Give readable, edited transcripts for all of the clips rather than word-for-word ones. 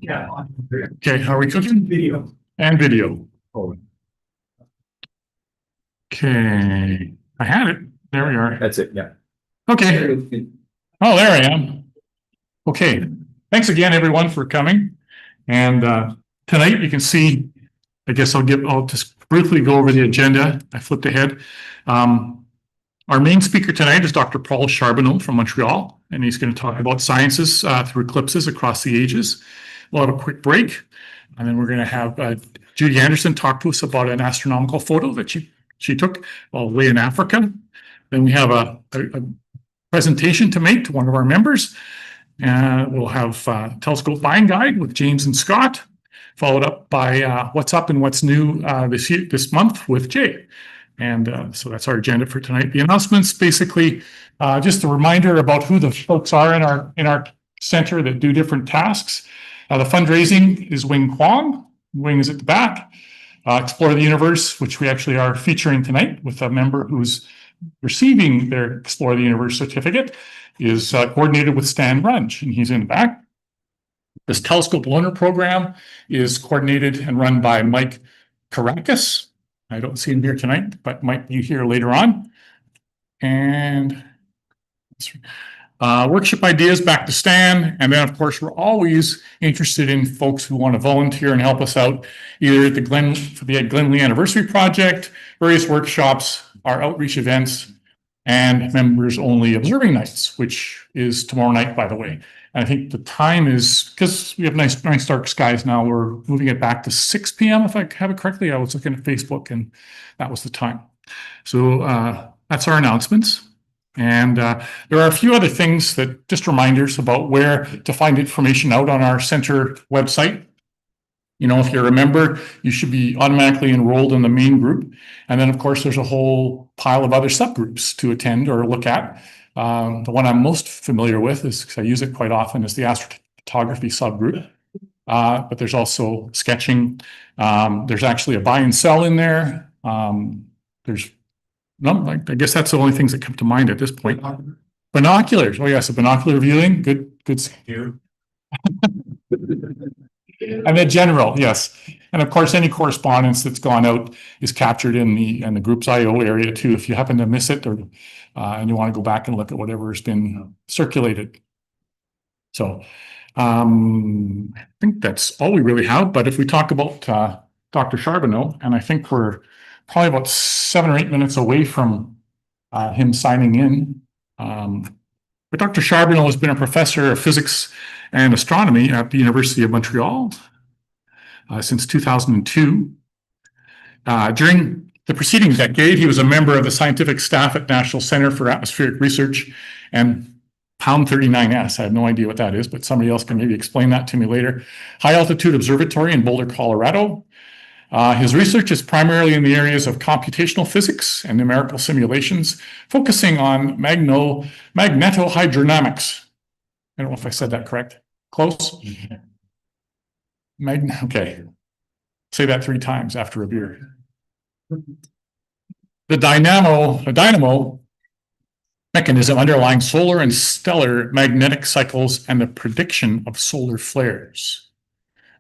Yeah. Okay, are we cooking? Video. And video. Okay, I had it. There we are. That's it, yeah. Okay. Oh, there I am. Okay, thanks again, everyone, for coming. And tonight you can see, I guess I'll just briefly go over the agenda. I flipped ahead. Our main speaker tonight is Dr. Paul Charbonneau from Montreal, and he's going to talk about sciences through eclipses across the ages. We'll have a quick break, and then we're going to have Judy Anderson talk to us about an astronomical photo that she took while away in Africa. Then we have a presentation to make to one of our members. We'll have Telescope Buying Guide with James and Scott, followed up by What's Up and What's New this month with Jay. And so that's our agenda for tonight. The announcements, basically, just a reminder about who the folks are in our center that do different tasks. The fundraising is Wing Kwong. Wing is at the back. Explore the Universe, which we actually are featuring tonight with a member who's receiving their Explore the Universe certificate, is coordinated with Stan Runge, and he's in the back. This Telescope Lunar program is coordinated and run by Mike Caracas. I don't see him here tonight, but might be here later on. And workshop ideas back to Stan. And then, of course, we're always interested in folks who want to volunteer and help us out, either at the Glenlee Anniversary Project, various workshops, our outreach events, and members-only observing nights, which is tomorrow night, by the way. And I think the time is, because we have nice dark skies now, we're moving it back to 6 p.m. if I have it correctly. I was looking at Facebook, and that was the time. So that's our announcements. And there are a few other things that just reminders about where to find information out on our center website. You know, if you're a member, you should be automatically enrolled in the main group. And then, of course, there's a whole pile of other subgroups to attend or look at. The one I'm most familiar with is, because I use it quite often, is the astrophotography subgroup. But there's also sketching. There's actually a buy and sell in there. I guess that's the only things that come to mind at this point. Binoculars. Oh, yes, a binocular viewing. Good. And then general, yes. And of course, any correspondence that's gone out is captured in the group's IO area too. If you happen to miss it, or and you want to go back and look at whatever has been circulated. So I think that's all we really have. But if we talk about Dr. Charbonneau, and I think we're probably about 7 or 8 minutes away from him signing in. But Dr. Charbonneau has been a professor of physics and astronomy at the University of Montreal since 2002. During the preceding decade, he was a member of the scientific staff at National Center for Atmospheric Research and Pound 39S. I have no idea what that is, but somebody else can maybe explain that to me later. High Altitude Observatory in Boulder, Colorado. His research is primarily in the areas of computational physics and numerical simulations, focusing on magnetohydrodynamics. I don't know if I said that correct. Close? Okay. Say that 3 times after a beer. The dynamo mechanism underlying solar and stellar magnetic cycles and the prediction of solar flares.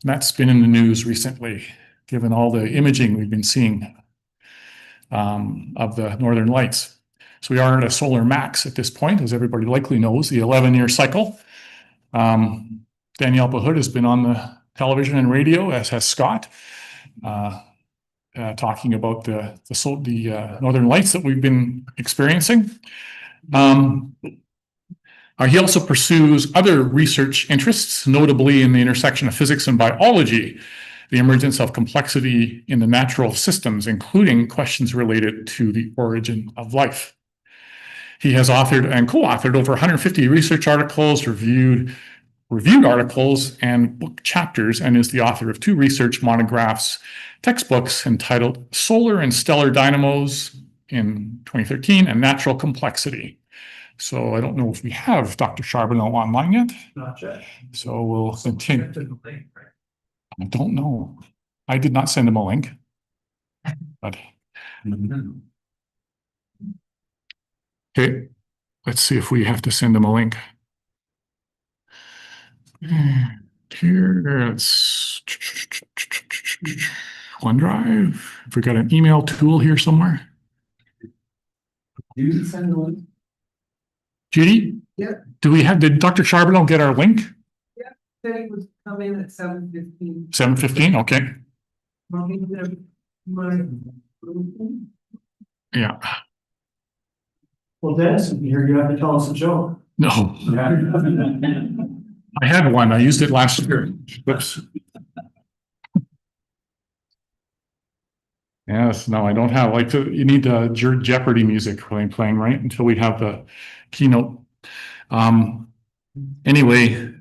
And that's been in the news recently, given all the imaging we've been seeing of the northern lights. So we are at a solar max at this point, as everybody likely knows, the 11-year cycle. Danielle Bahood has been on the television and radio, as has Scott, talking about the northern lights that we've been experiencing. He also pursues other research interests, notably in the intersection of physics and biology, the emergence of complexity in the natural systems, including questions related to the origin of life. He has authored and co-authored over 150 research articles, reviewed articles, and book chapters, and is the author of 2 research monographs, textbooks entitled Solar and Stellar Dynamos in 2013 and Natural Complexity. So I don't know if we have Dr. Charbonneau online yet. Not yet. So we'll continue. I don't know. I did not send him a link. But okay, let's see if we have to send him a link. Here, it's OneDrive. Have we got an email tool here somewhere? You send the link? Judy? Yeah. Did Dr. Charbonneau get our link? Said he was coming at 7:15. 7:15, okay. Yeah, Well, Dennis, here you have to tell us a joke. no, I had one. I used it last year. Whoops. Yes, no, I don't have, you need Jeopardy music playing, right? Until we have the keynote. Anyway,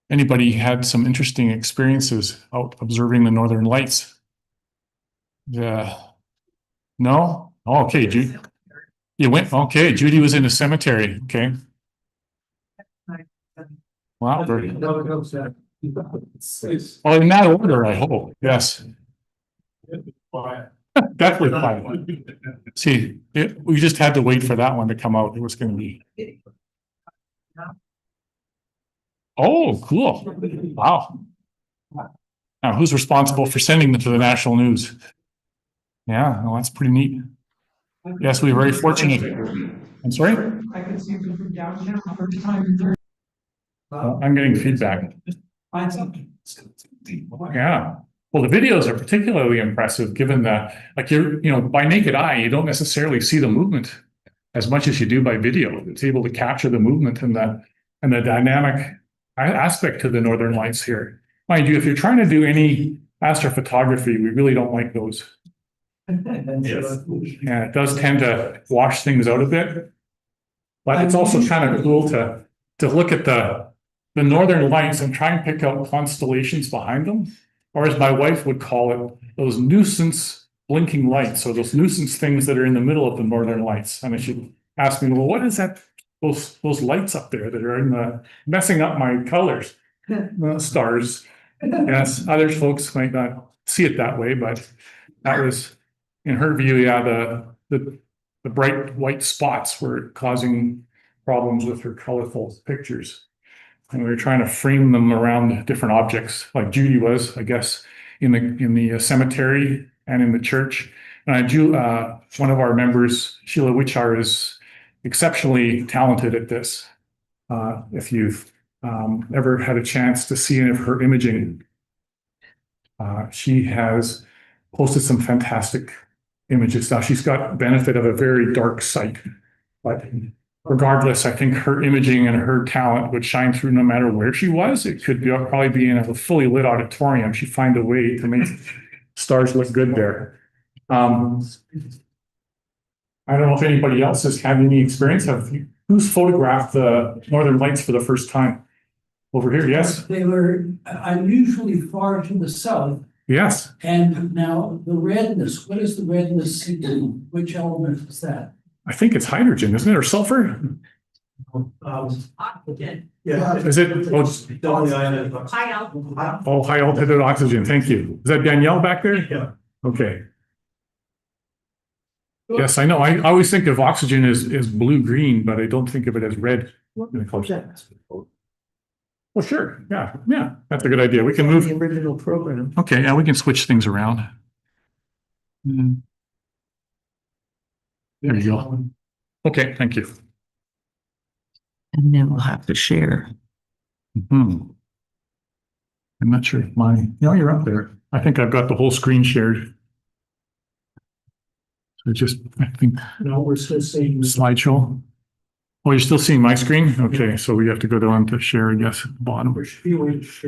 anybody had some interesting experiences out observing the Northern Lights? Yeah. No? Oh, okay, Judy. You went, okay, Judy was in a cemetery, okay. Wow, very, well, in that order, I hope, yes. Definitely quiet. See, we just had to wait for that one to come out. It was gonna be. Oh, cool. Wow. Now, who's responsible for sending them to the national news? Yeah, well, that's pretty neat. Yes, we were very fortunate. I'm sorry? I could see them from downtown first time. I'm getting feedback. Find something. Yeah. Well, the videos are particularly impressive given that, like by naked eye, you don't necessarily see the movement as much as you do by video. It's able to capture the movement and the dynamic aspect to the Northern Lights here. Mind you, if you're trying to do any astrophotography, we really don't like those. Yes. Yeah, it does tend to wash things out a bit. But it's also kind of cool to look at the Northern Lights and try and pick out constellations behind them. Or as my wife would call it, those nuisance blinking lights, or those nuisance things that are in the middle of the Northern Lights. And she'd ask me, well, what is that? Those lights up there that are messing up my colors? Stars. Yes, other folks might not see it that way, but that was, in her view, yeah, the bright white spots were causing problems with her colorful pictures. And we were trying to frame them around different objects, like Judy was, I guess, in the cemetery and in the church. And one of our members, Sheila Wichar, is exceptionally talented at this. If you've ever had a chance to see any of her imaging, she has posted some fantastic images. Now she's got benefit of a very dark sight, but regardless, I think her imaging and her talent would shine through no matter where she was. It could probably be in a fully lit auditorium. She'd find a way to make stars look good there. I don't know if anybody else has had any experience who's photographed the Northern Lights for the first time? Over here, yes? They were unusually far to the south. Yes. And now the redness, what is the redness signal? Which element is that? I think it's hydrogen, isn't it, or sulfur? Yeah. Is it? Oh, high altitude oxygen. Thank you. Is that Danielle back there? Yeah. Okay. Yes, I know. I always think of oxygen as blue-green, but I don't think of it as red. Well, sure. Yeah, that's a good idea. We can move. The original program. Okay, yeah, we can switch things around. There you go. Okay, thank you. And then we'll have to share. I'm not sure if no, you're up there. I think I've got the whole screen shared. So I think. No, we're still seeing. Slideshow. Oh, you're still seeing my screen? Okay, so we have to go down to share, I guess, at the bottom.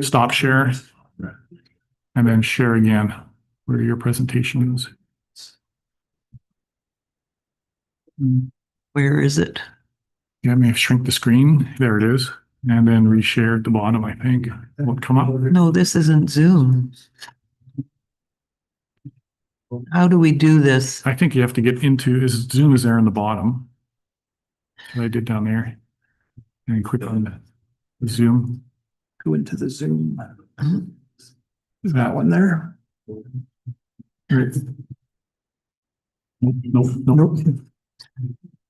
Stop share. And then share again, where your presentation is. Where is it? Yeah, may have shrink the screen. There it is. And then reshare at the bottom, I think. Won't come up. No, this isn't Zoom. How do we do this? I think you have to get into, Zoom is there in the bottom. What I did down there. And click on the Zoom. Go into the Zoom. Is that one there? Nope.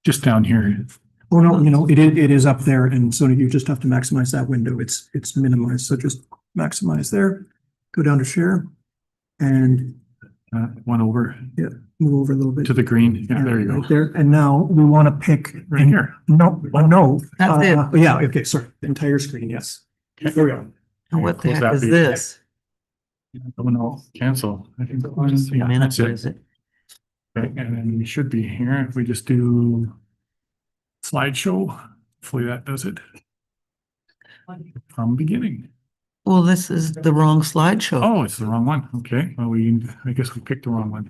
Just down here. Oh, no, you know, it is up there, and so you just have to maximize that window. It's minimized, so just maximize there. Go down to share and One over move over a little bit. to the green. Yeah, there you Right go. there, and now we want to pick. Right here. No, no. That's it. Yeah, okay, sorry, the entire screen, yes. There we go. And what the Close heck that is page. this? Oh, no, cancel. I think that was, yeah, Minutes, that's it. is it? Okay, and then we should be here. If we just do slideshow, hopefully that does it. From beginning. Well, this is the wrong slideshow. Oh, it's the wrong one. Okay, well, I guess we picked the wrong one.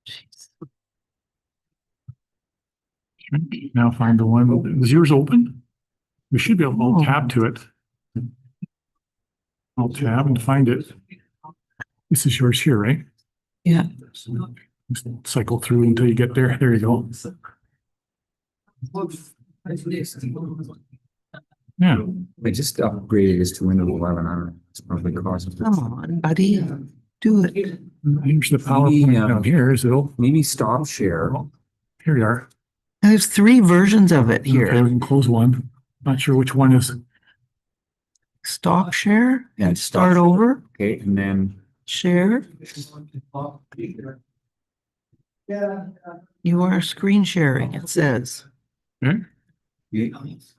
Jeez. Now find the one. Was yours open? We should be able to alt tab to it. Alt tab and find it. This is yours here, right? Yeah. Just cycle through until you get there. There you go. Yeah. I just upgraded this to Windows 11. I don't know. It's probably causing. Come on, buddy, do it. Here's the PowerPoint down here. Is it? Maybe stop share. Here you are. There's 3 versions of it Okay, here. we can close one. Not sure which one is. Stop share, Yeah, start over, Okay, and then share. You are screen sharing, it says. Okay.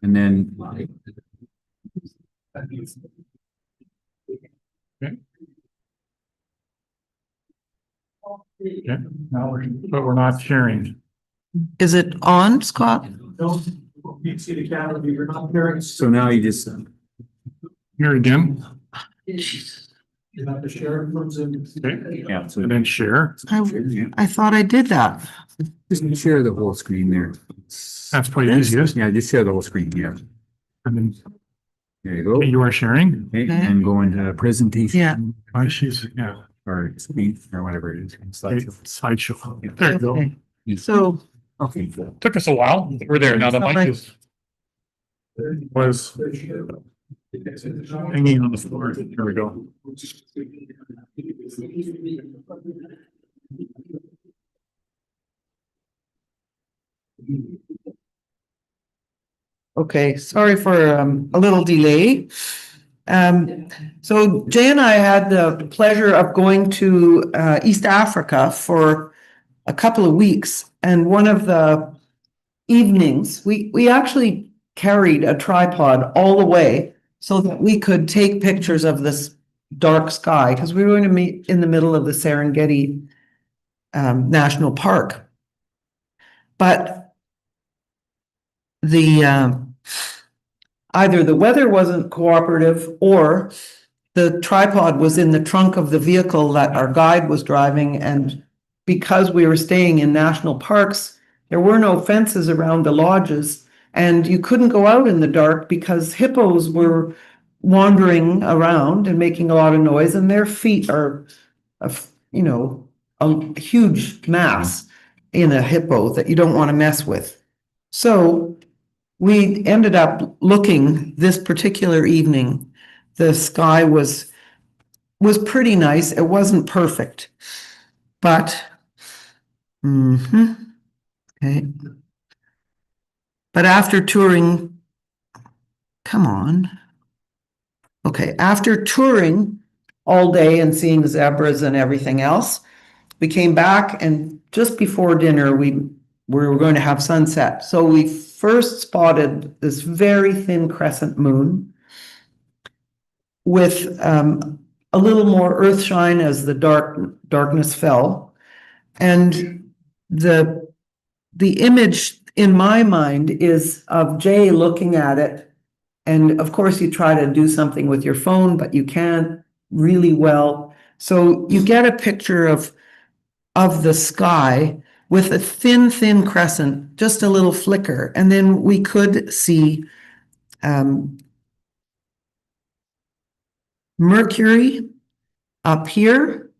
and then Okay. Now but we're not sharing. Is it on, Scott? No, you can see the camera, you're not hearing. so now you just Here again. You have to share it from Zoom. Okay. yeah, so And then share. I thought I did that. just share the whole screen there. That's probably easiest. Yeah, just share the whole screen. Yeah, And then there you go. you are sharing. Okay, and go into presentation. Yeah. Oh, she's, yeah. Or screen or whatever it is. Okay, slideshow. There you go. Okay. So, Okay. Took us a while. We're there. Now the mic is was hanging on the floor. Here we go. okay, sorry for a little delay. So Jay and I had the pleasure of going to East Africa for a couple of weeks, and one of the evenings, we actually carried a tripod all the way so that we could take pictures of this dark sky, because we were going to meet in the middle of the Serengeti National Park. But the either the weather wasn't cooperative or the tripod was in the trunk of the vehicle that our guide was driving, and because we were staying in national parks, there were no fences around the lodges, and you couldn't go out in the dark because hippos were wandering around and making a lot of noise, and their feet are, you know, a huge mass in a hippo that you don't want to mess with. So we ended up looking this particular evening. The sky was pretty nice. It wasn't perfect, but okay. But after touring, come on. Okay, after touring all day and seeing zebras and everything else, we came back, and just before dinner, we were going to have sunset. So we first spotted this very thin crescent moon with a little more earth shine as the darkness fell. And the image in my mind is of Jay looking at it. And of course, you try to do something with your phone, but you can't really well. So you get a picture of the sky with a thin crescent, just a little flicker. And then we could see Mercury up here,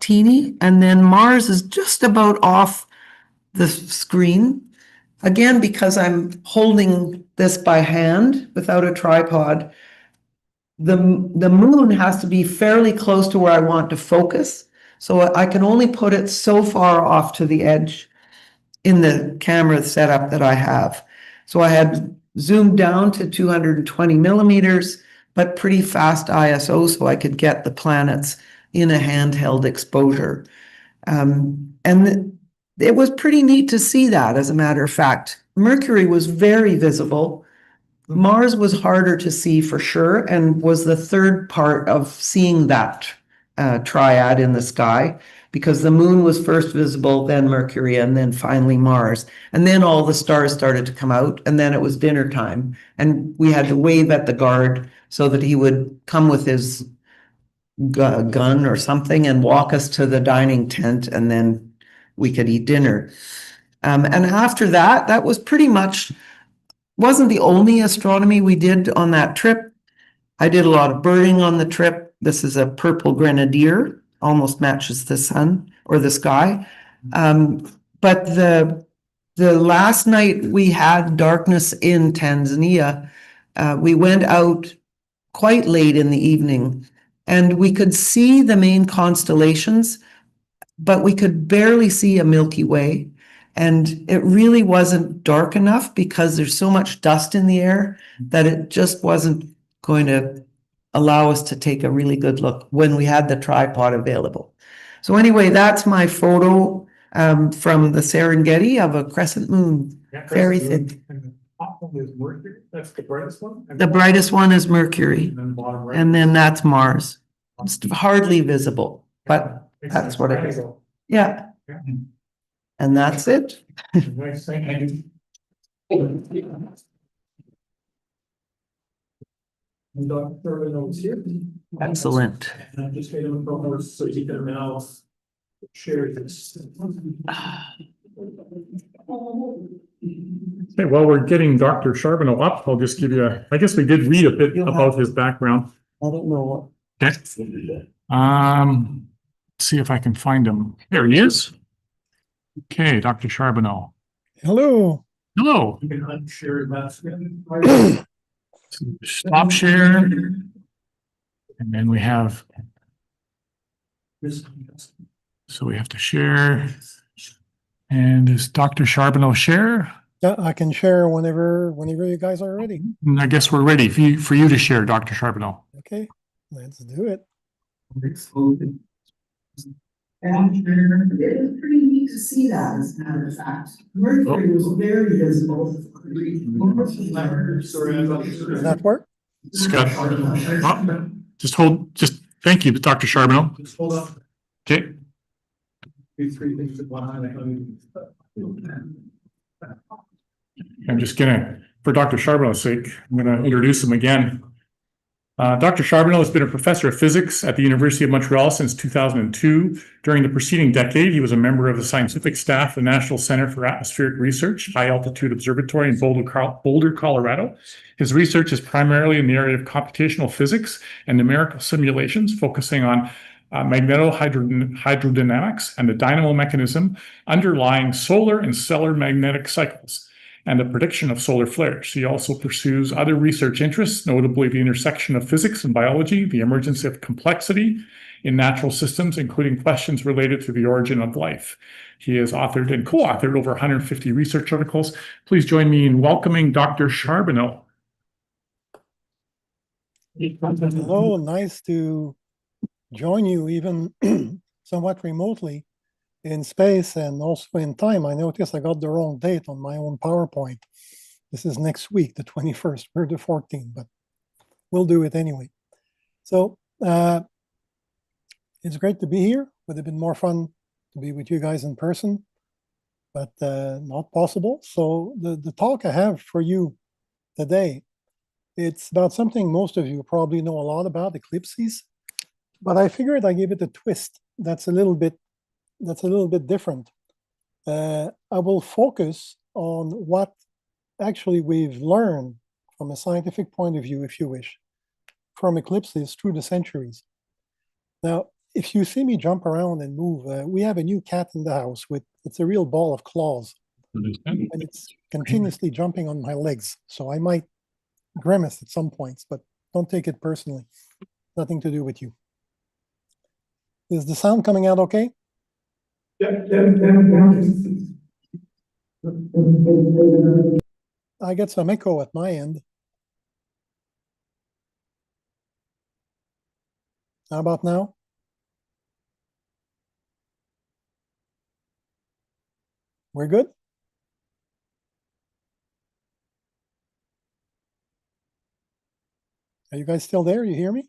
teeny, and then Mars is just about off the screen. Again, because I'm holding this by hand without a tripod, the moon has to be fairly close to where I want to focus. So I can only put it so far off to the edge in the camera setup that I have. So I had zoomed down to 220 millimeters, but pretty fast ISO so I could get the planets in a handheld exposure. And it was pretty neat to see that, as a matter of fact. Mercury was very visible. Mars was harder to see for sure, and was the third part of seeing that triad in the sky, because the moon was first visible, then Mercury, and then finally Mars. And then all the stars started to come out, and then it was dinner time. And we had to wave at the guard so that he would come with his gun or something and walk us to the dining tent, and then we could eat dinner. And after that, that was pretty much, wasn't the only astronomy we did on that trip. I did a lot of birding on the trip. This is a purple grenadier, almost matches the sun or the sky. But the last night we had darkness in Tanzania, we went out quite late in the evening, and we could see the main constellations, but we could barely see a Milky Way. And it really wasn't dark enough because there's so much dust in the air that it just wasn't going to allow us to take a really good look when we had the tripod available. So anyway, that's my photo from the Serengeti of a crescent moon. Very thin. And the top one is Mercury. That's the brightest one. And The brightest one is Mercury, then bottom right. and then that's Mars. It's hardly visible, but that's what it is. Yeah. Yeah. And that's it. Nice, thank you. And Dr. Thurman is here. Excellent. And I just made him a promo so you can now share this. Okay, while we're getting Dr. Charbonneau up, I'll just give you I guess we did read a bit You'll about have- his background. I don't know Okay. Let's see if I can find him. There he is. Okay, Dr. Charbonneau. Hello. Hello. You can unshare that. Stop share. And then we have, so we have to share. And is Dr. Charbonneau share? Yeah, I can share whenever you guys are ready. And I guess we're ready for you to share, Dr. Charbonneau. Okay, let's do it. And it was pretty neat to see that, as a matter of fact. Mercury was very visible. Does that work? Scott, just thank you, Dr. Charbonneau. Just hold on. Okay, Do three things at one I'm just gonna, for Dr. Charbonneau's sake, I'm gonna introduce him again. Dr. Charbonneau has been a professor of physics at the University of Montreal since 2002. During the preceding decade, he was a member of the scientific staff of the National Center for Atmospheric Research, High Altitude Observatory in Boulder, Colorado. His research is primarily in the area of computational physics and numerical simulations, focusing on magnetohydrodynamics and the dynamo mechanism underlying solar and stellar magnetic cycles, and the prediction of solar flares. He also pursues other research interests, notably the intersection of physics and biology, the emergence of complexity in natural systems, including questions related to the origin of life. He has authored and co-authored over 150 research articles. Please join me in welcoming Dr. Charbonneau. Hello, nice to join you even somewhat remotely in space and also in time. I noticed I got the wrong date on my own PowerPoint. This is next week, the 21st, we're the 14th, but we'll do it anyway. So it's great to be here. Would have been more fun to be with you guys in person, but not possible. So the talk I have for you today, it's about something most of you probably know a lot about, eclipses, but I figured I give it a twist that's a little bit different. I will focus on what actually we've learned from a scientific point of view, if you wish, from eclipses through the centuries. Now, if you see me jump around and move, we have a new cat in the house it's a real ball of claws, and it's continuously jumping on my legs. So I might grimace at some points, but don't take it personally. Nothing to do with you. Is the sound coming out okay? I get some echo at my end. How about now? We're good? Are you guys still there? You hear me?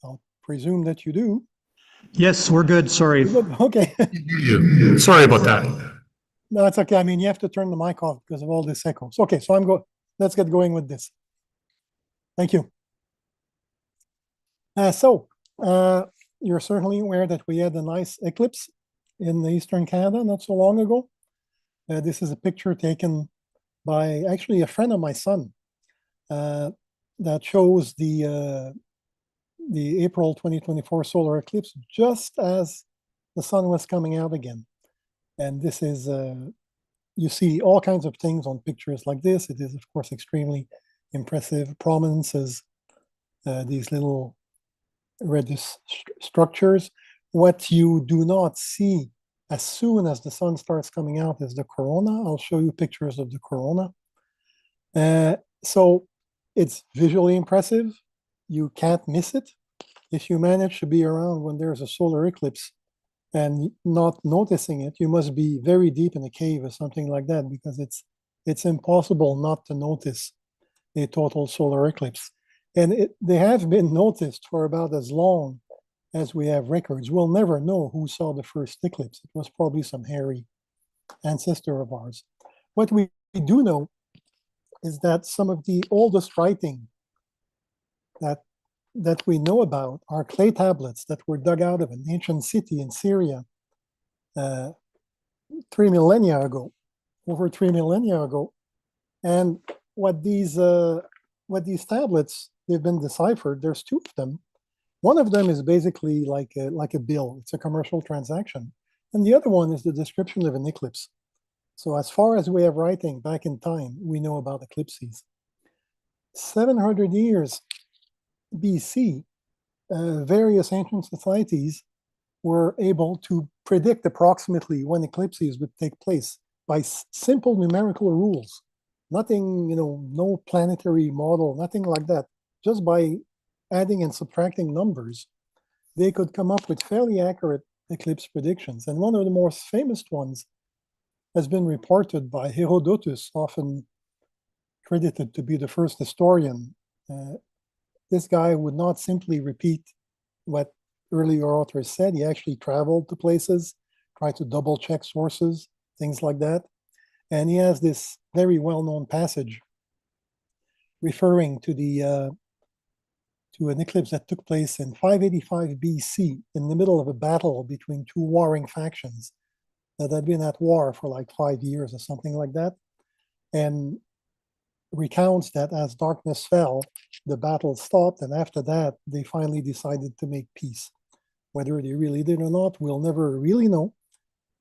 I'll presume that you do. Yes, we're good. Sorry. You're good. Okay. Sorry about that. No, it's okay. I mean, you have to turn the mic off because of all this echoes. Okay, so let's get going with this. Thank you. You're certainly aware that we had a nice eclipse in Eastern Canada not so long ago. This is a picture taken by actually a friend of my son that shows the April 2024 solar eclipse just as the sun was coming out again. And this is, you see all kinds of things on pictures like this. It is, of course, extremely impressive prominences, these little reddish structures. What you do not see as soon as the sun starts coming out is the corona. I'll show you pictures of the corona. So it's visually impressive. You can't miss it. If you manage to be around when there's a solar eclipse and not noticing it, you must be very deep in a cave or something like that, because it's impossible not to notice a total solar eclipse. And they have been noticed for about as long as we have records. We'll never know who saw the first eclipse. It was probably some hairy ancestor of ours. What we do know is that some of the oldest writing that we know about are clay tablets that were dug out of an ancient city in Syria 3 millennia ago, over 3 millennia ago. And what these tablets, they've been deciphered. There's two of them. One of them is basically like a bill. It's a commercial transaction. And the other one is the description of an eclipse. So as far as we have writing back in time, we know about eclipses. 700 years BC, various ancient societies were able to predict approximately when eclipses would take place by simple numerical rules. Nothing, no planetary model, nothing like that. Just by adding and subtracting numbers, they could come up with fairly accurate eclipse predictions. And one of the most famous ones has been reported by Herodotus, often credited to be the first historian. This guy would not simply repeat what earlier authors said. He actually traveled to places, tried to double check sources, things like that. And he has this very well-known passage referring to to an eclipse that took place in 585 BC in the middle of a battle between two warring factions that had been at war for like 5 years or something like that, and recounts that as darkness fell, the battle stopped, and after that, they finally decided to make peace. Whether they really did or not, we'll never really know,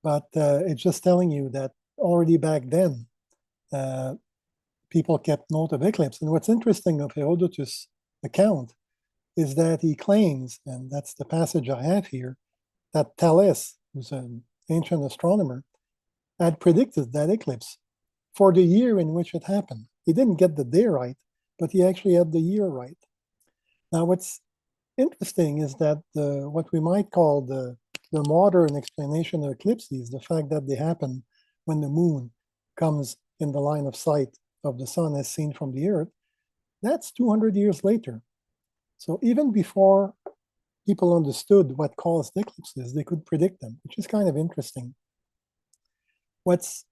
but it's just telling you that already back then, people kept note of eclipse. And what's interesting of Herodotus' account is that he claims, and that's the passage I have here, that Thales, who's an ancient astronomer, had predicted that eclipse for the year in which it happened. He didn't get the day right, but he actually had the year right. Now, what's interesting is that what we might call the modern explanation of eclipses, the fact that they happen when the moon comes in the line of sight of the sun as seen from the earth, that's 200 years later. So even before people understood what caused eclipses, they could predict them, which is kind of interesting. What's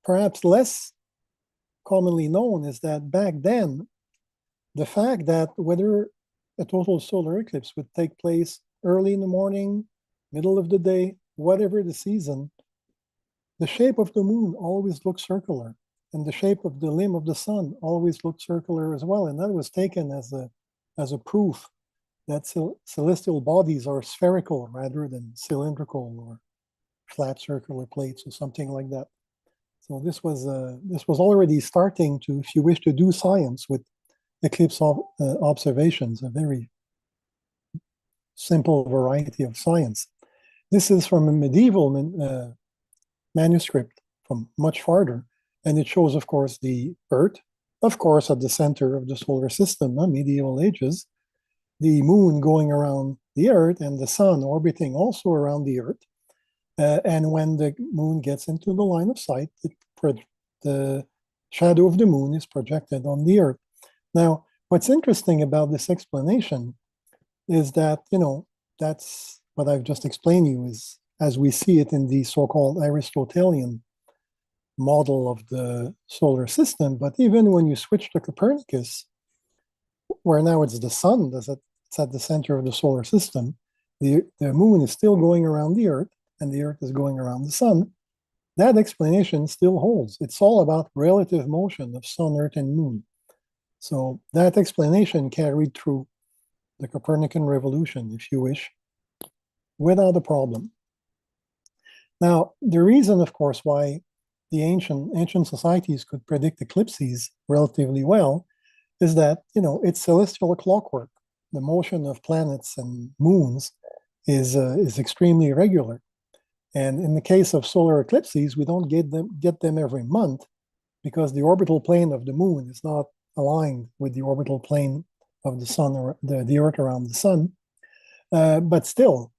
perhaps less commonly known is that back then, the fact that whether a total solar eclipse would take place early in the morning, middle of the day, whatever the season, the shape of the moon always looked circular, and the shape of the limb of the sun always looked circular as well. And that was taken as a proof that celestial bodies are spherical rather than cylindrical or flat circular plates or something like that. So this was already starting to, if you wish to do science with eclipse observations, a very simple variety of science. This is from a medieval manuscript from much farther, and it shows, of course, the Earth, of course, at the center of the solar system, medieval ages, the moon going around the Earth and the sun orbiting also around the Earth. And when the moon gets into the line of sight, the shadow of the moon is projected on the Earth. Now, what's interesting about this explanation is that, that's what I've just explained to you is as we see it in the so-called Aristotelian model of the solar system. But even when you switch to Copernicus, where now it's the sun it's at the center of the solar system, the moon is still going around the Earth and the Earth is going around the sun. That explanation still holds. It's all about relative motion of sun, Earth, and moon. So that explanation carried through the Copernican revolution, if you wish, without a problem. Now, the reason, of course, why the ancient societies could predict eclipses relatively well is that, it's celestial clockwork. The motion of planets and moons is extremely irregular. And in the case of solar eclipses, we don't get them every month because the orbital plane of the moon is not aligned with the orbital plane of the sun or the Earth around the sun. But still,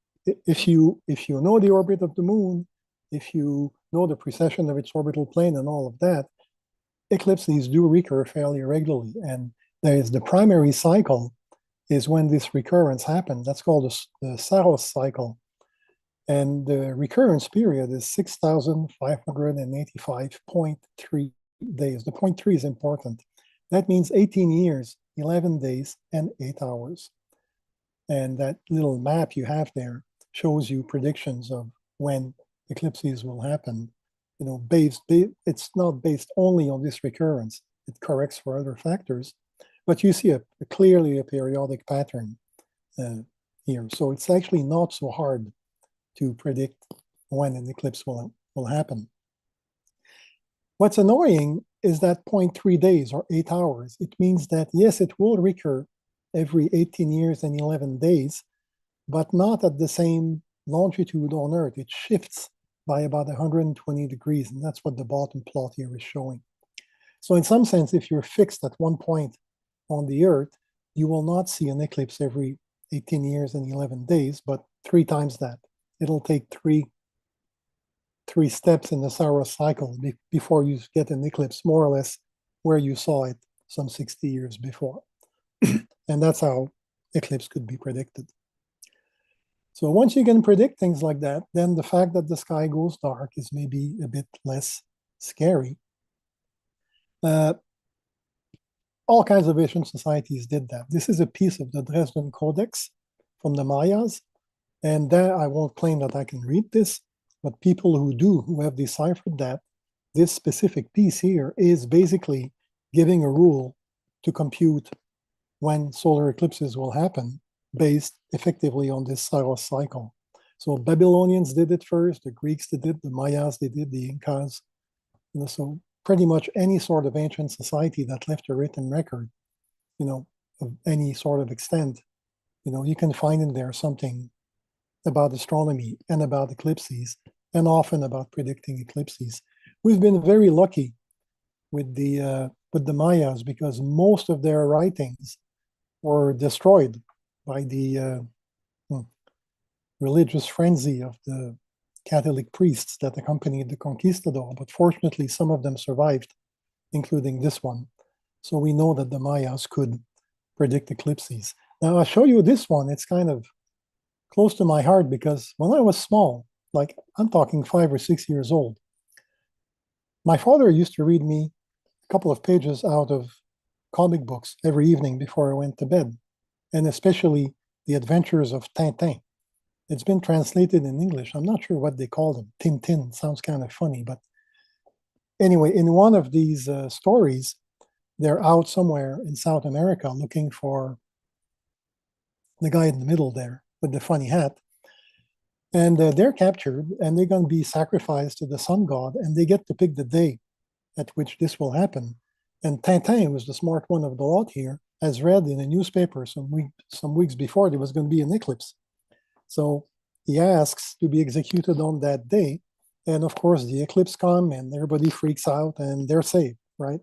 if you know the orbit of the moon, if you know the precession of its orbital plane and all of that, eclipses do recur fairly regularly. And there is the primary cycle is when this recurrence happens. That's called the Saros cycle. And the recurrence period is 6,585.3 days. The 0.3 is important. That means 18 years, 11 days, and 8 hours. And that little map you have there shows you predictions of when eclipses will happen. It's not based only on this recurrence. It corrects for other factors, but you see clearly a periodic pattern here. So it's actually not so hard to predict when an eclipse will happen. What's annoying is that 0.3 days or 8 hours. It means that, yes, it will recur every 18 years and 11 days, but not at the same longitude on Earth. It shifts by about 120 degrees, and that's what the bottom plot here is showing. So in some sense, if you're fixed at one point on the Earth, you will not see an eclipse every 18 years and 11 days, but 3 times that. It'll take three steps in the Saros cycle before you get an eclipse, more or less where you saw it some 60 years before. And that's how eclipse could be predicted. So once you can predict things like that, then the fact that the sky goes dark is maybe a bit less scary. All kinds of ancient societies did that. This is a piece of the Dresden Codex from the Mayas. And there, I won't claim that I can read this, but people who have deciphered that, this specific piece here is basically giving a rule to compute when solar eclipses will happen based effectively on this Saros cycle. So Babylonians did it first, the Greeks did it, the Mayas did it, the Incas. So pretty much any sort of ancient society that left a written record, of any sort of extent, you can find in there something about astronomy and about eclipses, and often about predicting eclipses. We've been very lucky with the Mayas because most of their writings were destroyed by the religious frenzy of the Catholic priests that accompanied the conquistador. But fortunately, some of them survived, including this one. So we know that the Mayas could predict eclipses. Now I'll show you this one. It's kind of close to my heart because when I was small, like I'm talking 5 or 6 years old, my father used to read me a couple of pages out of comic books every evening before I went to bed, and especially The Adventures of Tintin. It's been translated in English. I'm not sure what they call them. Tintin sounds kind of funny, but anyway, in one of these stories, they're out somewhere in South America looking for the guy in the middle there with the funny hat. And they're captured and they're going to be sacrificed to the sun god, and they get to pick the day at which this will happen. And Tintin was the smart one of the lot here, has read in a newspaper some weeks before there was going to be an eclipse. So he asks to be executed on that day. And of course, the eclipse comes and everybody freaks out and they're saved, right?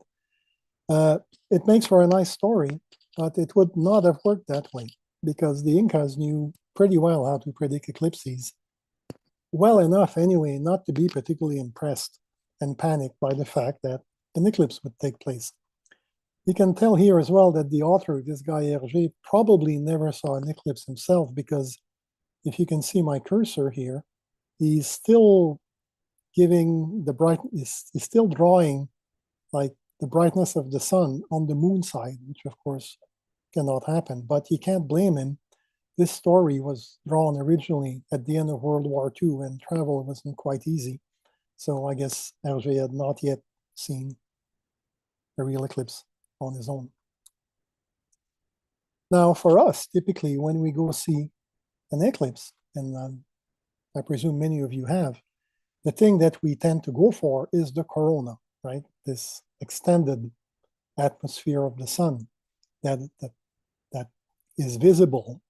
It makes for a nice story, but it would not have worked that way because the Incas knew pretty well how to predict eclipses. Well enough, anyway, not to be particularly impressed and panicked by the fact that an eclipse would take place. You can tell here as well that the author, this guy Hergé, probably never saw an eclipse himself because if you can see my cursor here, he's still giving the he's still drawing like the brightness of the sun on the moon side, which of course cannot happen, but you can't blame him. This story was drawn originally at the end of World War II and travel wasn't quite easy. So I guess Hergé had not yet seen a real eclipse on his own. Now for us, typically when we go see an eclipse, and I presume many of you have, the thing that we tend to go for is the corona, right? This extended atmosphere of the sun that is visible,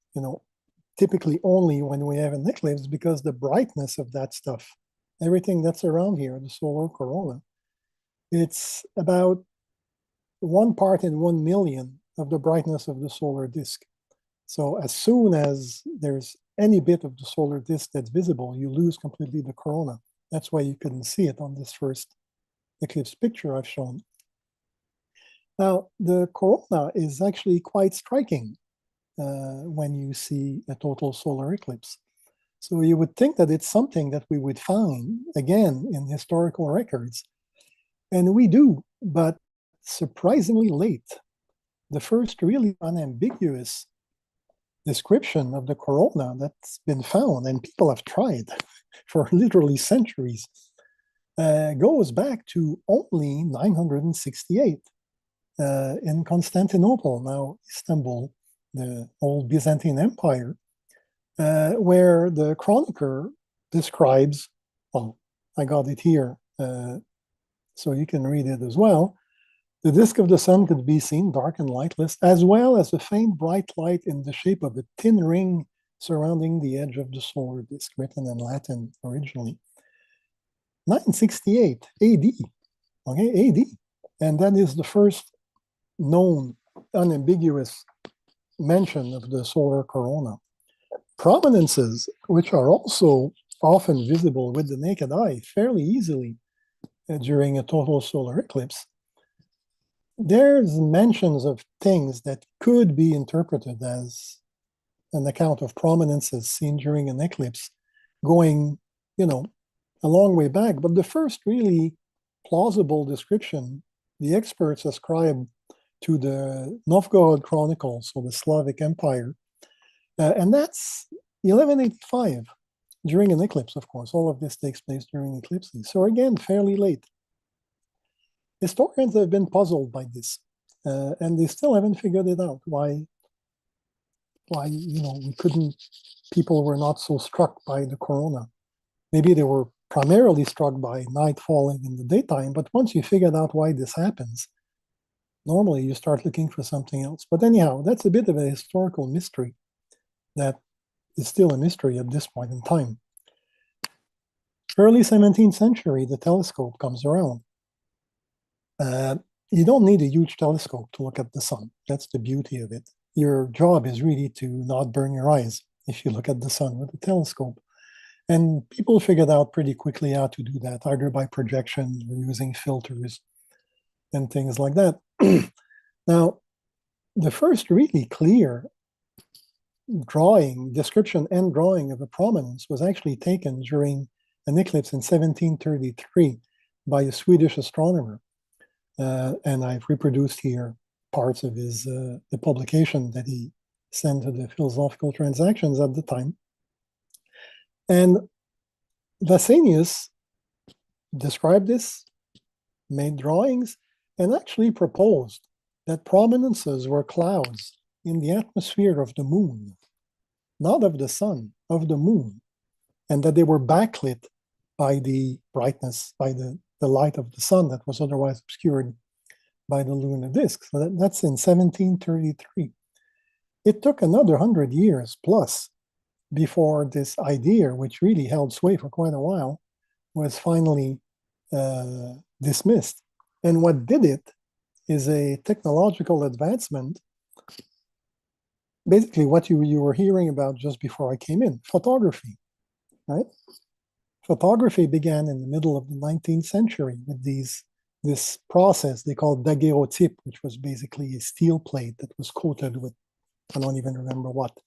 typically only when we have an eclipse because the brightness of that stuff, everything that's around here, the solar corona, it's about 1 part in 1 million of the brightness of the solar disk. So as soon as there's any bit of the solar disk that's visible, you lose completely the corona. That's why you couldn't see it on this first eclipse picture I've shown. Now, the corona is actually quite striking when you see a total solar eclipse. So you would think that it's something that we would find, again, in historical records. And we do, but surprisingly late. The first really unambiguous description of the corona that's been found, and people have tried for literally centuries, goes back to only 968 in Constantinople, now Istanbul, the old Byzantine Empire, where the chronicler describes, well, I got it here, so you can read it as well. The disk of the sun could be seen dark and lightless, as well as a faint bright light in the shape of a thin ring surrounding the edge of the solar disk, written in Latin originally. 968 AD, okay, AD. And that is the first known unambiguous mention of the solar corona. Prominences, which are also often visible with the naked eye fairly easily during a total solar eclipse, there's mentions of things that could be interpreted as an account of prominences seen during an eclipse going, a long way back. But the first really plausible description, the experts ascribe to the Novgorod Chronicles, so the Slavic Empire, and that's 1185, during an eclipse, of course. All of this takes place during eclipses. So again, fairly late. Historians have been puzzled by this, and they still haven't figured it out. Why people were not so struck by the corona. Maybe they were primarily struck by night falling in the daytime, but once you figured out why this happens, normally you start looking for something else. But anyhow, that's a bit of a historical mystery that is still a mystery at this point in time. Early 17th century, the telescope comes around. You don't need a huge telescope to look at the sun. That's the beauty of it. Your job is really to not burn your eyes if you look at the sun with a telescope. And people figured out pretty quickly how to do that, either by projection or using filters and things like that. Now, the first really clear description and drawing of a prominence was actually taken during an eclipse in 1733 by a Swedish astronomer. And I've reproduced here parts of the publication that he sent to the Philosophical Transactions at the time. And Vesenius described this, made drawings, and actually proposed that prominences were clouds in the atmosphere of the moon, not of the sun, of the moon, and that they were backlit by the brightness, by the light of the sun that was otherwise obscured by the lunar disk. So that's in 1733. It took another 100 years plus before this idea, which really held sway for quite a while, was finally dismissed. And what did it is a technological advancement. Basically, what you were hearing about just before I came in, photography, right? Photography began in the middle of the 19th century with this process they called daguerreotype, which was basically a steel plate that was coated with, I don't even remember what,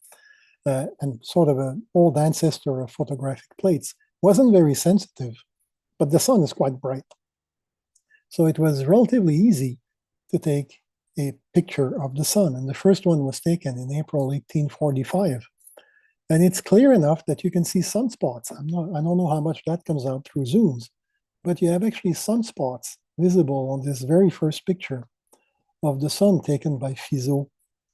and sort of an old ancestor of photographic plates. Wasn't very sensitive, but the sun is quite bright. So it was relatively easy to take a picture of the sun. And the first one was taken in April 1845. And it's clear enough that you can see sunspots. I don't know how much that comes out through zooms, but you have actually sunspots visible on this very first picture of the sun taken by Fizeau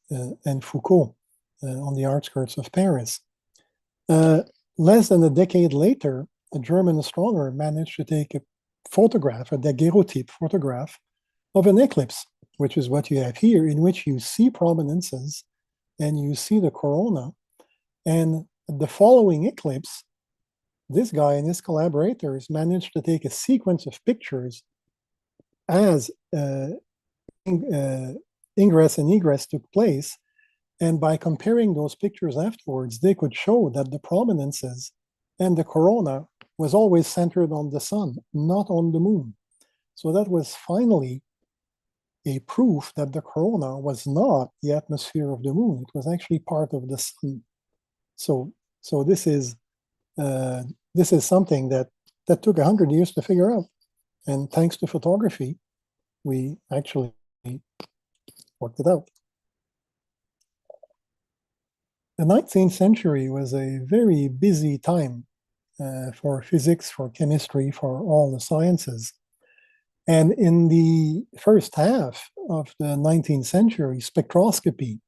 and Foucault on the outskirts of Paris. Less than a decade later, a German astronomer managed to take a photograph, a daguerreotype photograph of an eclipse, which is what you have here, in which you see prominences and you see the corona. And the following eclipse, this guy and his collaborators managed to take a sequence of pictures as ingress and egress took place. And by comparing those pictures afterwards, they could show that the prominences and the corona was always centered on the sun, not on the moon. So that was finally a proof that the corona was not the atmosphere of the moon. It was actually part of the sun. So this is something that took 100 years to figure out. And thanks to photography, we actually worked it out. The 19th century was a very busy time for physics, for chemistry, for all the sciences. And in the first half of the 19th century, spectroscopy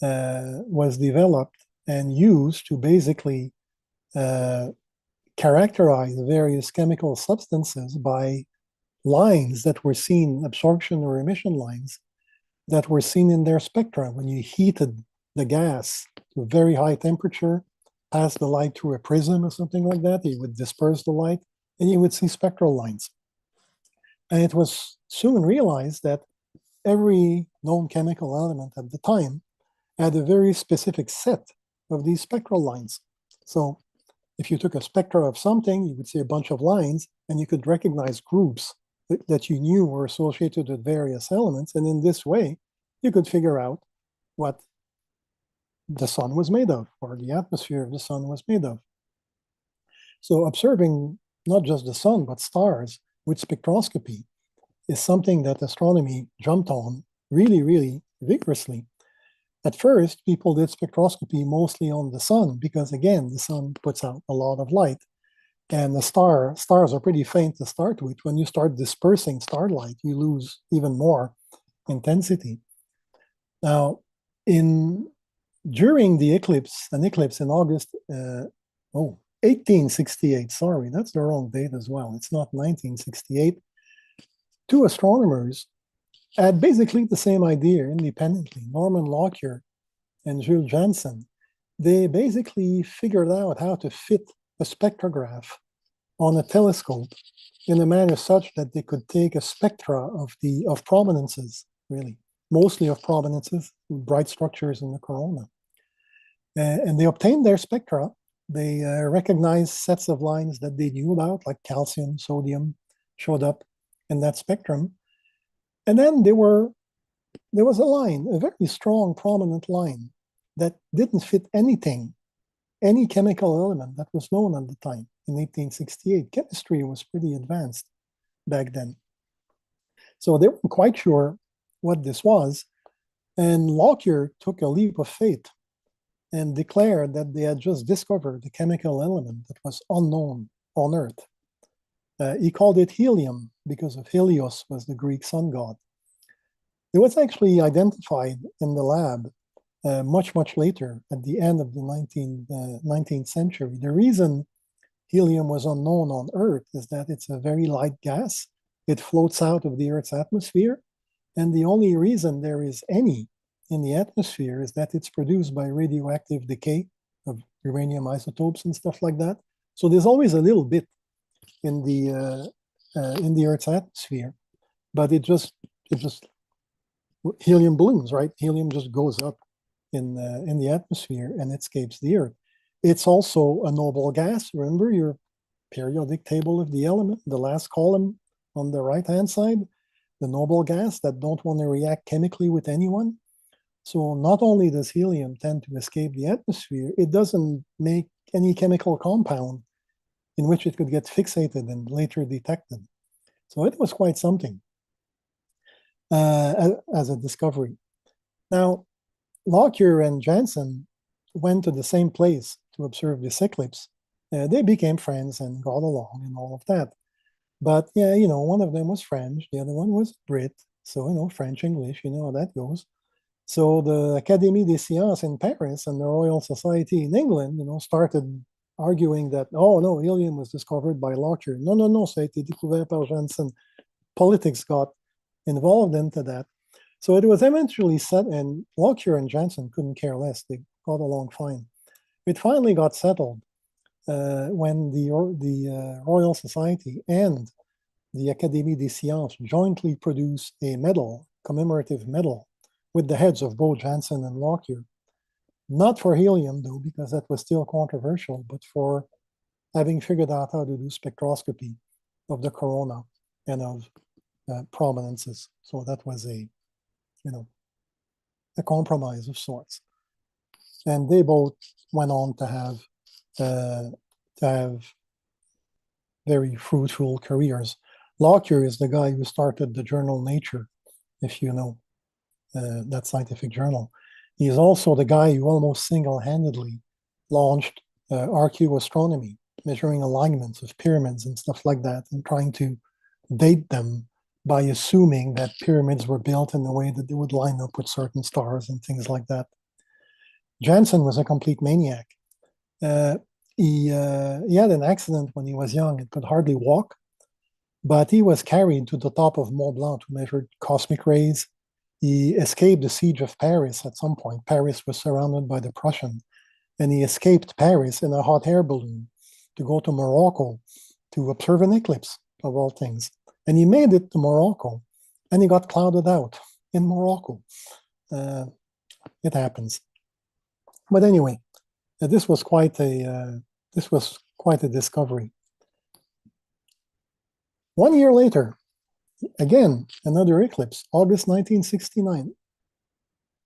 was developed and used to basically characterize various chemical substances by lines that were seen, absorption or emission lines, that were seen in their spectra. When you heated the gas to a very high temperature, pass the light through a prism or something like that, it would disperse the light, and you would see spectral lines. And it was soon realized that every known chemical element at the time had a very specific set of these spectral lines. So if you took a spectra of something, you would see a bunch of lines, and you could recognize groups that you knew were associated with various elements. And in this way, you could figure out what the sun was made of, or the atmosphere of the sun was made of. So observing not just the sun, but stars with spectroscopy is something that astronomy jumped on really, really vigorously. At first, people did spectroscopy mostly on the sun because, again, the sun puts out a lot of light. And the stars are pretty faint to start with. When you start dispersing starlight, you lose even more intensity. Now, during the eclipse, an eclipse in August, 1868, sorry, that's the wrong date as well. It's not 1968. Two astronomers had basically the same idea independently, Norman Lockyer and Jules Janssen. They basically figured out how to fit a spectrograph on a telescope in a manner such that they could take a spectra of prominences, really, mostly of prominences, bright structures in the corona. And they obtained their spectra. They recognized sets of lines that they knew about, like calcium, sodium, showed up in that spectrum. And then there was a line, a very strong, prominent line that didn't fit anything, any chemical element that was known at the time in 1868. Chemistry was pretty advanced back then. So they weren't quite sure what this was. And Lockyer took a leap of faith and declared that they had just discovered a chemical element that was unknown on Earth. He called it helium because of Helios was the Greek sun god. It was actually identified in the lab much, much later at the end of the 19th century. The reason helium was unknown on Earth is that it's a very light gas. It floats out of the Earth's atmosphere. And the only reason there is any in the atmosphere is that it's produced by radioactive decay of uranium isotopes and stuff like that. So there's always a little bit in the Earth's atmosphere, but it just helium balloons, right? Helium just goes up in the atmosphere and escapes the Earth. It's also a noble gas. Remember your periodic table of the element, the last column on the right-hand side, the noble gas that don't want to react chemically with anyone. So not only does helium tend to escape the atmosphere, it doesn't make any chemical compound in which it could get fixated and later detected. So it was quite something as a discovery. Now, Lockyer and Janssen went to the same place to observe this eclipse. They became friends and got along and all of that. But yeah, one of them was French, the other one was Brit. So, French, English, how that goes. So the Académie des Sciences in Paris and the Royal Society in England, started arguing that, oh no, helium was discovered by Lockyer. No, ça a été découvert par Janssen. Politics got involved into that. So it was eventually set, and Lockyer and Janssen couldn't care less. They got along fine. It finally got settled when the Royal Society and the Académie des Sciences jointly produced a medal, commemorative medal, with the heads of both Janssen and Lockyer. Not for helium, though, because that was still controversial, but for having figured out how to do spectroscopy of the corona and of prominences. So that was a compromise of sorts. And they both went on to have very fruitful careers. Lockyer is the guy who started the journal Nature, if you know that scientific journal. He is also the guy who almost single-handedly launched archaeoastronomy, measuring alignments of pyramids and stuff like that, and trying to date them by assuming that pyramids were built in the way that they would line up with certain stars and things like that. Janssen was a complete maniac. He had an accident when he was young and could hardly walk, but he was carried to the top of Mont Blanc to measure cosmic rays. He escaped the siege of Paris at some point. Paris was surrounded by the Prussians, and he escaped Paris in a hot air balloon to go to Morocco to observe an eclipse, of all things. And he made it to Morocco, and he got clouded out in Morocco. It happens. But anyway, this was quite a discovery. 1 year later, again, another eclipse, August 1969.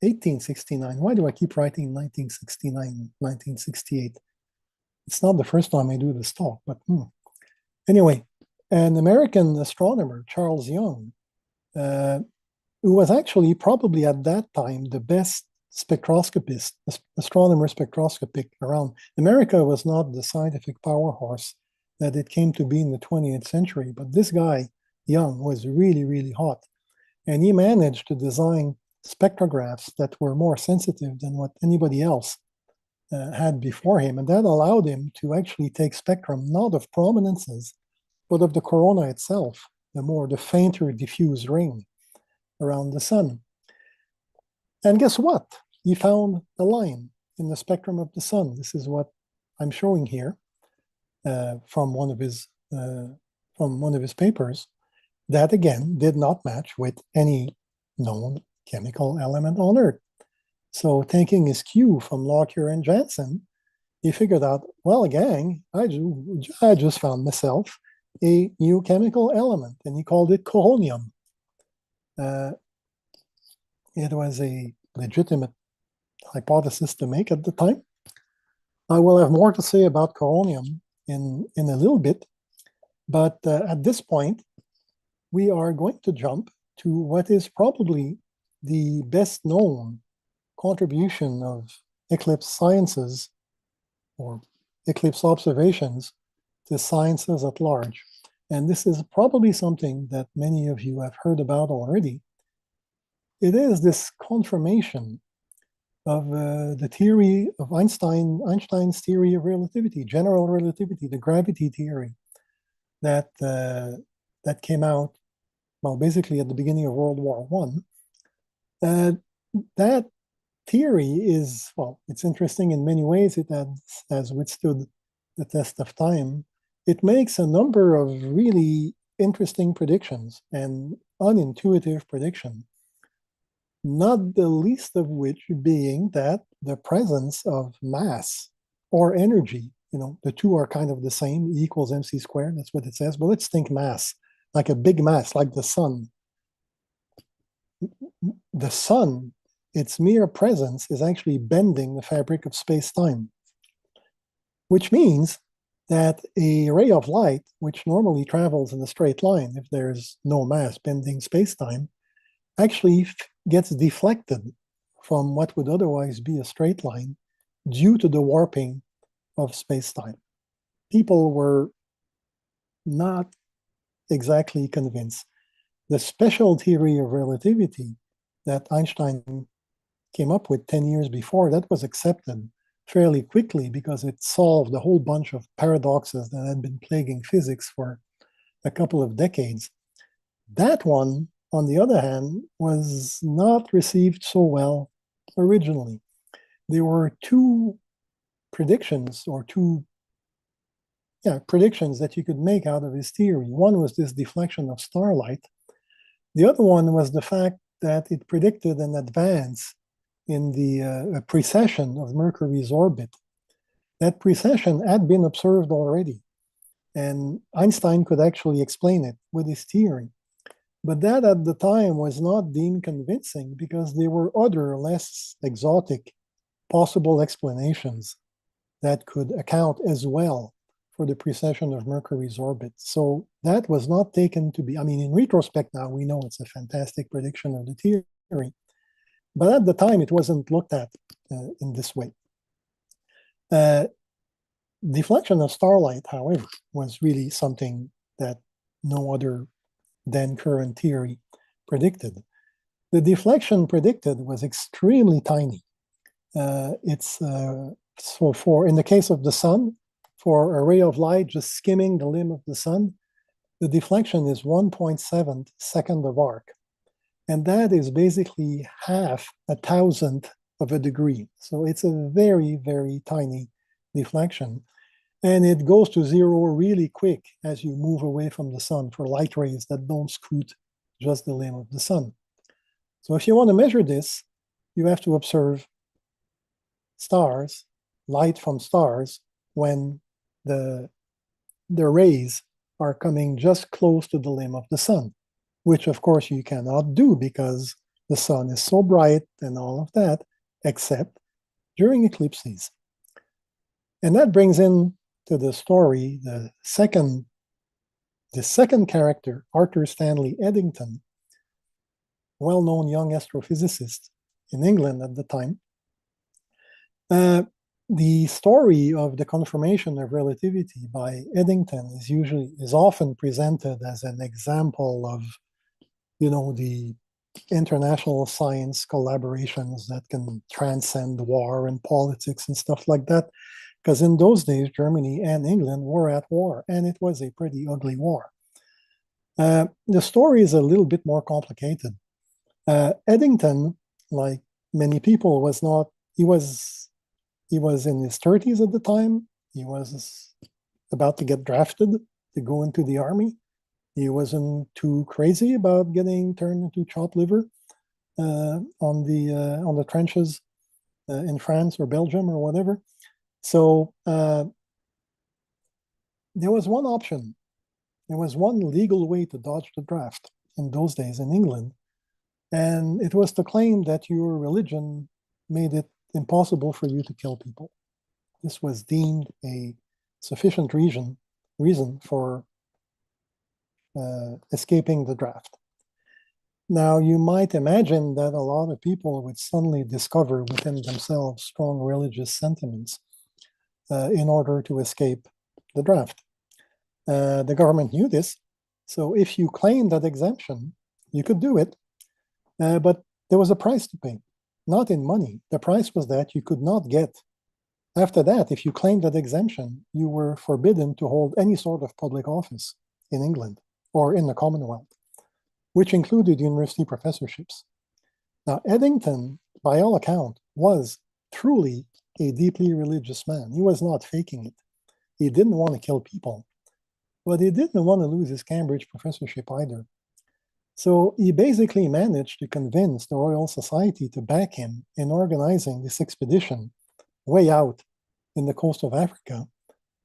1869. Why do I keep writing 1969, 1968? It's not the first time I do this talk, but anyway, an American astronomer, Charles Young, who was actually probably at that time the best spectroscopist, astronomer spectroscopic around. America was not the scientific powerhouse that it came to be in the 20th century, but this guy, Young, was really, really hot. And he managed to design spectrographs that were more sensitive than what anybody else had before him. And that allowed him to actually take spectrum, not of prominences, but of the corona itself, the fainter diffuse ring around the sun. And guess what? He found a line in the spectrum of the sun. This is what I'm showing here from one of his papers. That again did not match with any known chemical element on Earth. So taking his cue from Lockyer and Janssen, he figured out, well, gang, I just found myself a new chemical element, and he called it coronium. It was a legitimate hypothesis to make at the time. I will have more to say about coronium in a little bit, but at this point, we are going to jump to what is probably the best known contribution of eclipse sciences or eclipse observations to sciences at large. And this is probably something that many of you have heard about already. It is this confirmation of the theory of Einstein's theory of relativity, general relativity, the gravity theory that came out, well, basically at the beginning of World War I. That theory is, well, it's interesting in many ways. It has withstood the test of time. It makes a number of really interesting predictions and unintuitive predictions, not the least of which being that the presence of mass or energy, the two are kind of the same, E equals mc squared, that's what it says. But let's think mass, like a big mass, like the sun. The sun, its mere presence is actually bending the fabric of space-time, which means that a ray of light, which normally travels in a straight line if there's no mass bending space-time, actually gets deflected from what would otherwise be a straight line due to the warping of space-time. People were not exactly convinced. The special theory of relativity that Einstein came up with 10 years before, that was accepted fairly quickly because it solved a whole bunch of paradoxes that had been plaguing physics for a couple of decades. That one, on the other hand, was not received so well originally. There were two predictions predictions that you could make out of his theory. One was this deflection of starlight. The other one was the fact that it predicted an advance in the precession of Mercury's orbit. That precession had been observed already, and Einstein could actually explain it with his theory. But that at the time was not deemed convincing because there were other less exotic possible explanations that could account as well for the precession of Mercury's orbit. So that was not taken to be, in retrospect now, we know it's a fantastic prediction of the theory. But at the time, it wasn't looked at in this way. Deflection of starlight, however, was really something that no other then current theory predicted. The deflection predicted was extremely tiny. So in the case of the sun, for a ray of light just skimming the limb of the sun, the deflection is 1.7 second of arc. And that is basically 0.005 of a degree. So it's a very, very tiny deflection. And it goes to zero really quick as you move away from the sun for light rays that don't scoot just the limb of the sun. So if you want to measure this, you have to observe stars, light from stars, when the rays are coming just close to the limb of the sun, which of course you cannot do because the sun is so bright and all of that, except during eclipses. And that brings in to the story the second character, Arthur Stanley Eddington, well-known young astrophysicist in England at the time. The story of the confirmation of relativity by Eddington is often presented as an example of, the international science collaborations that can transcend war and politics and stuff like that. Because in those days, Germany and England were at war, and it was a pretty ugly war. The story is a little bit more complicated. Eddington, like many people, he was in his 30s at the time. He was about to get drafted to go into the army. He wasn't too crazy about getting turned into chopped liver on the trenches in France or Belgium or whatever. So there was one option. There was one legal way to dodge the draft in those days in England, and it was to claim that your religion made it impossible for you to kill people. This was deemed a sufficient reason for escaping the draft. Now, you might imagine that a lot of people would suddenly discover within themselves strong religious sentiments in order to escape the draft. The government knew this, so if you claimed that exemption, you could do it, but there was a price to pay, not in money. The price was that you could not get. After that, if you claimed that exemption, you were forbidden to hold any sort of public office in England or in the Commonwealth, which included university professorships. Now, Eddington, by all accounts, was truly a deeply religious man. He was not faking it. He didn't want to kill people, but he didn't want to lose his Cambridge professorship either. So he basically managed to convince the Royal Society to back him in organizing this expedition way out in the coast of Africa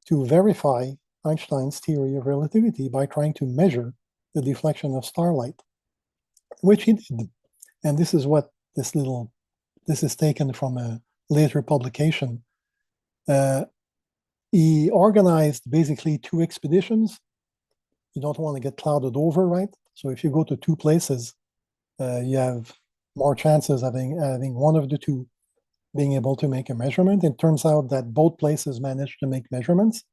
to verify Einstein's theory of relativity by trying to measure the deflection of starlight, which he did. And this is what this is taken from a later publication. He organized basically 2 expeditions. You don't want to get clouded over, right? So if you go to 2 places, you have more chances of having one of the 2 being able to make a measurement. It turns out that both places managed to make measurements.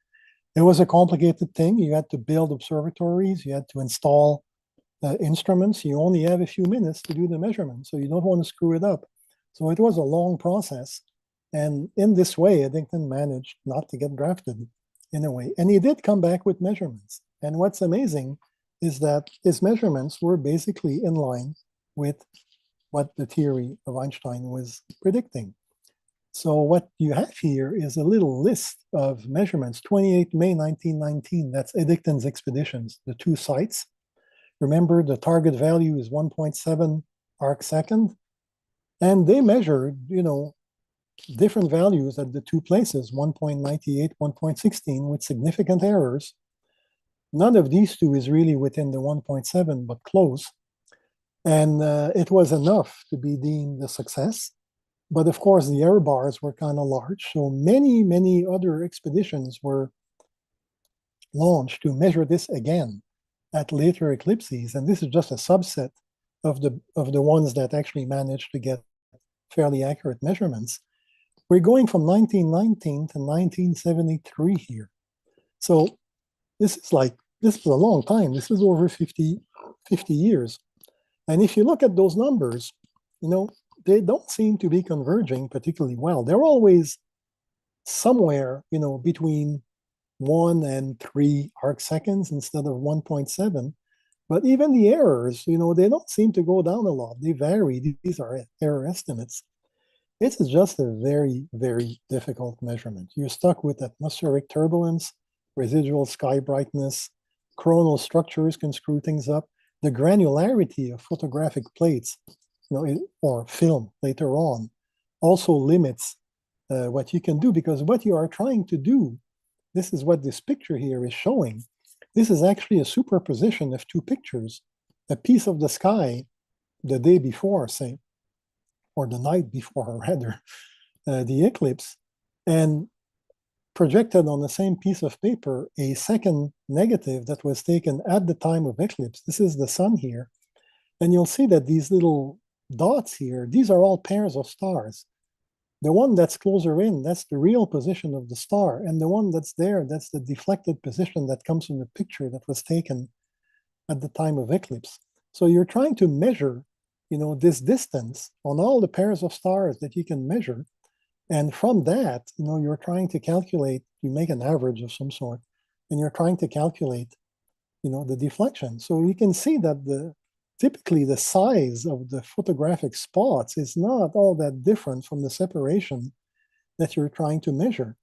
It was a complicated thing. You had to build observatories, you had to install instruments. You only have a few minutes to do the measurement, so you don't want to screw it up. So it was a long process. And in this way, Eddington managed not to get drafted in a way. And he did come back with measurements. And what's amazing is that his measurements were basically in line with what the theory of Einstein was predicting. So what you have here is a little list of measurements. 28 May 1919, that's Eddington's expeditions, the 2 sites. Remember, the target value is 1.7 arc second. And they measured, different values at the 2 places, 1.98, 1.16, with significant errors. None of these 2 is really within the 1.7, but close. And it was enough to be deemed a success. But of course, the error bars were kind of large. So many, many other expeditions were launched to measure this again at later eclipses. And this is just a subset of the ones that actually managed to get fairly accurate measurements. We're going from 1919 to 1973 here. So this is a long time. This is over 50 years. And if you look at those numbers, they don't seem to be converging particularly well. They're always somewhere, between 1 and 3 arc seconds instead of 1.7. But even the errors, they don't seem to go down a lot. They vary. These are error estimates. This is just a very, very difficult measurement. You're stuck with atmospheric turbulence, residual sky brightness, coronal structures can screw things up. The granularity of photographic plates, or film later on, also limits what you can do, because what you are trying to do, this is what this picture here is showing. This is actually a superposition of 2 pictures, a piece of the sky the day before, say, or the night before, rather, the eclipse, and projected on the same piece of paper a second negative that was taken at the time of eclipse. This is the sun here. And you'll see that these little dots here, these are all pairs of stars. The one that's closer in, that's the real position of the star. And the one that's there, that's the deflected position that comes from the picture that was taken at the time of eclipse. So you're trying to measure, this distance on all the pairs of stars that you can measure. And from that, you're trying to calculate, you make an average of some sort, and you're trying to calculate, the deflection. So you can see that typically the size of the photographic spots is not all that different from the separation that you're trying to measure.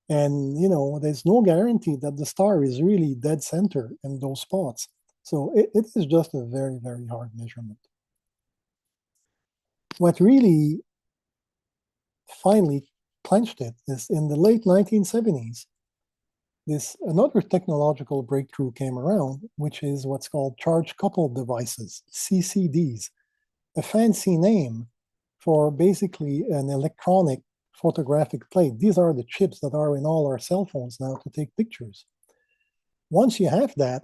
And, there's no guarantee that the star is really dead center in those spots. So it is just a very, very hard measurement. What really finally clenched it is in the late 1970s, another technological breakthrough came around, which is what's called charge-coupled devices, CCDs, a fancy name for basically an electronic photographic plate. These are the chips that are in all our cell phones now to take pictures. Once you have that,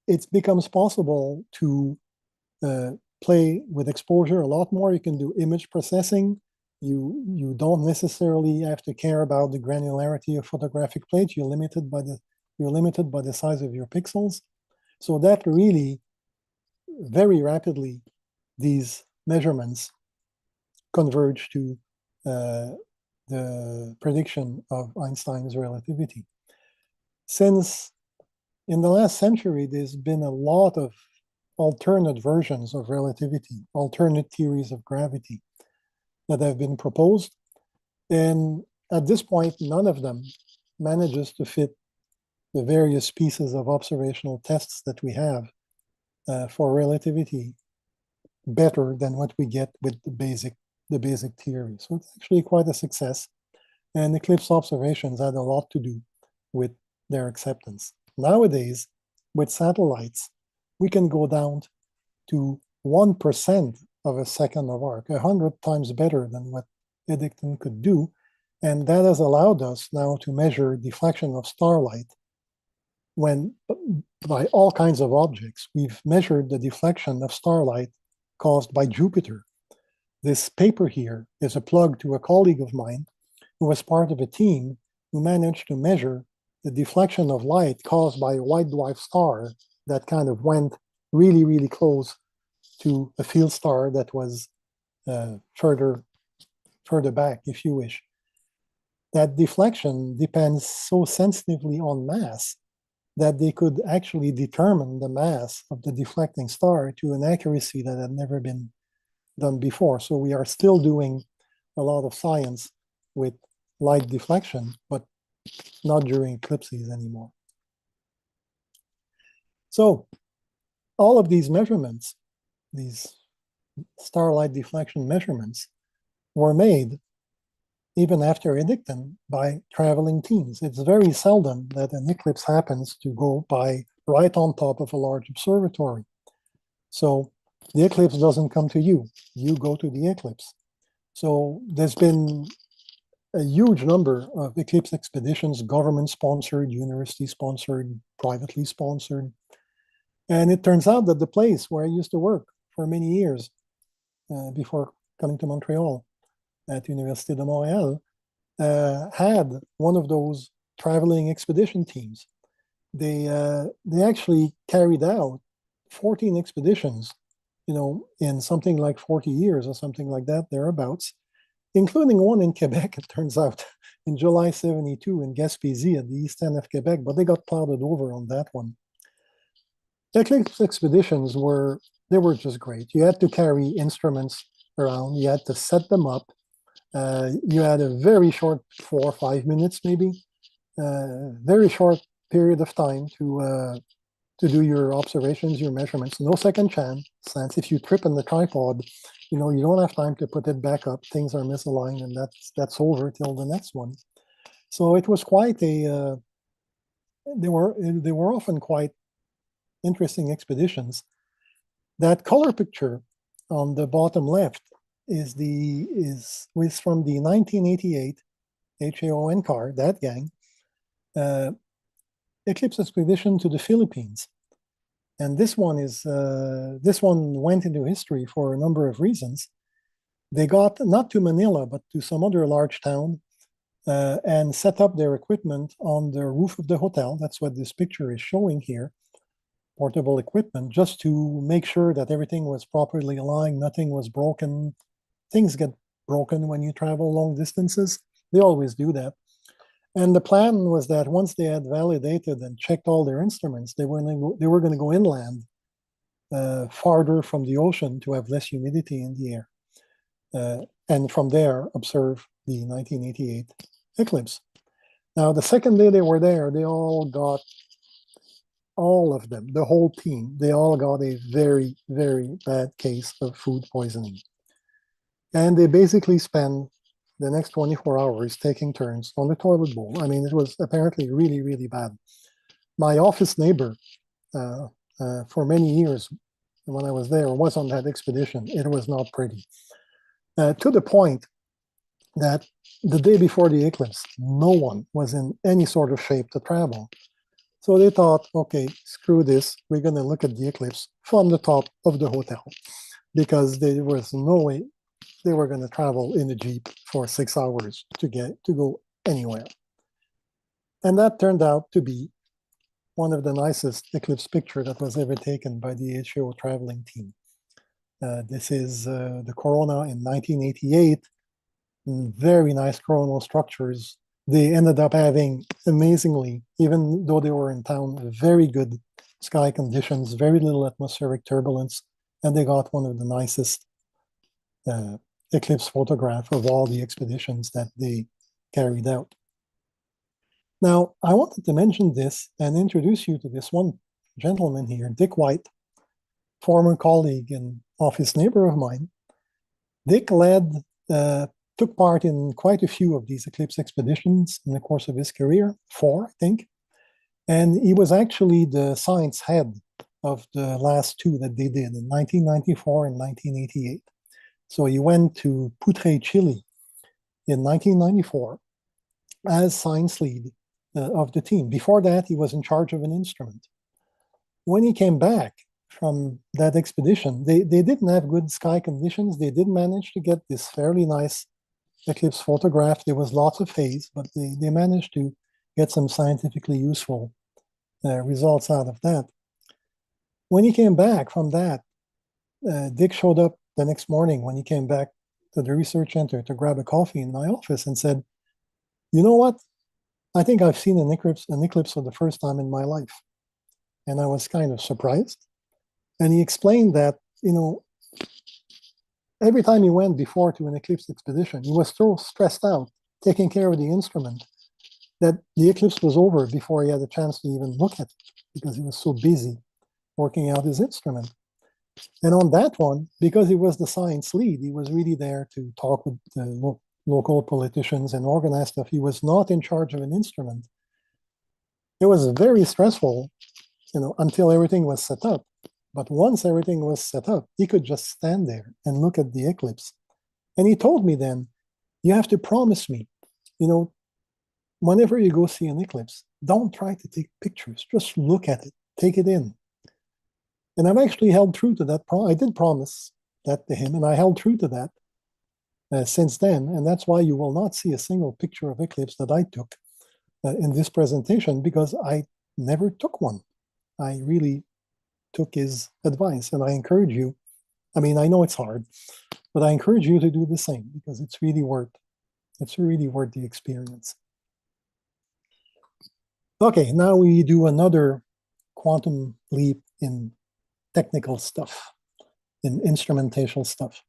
it becomes possible to play with exposure a lot more. You can do image processing. You don't necessarily have to care about the granularity of photographic plates. You're limited by the size of your pixels. So that really, very rapidly, these measurements converge to the prediction of Einstein's relativity. Since in the last century, there's been a lot of alternate versions of relativity, alternate theories of gravity. that have been proposed. And at this point, none of them manages to fit the various pieces of observational tests that we have for relativity better than what we get with the basic theory. So it's actually quite a success. And eclipse observations had a lot to do with their acceptance. Nowadays, with satellites, we can go down to 1% of a second of arc, 100 times better than what Eddington could do. And that has allowed us now to measure deflection of starlight by all kinds of objects. We've measured the deflection of starlight caused by Jupiter. This paper here is a plug to a colleague of mine who was part of a team who managed to measure the deflection of light caused by a white dwarf star that kind of went really, really close to a field star that was further back, if you wish. That deflection depends so sensitively on mass that they could actually determine the mass of the deflecting star to an accuracy that had never been done before. So we are still doing a lot of science with light deflection, but not during eclipses anymore. So all of these measurements, these starlight deflection measurements, were made even after Eddington by traveling teams. It's very seldom that an eclipse happens to go by right on top of a large observatory. So the eclipse doesn't come to you, you go to the eclipse. So there's been a huge number of eclipse expeditions, government-sponsored, university-sponsored, privately sponsored. And it turns out that the place where I used to work for many years before coming to Montreal, at Université de Montréal, had one of those traveling expedition teams. They actually carried out 14 expeditions, in something like 40 years or something like that, thereabouts, including one in Quebec, it turns out, in July 72 in Gaspésie at the east end of Quebec, but they got plowed over on that one. Eclipse expeditions were just great. You had to carry instruments around, you had to set them up. You had a very short 4 or 5 minutes, maybe, very short period of time to do your observations, your measurements. No second chance. If you trip in the tripod, you don't have time to put it back up. Things are misaligned, and that's over till the next one. So it was quite a. They were often quite interesting expeditions. That color picture on the bottom left is from the 1988 HAO NCAR, that gang, eclipse expedition to the Philippines. And this one went into history for a number of reasons. They got not to Manila, but to some other large town and set up their equipment on the roof of the hotel. That's what this picture is showing here. Portable equipment, just to make sure that everything was properly aligned, nothing was broken. Things get broken when you travel long distances. They always do that. And the plan was that once they had validated and checked all their instruments, they were going to go inland, farther from the ocean to have less humidity in the air. And from there, observe the 1988 eclipse. Now, the second day they were there, all of them, the whole team, they all got a very, very bad case of food poisoning. And they basically spent the next 24 hours taking turns on the toilet bowl. I mean, it was apparently really, really bad. My office neighbor, for many years when I was there, was on that expedition. It was not pretty. To the point that the day before the eclipse, no one was in any sort of shape to travel. So they thought, okay, screw this. We're going to look at the eclipse from the top of the hotel, because there was no way they were going to travel in a Jeep for 6 hours to go anywhere. And that turned out to be one of the nicest eclipse pictures that was ever taken by the HAO traveling team. This is the corona in 1988. Very nice coronal structures. They ended up having, amazingly, even though they were in town, very good sky conditions, very little atmospheric turbulence, and they got one of the nicest eclipse photograph of all the expeditions that they carried out. Now, I wanted to mention this and introduce you to this one gentleman here, Dick White, former colleague and office neighbor of mine. Dick took part in quite a few of these eclipse expeditions in the course of his career, 4, I think. And he was actually the science head of the last 2 that they did in 1994 and 1988. So he went to Putre, Chile in 1994 as science lead of the team. Before that, he was in charge of an instrument. When he came back from that expedition, they didn't have good sky conditions. They did manage to get this fairly nice eclipse photograph. There was lots of haze, but they managed to get some scientifically useful results out of that. When he came back from that, Dick showed up the next morning when he came back to the research center to grab a coffee in my office and said, "You know what? I think I've seen an eclipse for the first time in my life." And I was kind of surprised. And he explained that, every time he went before to an eclipse expedition, he was so stressed out taking care of the instrument that the eclipse was over before he had a chance to even look at it because he was so busy working out his instrument. And on that one, because he was the science lead, he was really there to talk with the local politicians and organize stuff. He was not in charge of an instrument. It was very stressful, until everything was set up. But once everything was set up, he could just stand there and look at the eclipse. And he told me then, "You have to promise me, whenever you go see an eclipse, don't try to take pictures. Just look at it, take it in." And I've actually held true to that. I did promise that to him, and I held true to that since then. And that's why you will not see a single picture of eclipse that I took in this presentation, because I never took one. I really took his advice, and I encourage you. I mean, I know it's hard, but I encourage you to do the same because it's really worth the experience. Okay, now we do another quantum leap in technical stuff, in instrumentation stuff.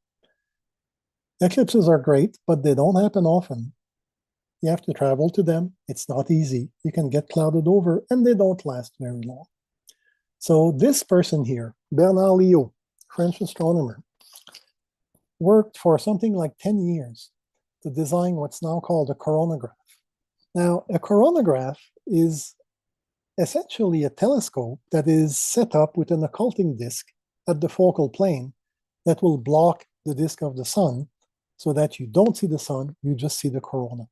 Eclipses are great, but they don't happen often. You have to travel to them. It's not easy. You can get clouded over, and they don't last very long. So this person here, Bernard Lyot, French astronomer, worked for something like 10 years to design what's now called a coronagraph. Now, a coronagraph is essentially a telescope that is set up with an occulting disk at the focal plane that will block the disk of the sun so that you don't see the sun, you just see the corona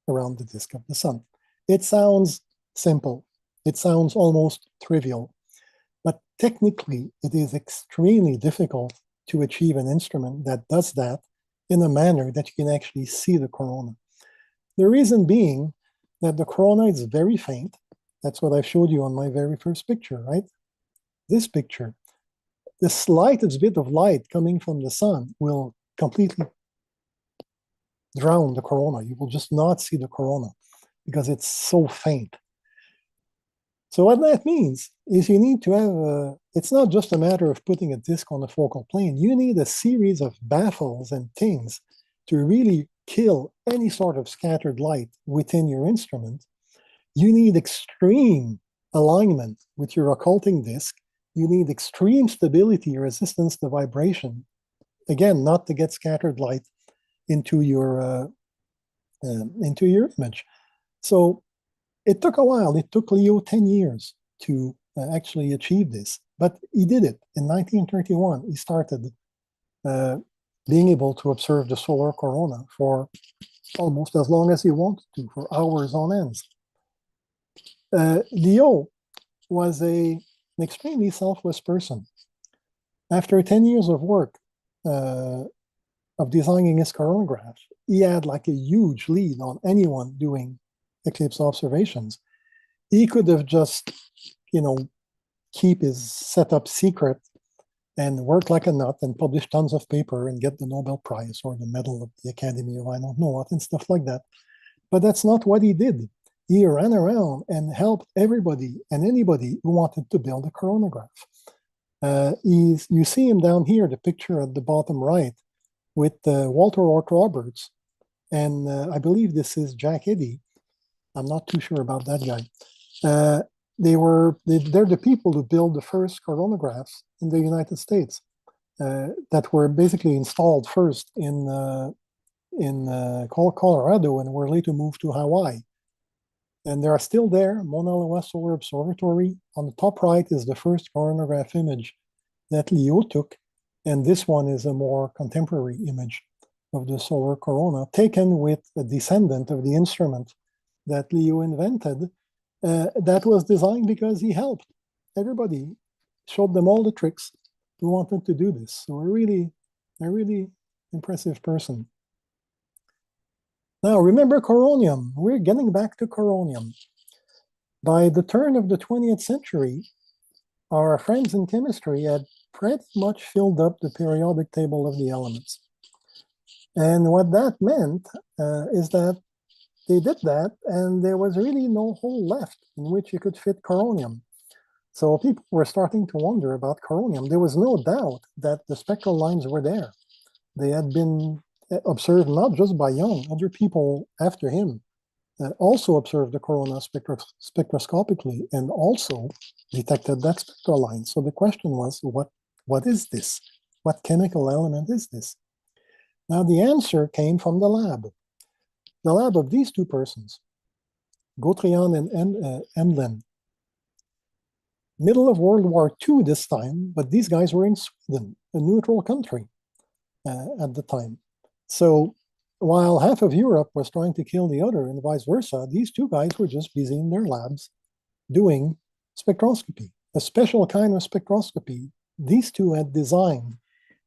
around the disk of the sun. It sounds simple. It sounds almost trivial. But technically, it is extremely difficult to achieve an instrument that does that in a manner that you can actually see the corona. The reason being that the corona is very faint. That's what I showed you on my very first picture, right? This picture. The slightest bit of light coming from the sun will completely drown the corona. You will just not see the corona because it's so faint. So what that means is you need to have it's not just a matter of putting a disk on the focal plane. You need a series of baffles and things to really kill any sort of scattered light within your instrument. You need extreme alignment with your occulting disk. You need extreme stability, resistance to vibration. Again, not to get scattered light into your image. So it took a while. It took Lyot 10 years to actually achieve this, but he did it. In 1931, he started being able to observe the solar corona for almost as long as he wanted to, for hours on end. Lyot was an extremely selfless person. After 10 years of work of designing his coronagraph, he had like a huge lead on anyone doing eclipse observations. He could have just, keep his setup secret and work like a nut and publish tons of paper and get the Nobel Prize or the Medal of the Academy of I don't know what and stuff like that. But that's not what he did. He ran around and helped everybody and anybody who wanted to build a coronagraph. You see him down here, the picture at the bottom right. with Walter Orth Roberts, and I believe this is Jack Eddy. I'm not too sure about that guy. They're the people who built the first coronagraphs in the United States that were basically installed first in Colorado and were later moved to Hawaii. And they are still there. Mauna Loa Solar Observatory. On the top right is the first coronagraph image that Leo took. And this one is a more contemporary image of the solar corona, taken with a descendant of the instrument that Leo invented. That was designed because he helped everybody, showed them all the tricks who wanted to do this. So a really impressive person. Now, remember coronium. We're getting back to coronium. By the turn of the 20th century, our friends in chemistry had pretty much filled up the periodic table of the elements. And what that meant is that they did that, and there was really no hole left in which you could fit coronium. So people were starting to wonder about coronium. There was no doubt that the spectral lines were there. They had been observed not just by Young, other people after him also observed the corona spectroscopically and also detected that spectral line. So the question was, what is this? What chemical element is this? Now the answer came from the lab of these two persons, Gautrian and Emlen. Middle of World War II this time, but these guys were in Sweden, a neutral country at the time. So while half of Europe was trying to kill the other and vice versa, these two guys were just busy in their labs doing spectroscopy, a special kind of spectroscopy. These two had designed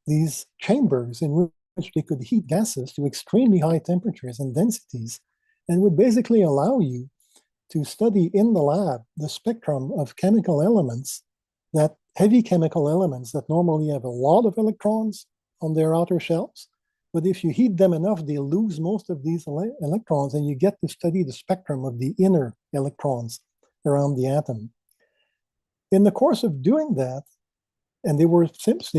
these chambers in which they could heat gases to extremely high temperatures and densities, and would basically allow you to study in the lab the spectrum of chemical elements, that heavy chemical elements that normally have a lot of electrons on their outer shells. But if you heat them enough, they lose most of these electrons, and you get to study the spectrum of the inner electrons around the atom. In the course of doing that, and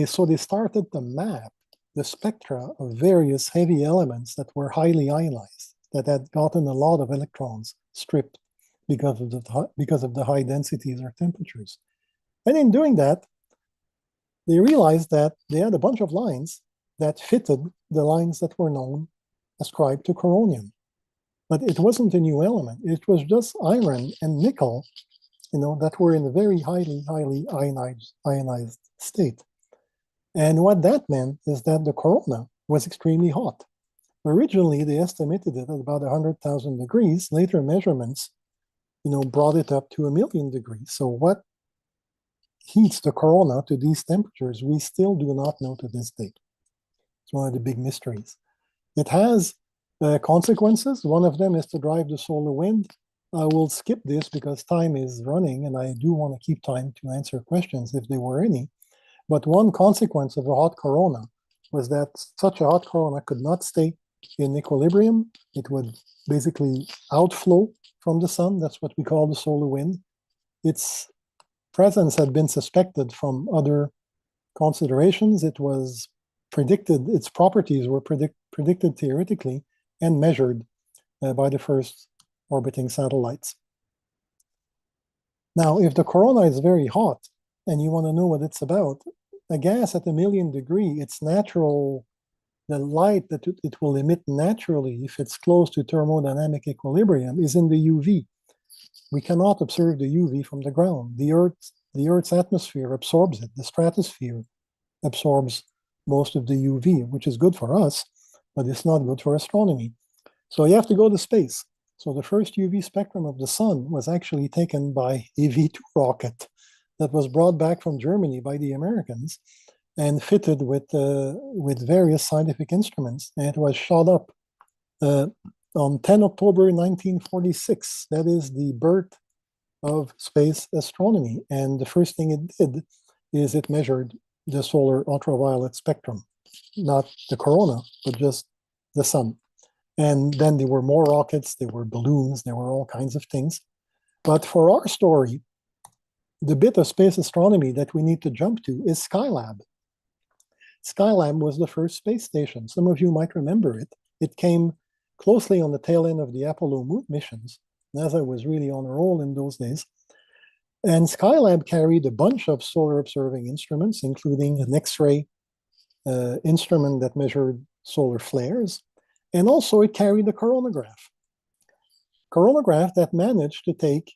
so they started to map the spectra of various heavy elements that were highly ionized, that had gotten a lot of electrons stripped because of the high densities or temperatures. And in doing that, they realized that they had a bunch of lines that fitted the lines that were known ascribed to coronium. But it wasn't a new element. It was just iron and nickel, that were in a very highly ionized state. And what that meant is that the corona was extremely hot. Originally, they estimated it at about 100,000 degrees. Later measurements, brought it up to 1,000,000 degrees. So what heats the corona to these temperatures, we still do not know to this date. It's one of the big mysteries. It has consequences. One of them is to drive the solar wind. I will skip this because time is running, and I do want to keep time to answer questions if there were any. But one consequence of a hot corona was that such a hot corona could not stay in equilibrium. It would basically outflow from the sun. That's what we call the solar wind. Its presence had been suspected from other considerations. It was predicted, its properties were predicted theoretically and measured by the first orbiting satellites. Now, if the corona is very hot and you want to know what it's about, a gas at 1,000,000 degrees, its natural, the light that it will emit naturally if it's close to thermodynamic equilibrium is in the UV. We cannot observe the UV from the ground. The Earth's atmosphere absorbs it. The stratosphere absorbs most of the UV, which is good for us, but it's not good for astronomy. So you have to go to space. So the first UV spectrum of the sun was actually taken by a V2 rocket that was brought back from Germany by the Americans and fitted with various scientific instruments. And it was shot up on 10 October 1946. That is the birth of space astronomy. And the first thing it did is it measured the solar ultraviolet spectrum, not the corona, but just the sun. And then there were more rockets, there were balloons, there were all kinds of things. But for our story, the bit of space astronomy that we need to jump to is Skylab. Skylab was the first space station. Some of you might remember it. It came closely on the tail end of the Apollo moon missions. NASA was really on a roll in those days. And Skylab carried a bunch of solar observing instruments, including an X-ray instrument that measured solar flares. And also it carried a coronagraph. Coronagraph that managed to take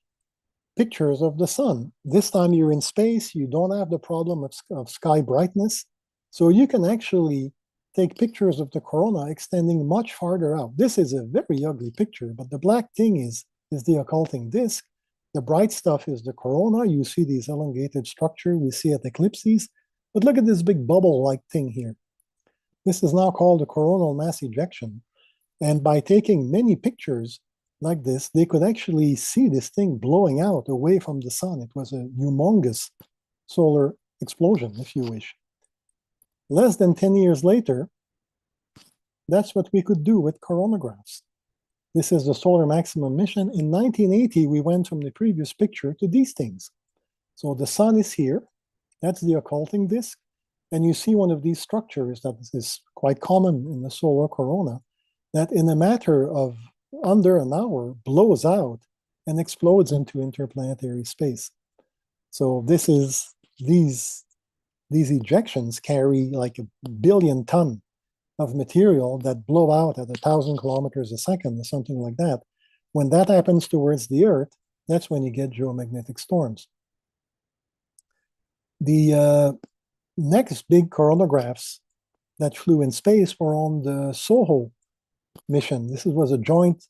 pictures of the sun. This time you're in space, you don't have the problem of sky brightness. So you can actually take pictures of the corona extending much farther out. This is a very ugly picture, but the black thing is the occulting disk. The bright stuff is the corona. You see these elongated structure we see at eclipses. But look at this big bubble-like thing here. This is now called a coronal mass ejection. And by taking many pictures like this, they could actually see this thing blowing out away from the sun. It was a humongous solar explosion, if you wish. Less than 10 years later, that's what we could do with coronagraphs. This is the solar maximum mission. In 1980, we went from the previous picture to these things. So the sun is here. That's the occulting disk. And you see one of these structures that is quite common in the solar corona that in a matter of under an hour blows out and explodes into interplanetary space. So this is these ejections carry like 1 billion ton of material that blow out at 1,000 kilometers a second or something like that. When that happens towards the Earth, that's when you get geomagnetic storms. The next big coronagraphs that flew in space were on the SOHO mission. This was a joint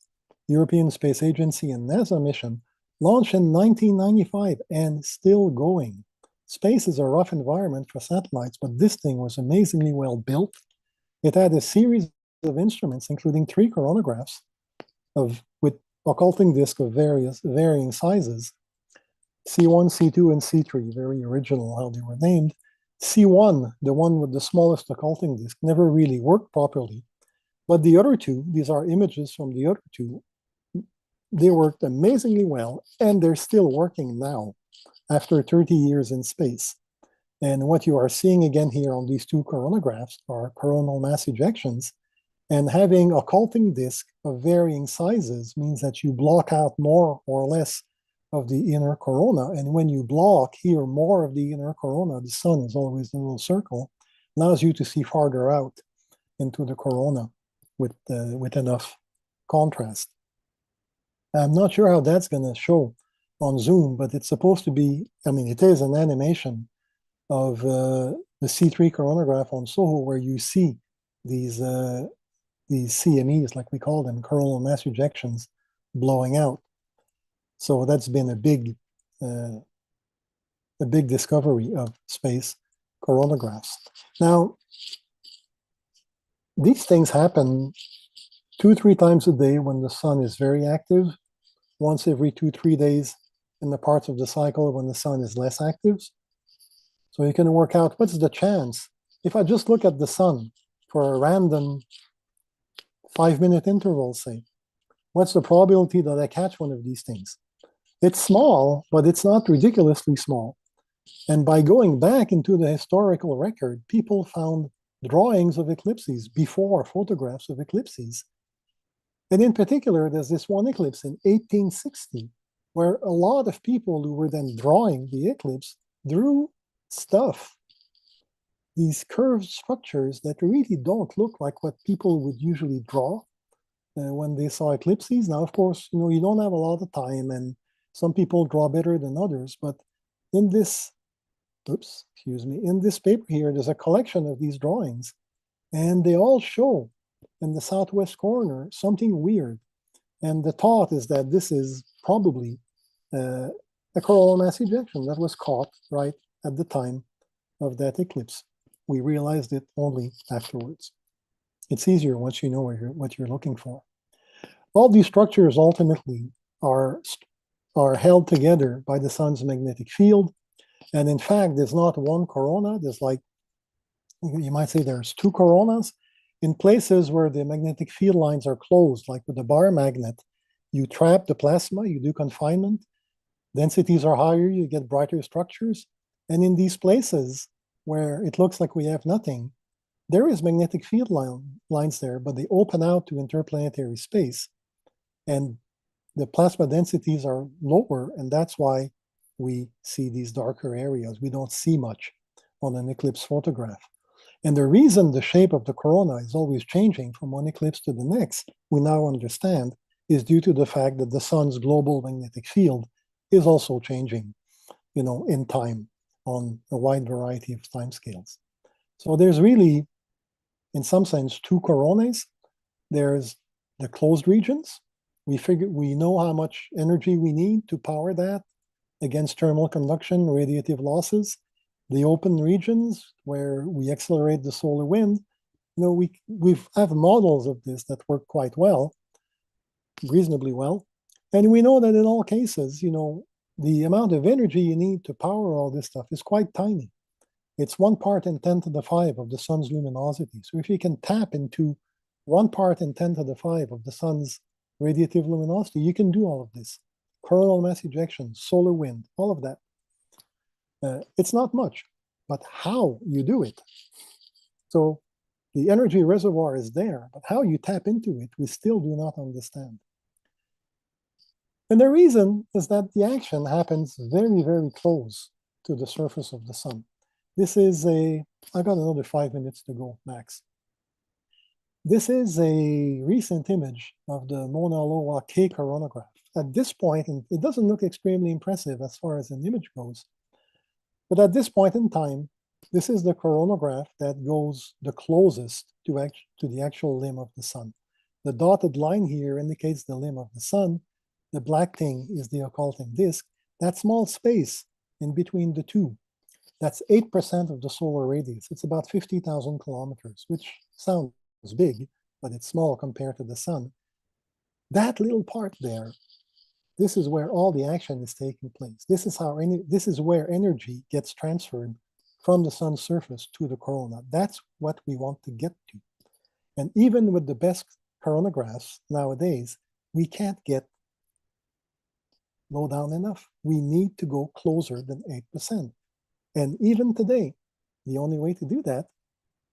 European Space Agency and NASA mission launched in 1995 and still going. Space is a rough environment for satellites, but this thing was amazingly well built. It had a series of instruments, including 3 coronagraphs with occulting disk of varying sizes. C1, C2, and C3, very original how they were named. C1, the one with the smallest occulting disk, never really worked properly. But the other 2, these are images from the other 2, they worked amazingly well, and they're still working now after 30 years in space. And what you are seeing again here on these 2 coronagraphs are coronal mass ejections. And having occulting disk of varying sizes means that you block out more or less of the inner corona. And when you block here more of the inner corona, the sun is always a little circle, allows you to see farther out into the corona with enough contrast. I'm not sure how that's going to show on Zoom, but it's supposed to be, I mean, it is an animation of the C3 coronagraph on SOHO where you see these CMEs, like we call them, coronal mass ejections, blowing out. So that's been a big discovery of space coronagraphs. Now, these things happen 2-3 times a day when the sun is very active, once every 2-3 days in the parts of the cycle when the sun is less active. So you can work out what's the chance. If I just look at the sun for a random 5-minute interval, say, what's the probability that I catch one of these things? It's small, but it's not ridiculously small. And by going back into the historical record, people found drawings of eclipses before photographs of eclipses. And in particular, there's this one eclipse in 1860, where a lot of people who were then drawing the eclipse drew stuff, these curved structures that really don't look like what people would usually draw when they saw eclipses. Now, of course, you don't have a lot of time, and some people draw better than others, but in this, in this paper here, there's a collection of these drawings, and they all show in the southwest corner something weird. And the thought is that this is probably a coronal mass ejection that was caught right at the time of that eclipse. We realized it only afterwards. It's easier once you know what you're looking for. All these structures ultimately are held together by the sun's magnetic field. And in fact, there's not one corona. There's like, you might say there's 2 coronas. In places where the magnetic field lines are closed, like with a bar magnet, you trap the plasma, you do confinement. Densities are higher, you get brighter structures. And in these places where it looks like we have nothing, there is magnetic field lines there, but they open out to interplanetary space, and the plasma densities are lower, and that's why we see these darker areas. We don't see much on an eclipse photograph. And the reason the shape of the corona is always changing from one eclipse to the next, we now understand, is due to the fact that the sun's global magnetic field is also changing, in time on a wide variety of timescales. So there's really, in some sense, two coronas. There's the closed regions. We know how much energy we need to power that against thermal conduction, radiative losses. The open regions where we accelerate the solar wind, we have models of this that work quite well, reasonably well. And we know that in all cases, the amount of energy you need to power all this stuff is quite tiny. It's 1 part in 10 to the 5 of the sun's luminosity. So if you can tap into 1 part in 10 to the 5 of the sun's radiative luminosity, you can do all of this. Coronal mass ejection, solar wind, all of that. It's not much, but how you do it. So the energy reservoir is there, but how you tap into it, we still do not understand. And the reason is that the action happens very, very close to the surface of the sun. This is I got another 5 minutes to go, max. This is a recent image of the Mauna Loa K coronagraph. At this point, and it doesn't look extremely impressive as far as an image goes, but at this point in time, this is the coronagraph that goes the closest to the actual limb of the sun. The dotted line here indicates the limb of the sun. The black thing is the occulting disk. That small space in between the two, that's 8% of the solar radius. It's about 50,000 kilometers, which sounds big, but it's small compared to the sun. That little part there, this is where all the action is taking place. This is where energy gets transferred from the sun's surface to the corona. That's what we want to get to. And even with the best coronagraphs nowadays, we can't get low down enough. We need to go closer than 8%. And even today, the only way to do that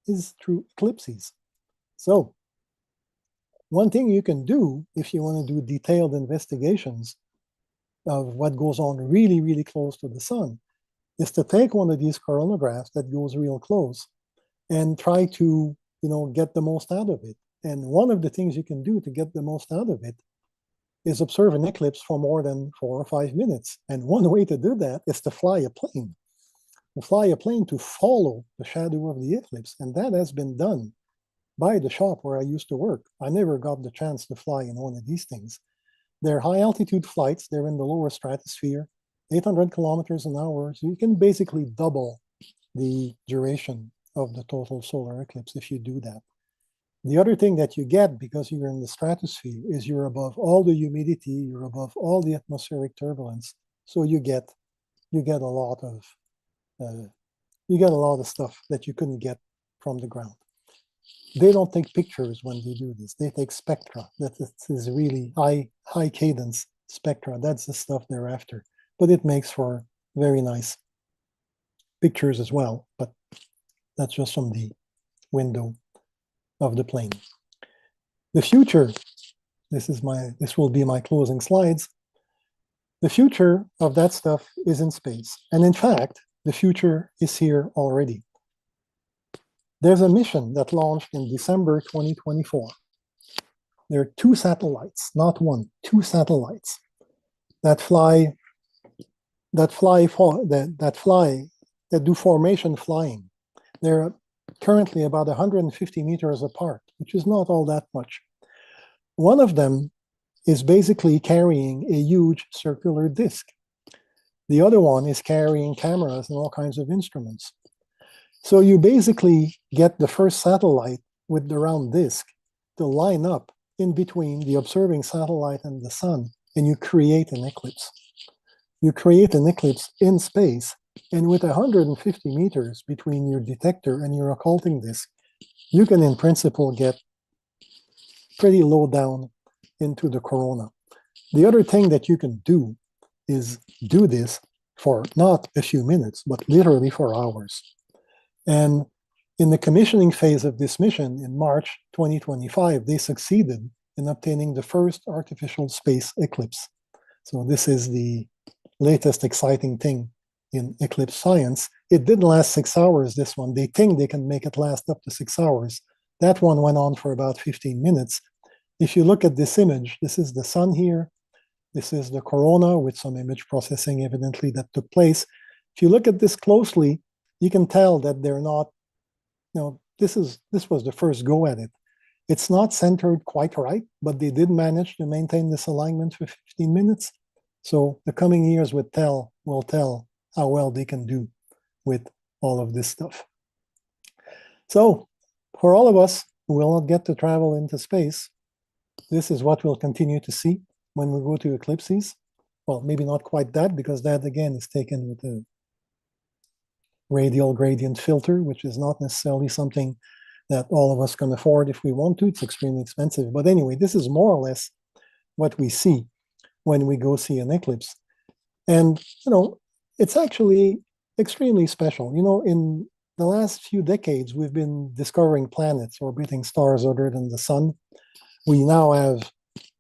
is through eclipses. So one thing you can do if you want to do detailed investigations of what goes on really, really close to the sun is to take one of these coronagraphs that goes real close and try to, get the most out of it. And one of the things you can do to get the most out of it is observe an eclipse for more than 4 or 5 minutes. And one way to do that is to fly a plane. To fly a plane to follow the shadow of the eclipse. And that has been done by the shop where I used to work. I never got the chance to fly in one of these things. They're high altitude flights. They're in the lower stratosphere, 800 kilometers an hour. So you can basically double the duration of the total solar eclipse if you do that. The other thing that you get because you're in the stratosphere is you're above all the humidity, you're above all the atmospheric turbulence. So you get a lot of stuff that you couldn't get from the ground. They don't take pictures when they do this. They take spectra. That is really high cadence spectra. That's the stuff they're after. But it makes for very nice pictures as well. But that's just from the window of the plane. The future, this will be my closing slides. The future of that stuff is in space. And in fact, the future is here already. There's a mission that launched in December 2024. There are 2 satellites, not one, 2 satellites that do formation flying. They're currently about 150 meters apart, which is not all that much. One of them is basically carrying a huge circular disk. The other one is carrying cameras and all kinds of instruments. So you basically get the first satellite with the round disk to line up in between the observing satellite and the sun, and you create an eclipse. You create an eclipse in space, and with 150 meters between your detector and your occulting disk, you can in principle get pretty low down into the corona. The other thing that you can do is do this for not a few minutes, but literally for hours. And In the commissioning phase of this mission in March 2025, they succeeded in obtaining the first artificial space eclipse. So this is the latest exciting thing in eclipse science. It didn't last 6 hours, this one. They think they can make it last up to 6 hours. That one went on for about 15 minutes. If you look at this image, this is the sun here. This is the corona with some image processing evidently that took place. If you look at this closely, you can tell that they're not, this was the first go at it. It's not centered quite right, but they did manage to maintain this alignment for 15 minutes. So the coming years will tell how well they can do with all of this stuff. So for all of us who will not get to travel into space, this is what we'll continue to see when we go to eclipses. Well, maybe not quite that, because that again is taken with a radial gradient filter, which is not necessarily something that all of us can afford if we want to. It's extremely expensive. But anyway, this is more or less what we see when we go see an eclipse. And, it's actually extremely special. In the last few decades, we've been discovering planets orbiting stars other than the sun. We now have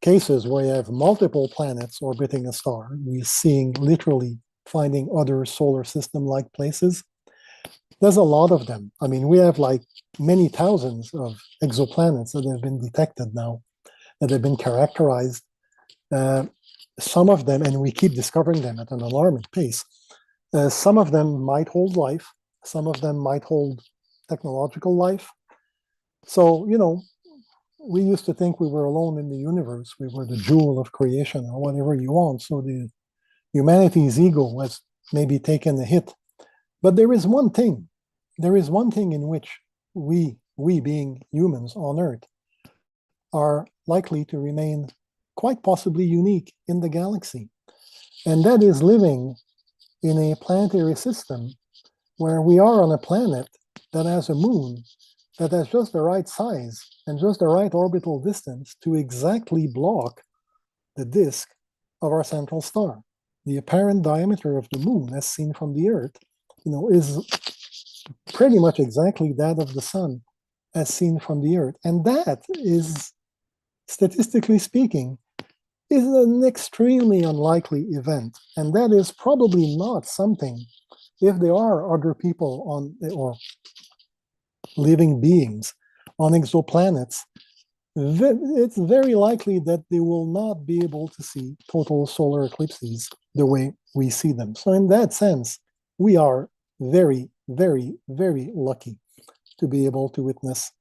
cases where you have multiple planets orbiting a star. We're seeing literally finding other solar system-like places. There's a lot of them. I mean, we have like many thousands of exoplanets that have been detected now, that have been characterized. Some of them, and we keep discovering them at an alarming pace, some of them might hold life. Some of them might hold technological life. So, we used to think we were alone in the universe. We were the jewel of creation or whatever you want. So the humanity's ego has maybe taken a hit. But there is one thing in which we being humans on Earth are likely to remain quite possibly unique in the galaxy. And that is living in a planetary system where we are on a planet that has a moon that has just the right size and just the right orbital distance to exactly block the disk of our central star. The apparent diameter of the moon, as seen from the Earth, is pretty much exactly that of the sun, as seen from the Earth. And that is, statistically speaking, is an extremely unlikely event. And that is probably not something, if there are other people on, or living beings on exoplanets, it's very likely that they will not be able to see total solar eclipses the way we see them. So in that sense, we are very, very, very lucky to be able to witness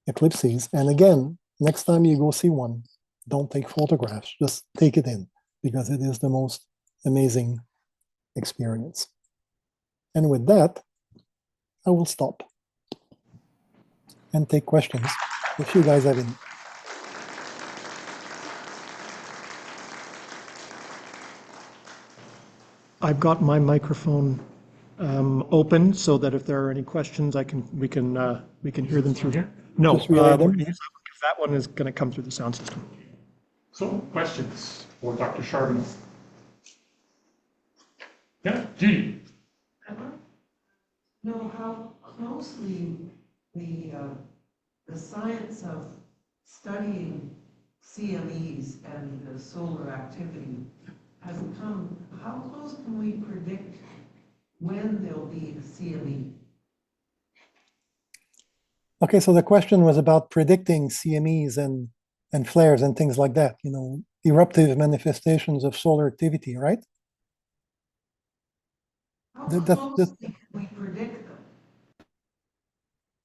eclipses. And again, next time you go see one, don't take photographs, just take it in, because it is the most amazing experience. And with that, I will stop and take questions if you guys have any. I've got my microphone open so that if there are any questions, we can hear them through here. No, Just relay them? that one is going to come through the sound system. So, questions for Dr. Charbonneau? Yeah, Judy. Know how closely the science of studying CMEs and the solar activity has come. How close can we predict when there'll be a CME? Okay, so the question was about predicting CMEs and flares and things like that, eruptive manifestations of solar activity, right? How That- closely can we predict them?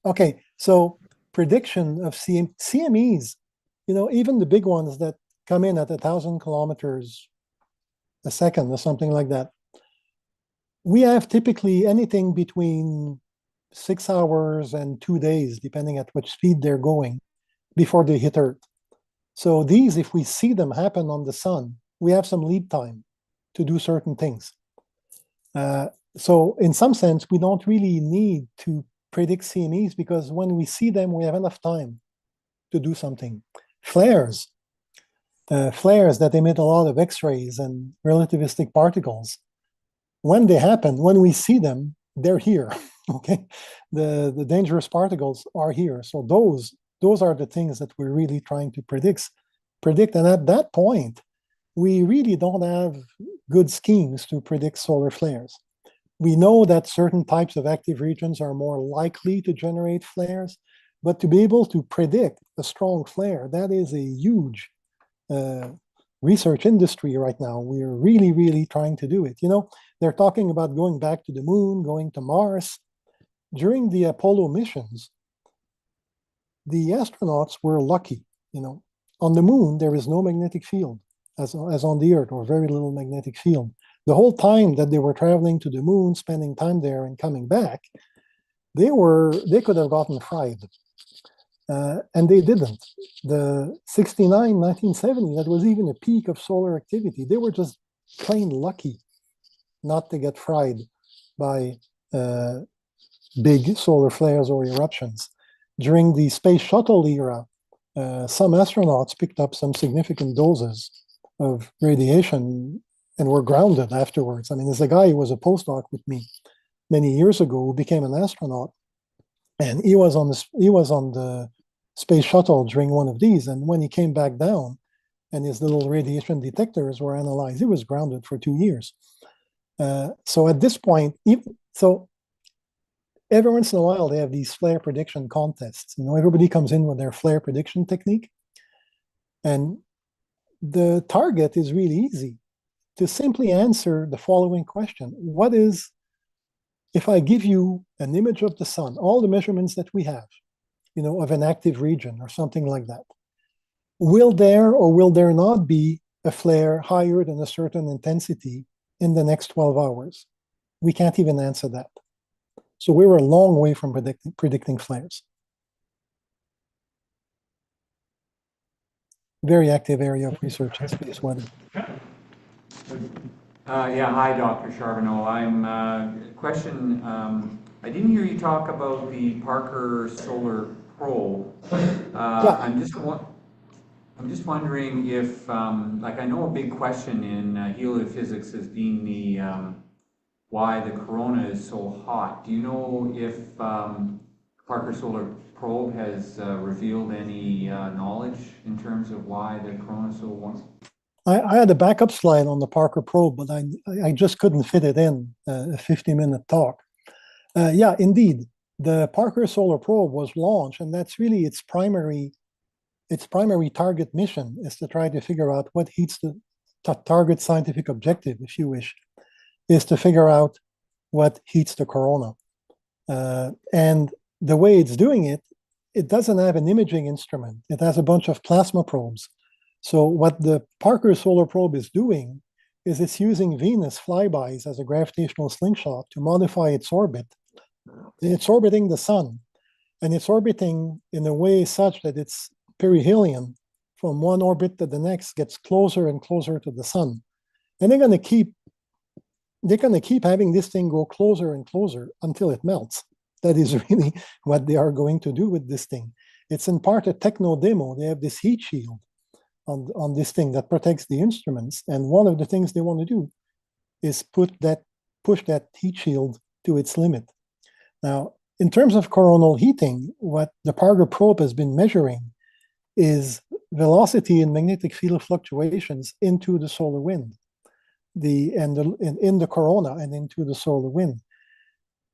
Okay, so prediction of CMEs, even the big ones that come in at 1,000 kilometers a second or something like that, we have typically anything between 6 hours and 2 days, depending at which speed they're going, before they hit Earth. So these, if we see them happen on the sun, we have some lead time to do certain things. So in some sense, we don't really need to predict CMEs, because when we see them, we have enough time to do something. Flares that emit a lot of X-rays and relativistic particles, when they happen, when we see them, they're here. Okay, the dangerous particles are here. So those are the things that we're really trying to predict. And at that point, we really don't have good schemes to predict solar flares. We know that certain types of active regions are more likely to generate flares, but to be able to predict a strong flare, that is a huge research industry right now. We're really, really trying to do it. You know, they're talking about going back to the moon, going to Mars. During the Apollo missions, the astronauts were lucky. You know, on the moon, there is no magnetic field as on the Earth, or very little magnetic field. The whole time that they were traveling to the moon, spending time there and coming back, they could have gotten fried. And they didn't. The 69, 1970, that was even a peak of solar activity. They were just plain lucky not to get fried by big solar flares or eruptions. During the space shuttle era, some astronauts picked up some significant doses of radiation and were grounded afterwards. I mean, there's a guy who was a postdoc with me many years ago who became an astronaut, and he was on the space shuttle during one of these, and when he came back down and his little radiation detectors were analyzed, he was grounded for 2 years. So at this point, so every once in a while they have these flare prediction contests. You know, everybody comes in with their flare prediction technique, and the target is really easy: to simply answer the following question. What is, if I give you an image of the sun, all the measurements that we have, you know, of an active region or something like that, will there or will there not be a flare higher than a certain intensity in the next 12 hours? We can't even answer that. So we were a long way from predicting flares. Very active area of research in space weather. Yeah, hi, Dr. Charbonneau. Question, I didn't hear you talk about the Parker Solar Probe. Yeah. I'm just wondering if, like, I know a big question in heliophysics has been the why the corona is so hot. Do you know if Parker Solar Probe has revealed any knowledge in terms of why the corona is so warm? I had a backup slide on the Parker Probe, but I just couldn't fit it in a 50-minute talk. Yeah, indeed, the Parker Solar Probe was launched, and that's really its primary target mission, is to try to figure out what heats the target scientific objective, if you wish, is to figure out what heats the corona. And the way it's doing it, it doesn't have an imaging instrument. It has a bunch of plasma probes. So what the Parker Solar Probe is doing is it's using Venus flybys as a gravitational slingshot to modify its orbit. It's orbiting the sun, and it's orbiting in a way such that its perihelion from one orbit to the next gets closer and closer to the sun. And they're going to keep having this thing go closer and closer until it melts. That is really what they are going to do with this thing. It's in part a techno demo. They have this heat shield on this thing that protects the instruments. And one of the things they want to do is push that heat shield to its limit. Now, in terms of coronal heating, what the Parker Probe has been measuring is velocity and magnetic field fluctuations into the solar wind, in the corona and into the solar wind.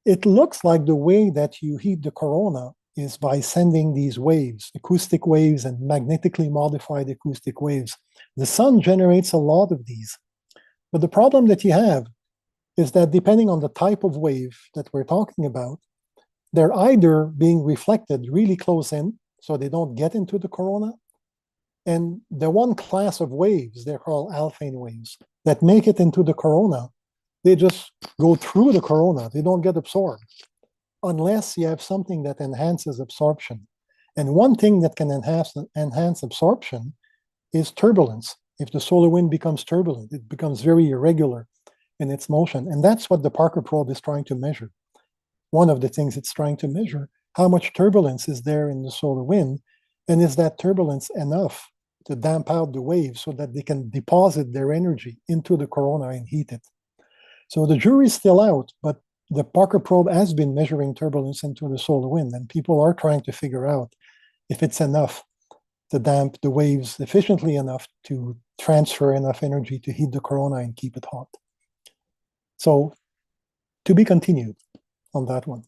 It looks like the way that you heat the corona is by sending these waves, acoustic waves and magnetically modified acoustic waves. The sun generates a lot of these. But the problem that you have is that depending on the type of wave that we're talking about, they're either being reflected really close in, so they don't get into the corona, and the one class of waves, they're called Alfvén waves, that make it into the corona, they just go through the corona. They don't get absorbed unless you have something that enhances absorption. And one thing that can enhance absorption is turbulence. If the solar wind becomes turbulent, it becomes very irregular in its motion. And that's what the Parker Probe is trying to measure. One of the things it's trying to measure, how much turbulence is there in the solar wind, and is that turbulence enough to damp out the waves so that they can deposit their energy into the corona and heat it. So the jury's still out, but the Parker probe has been measuring turbulence into the solar wind, and people are trying to figure out if it's enough to damp the waves efficiently enough to transfer enough energy to heat the corona and keep it hot. So to be continued on that one.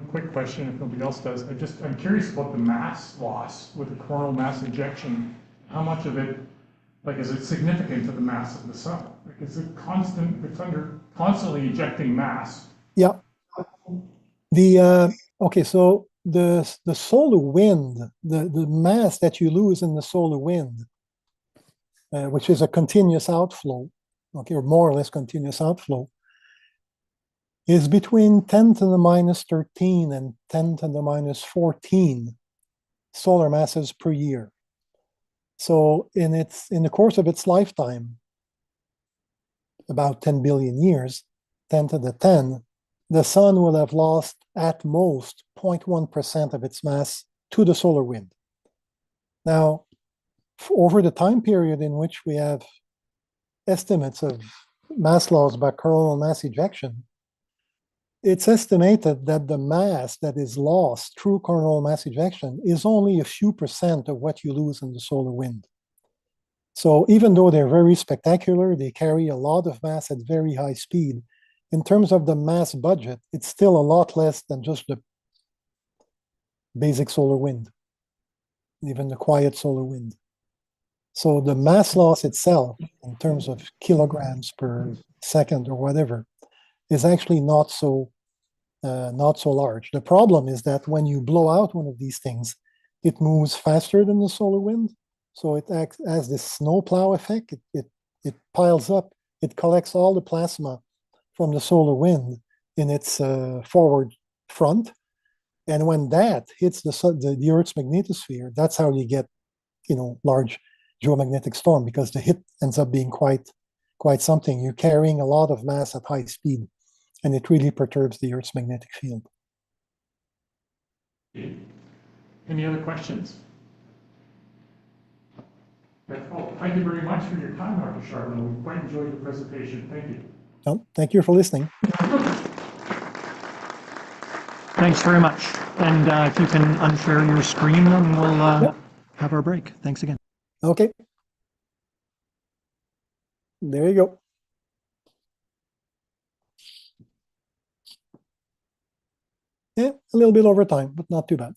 Quick question, if nobody else does. I'm curious about the mass loss with the coronal mass injection. How much of it, like, is it significant to the mass of the sun? Like, is it constant, it's under constantly ejecting mass? Yeah. Okay, so the solar wind, the mass that you lose in the solar wind, which is a continuous outflow, okay, or more or less continuous outflow, is between 10 to the minus 13 and 10 to the minus 14 solar masses per year. So in the course of its lifetime, about 10 billion years, 10 to the 10, the sun will have lost at most 0.1% of its mass to the solar wind. Now, over the time period in which we have estimates of mass loss by coronal mass ejection, it's estimated that the mass that is lost through coronal mass ejection is only a few percent of what you lose in the solar wind. So even though they're very spectacular, they carry a lot of mass at very high speed. In terms of the mass budget, it's still a lot less than just the basic solar wind, even the quiet solar wind. So the mass loss itself, in terms of kilograms per second or whatever, is actually not so large. The problem is that when you blow out one of these things, it moves faster than the solar wind. So it acts as this snowplow effect. It piles up. It collects all the plasma from the solar wind in its forward front. And when that hits the Earth's magnetosphere, that's how you get, large geomagnetic storm, because the hit ends up being quite something. You're carrying a lot of mass at high speed, and it really perturbs the Earth's magnetic field. Any other questions? Well, thank you very much for your time, Dr. Charbonneau. We quite enjoyed the presentation. Thank you. Well, thank you for listening. Thanks very much. And if you can unshare your screen, then we'll have our break. Thanks again. Okay. There you go. Yeah, a little bit over time, but not too bad.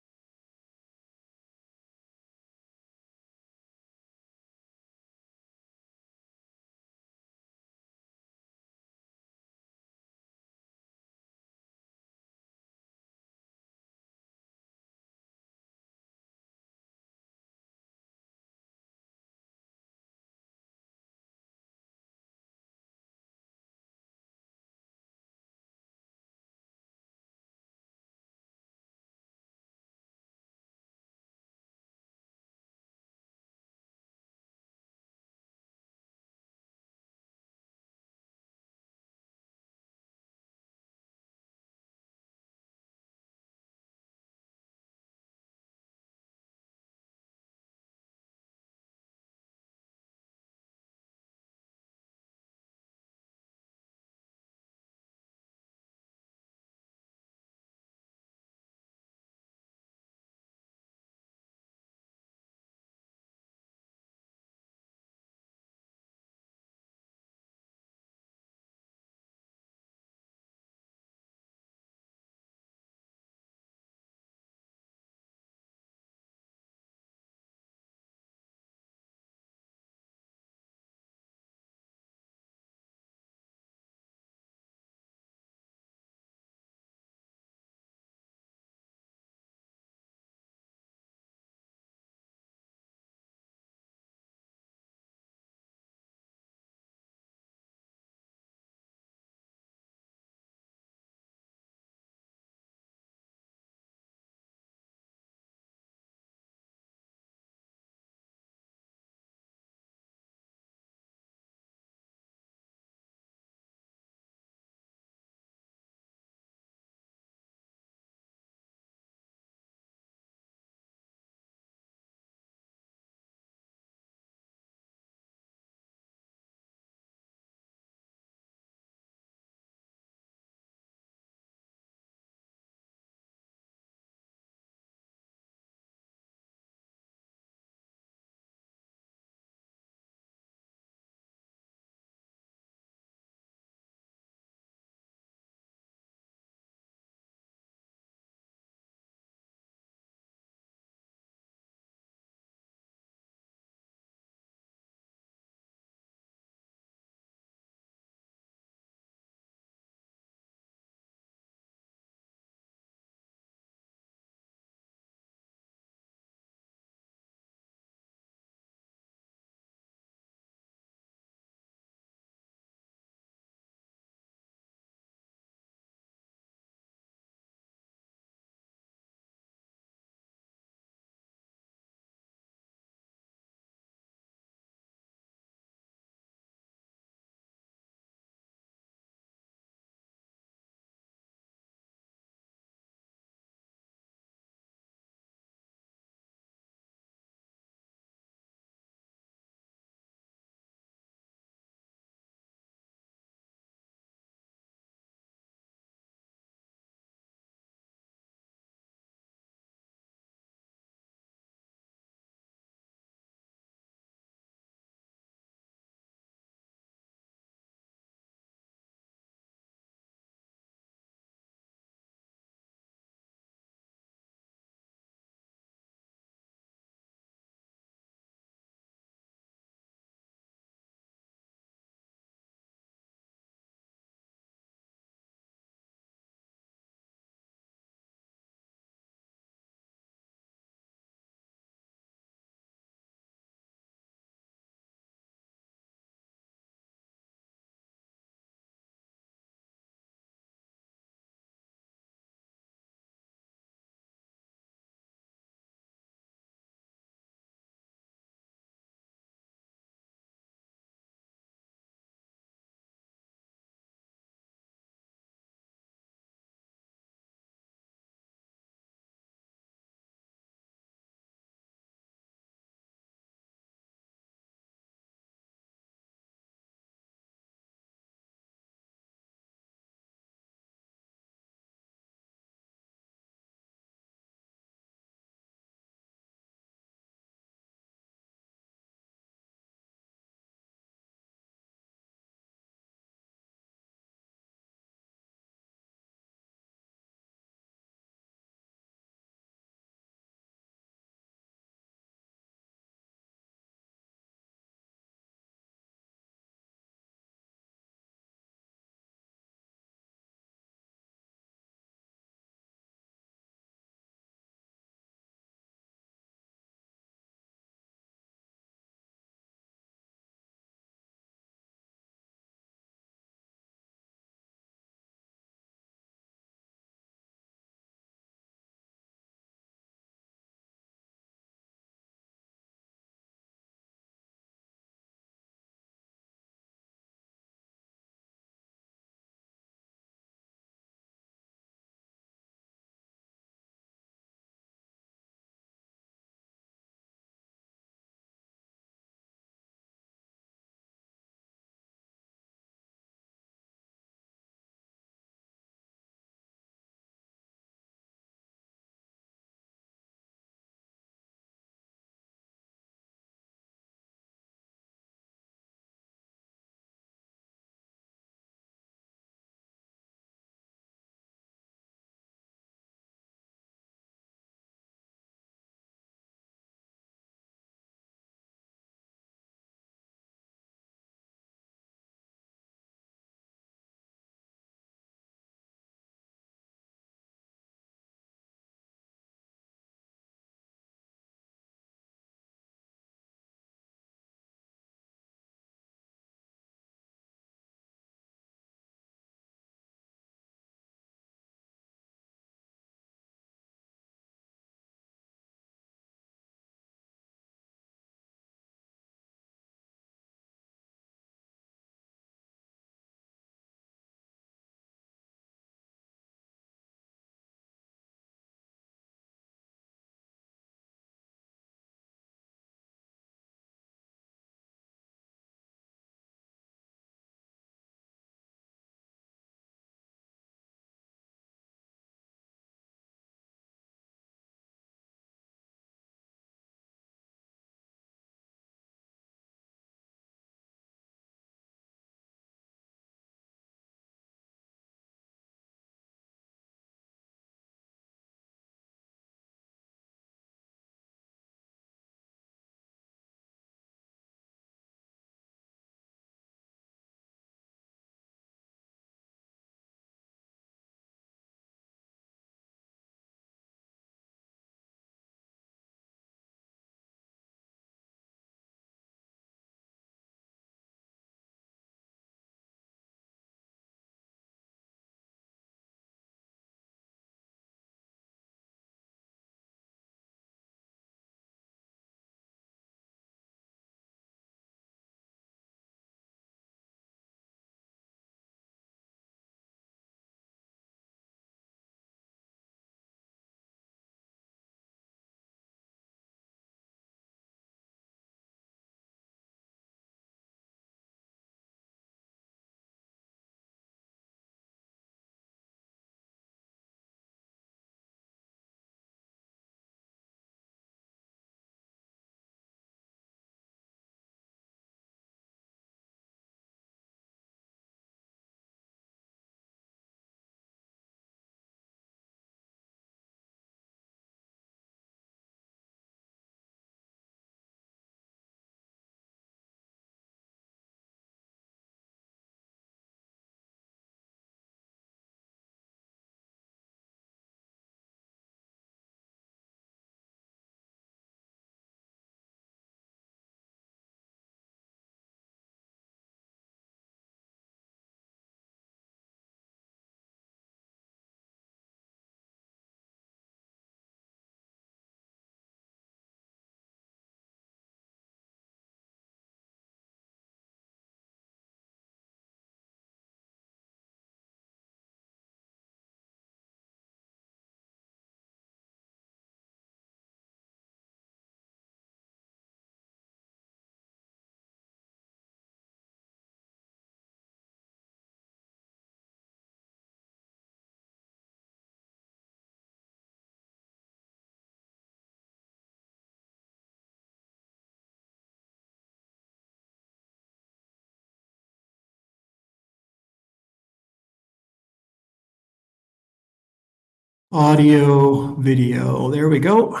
Audio, video, there we go.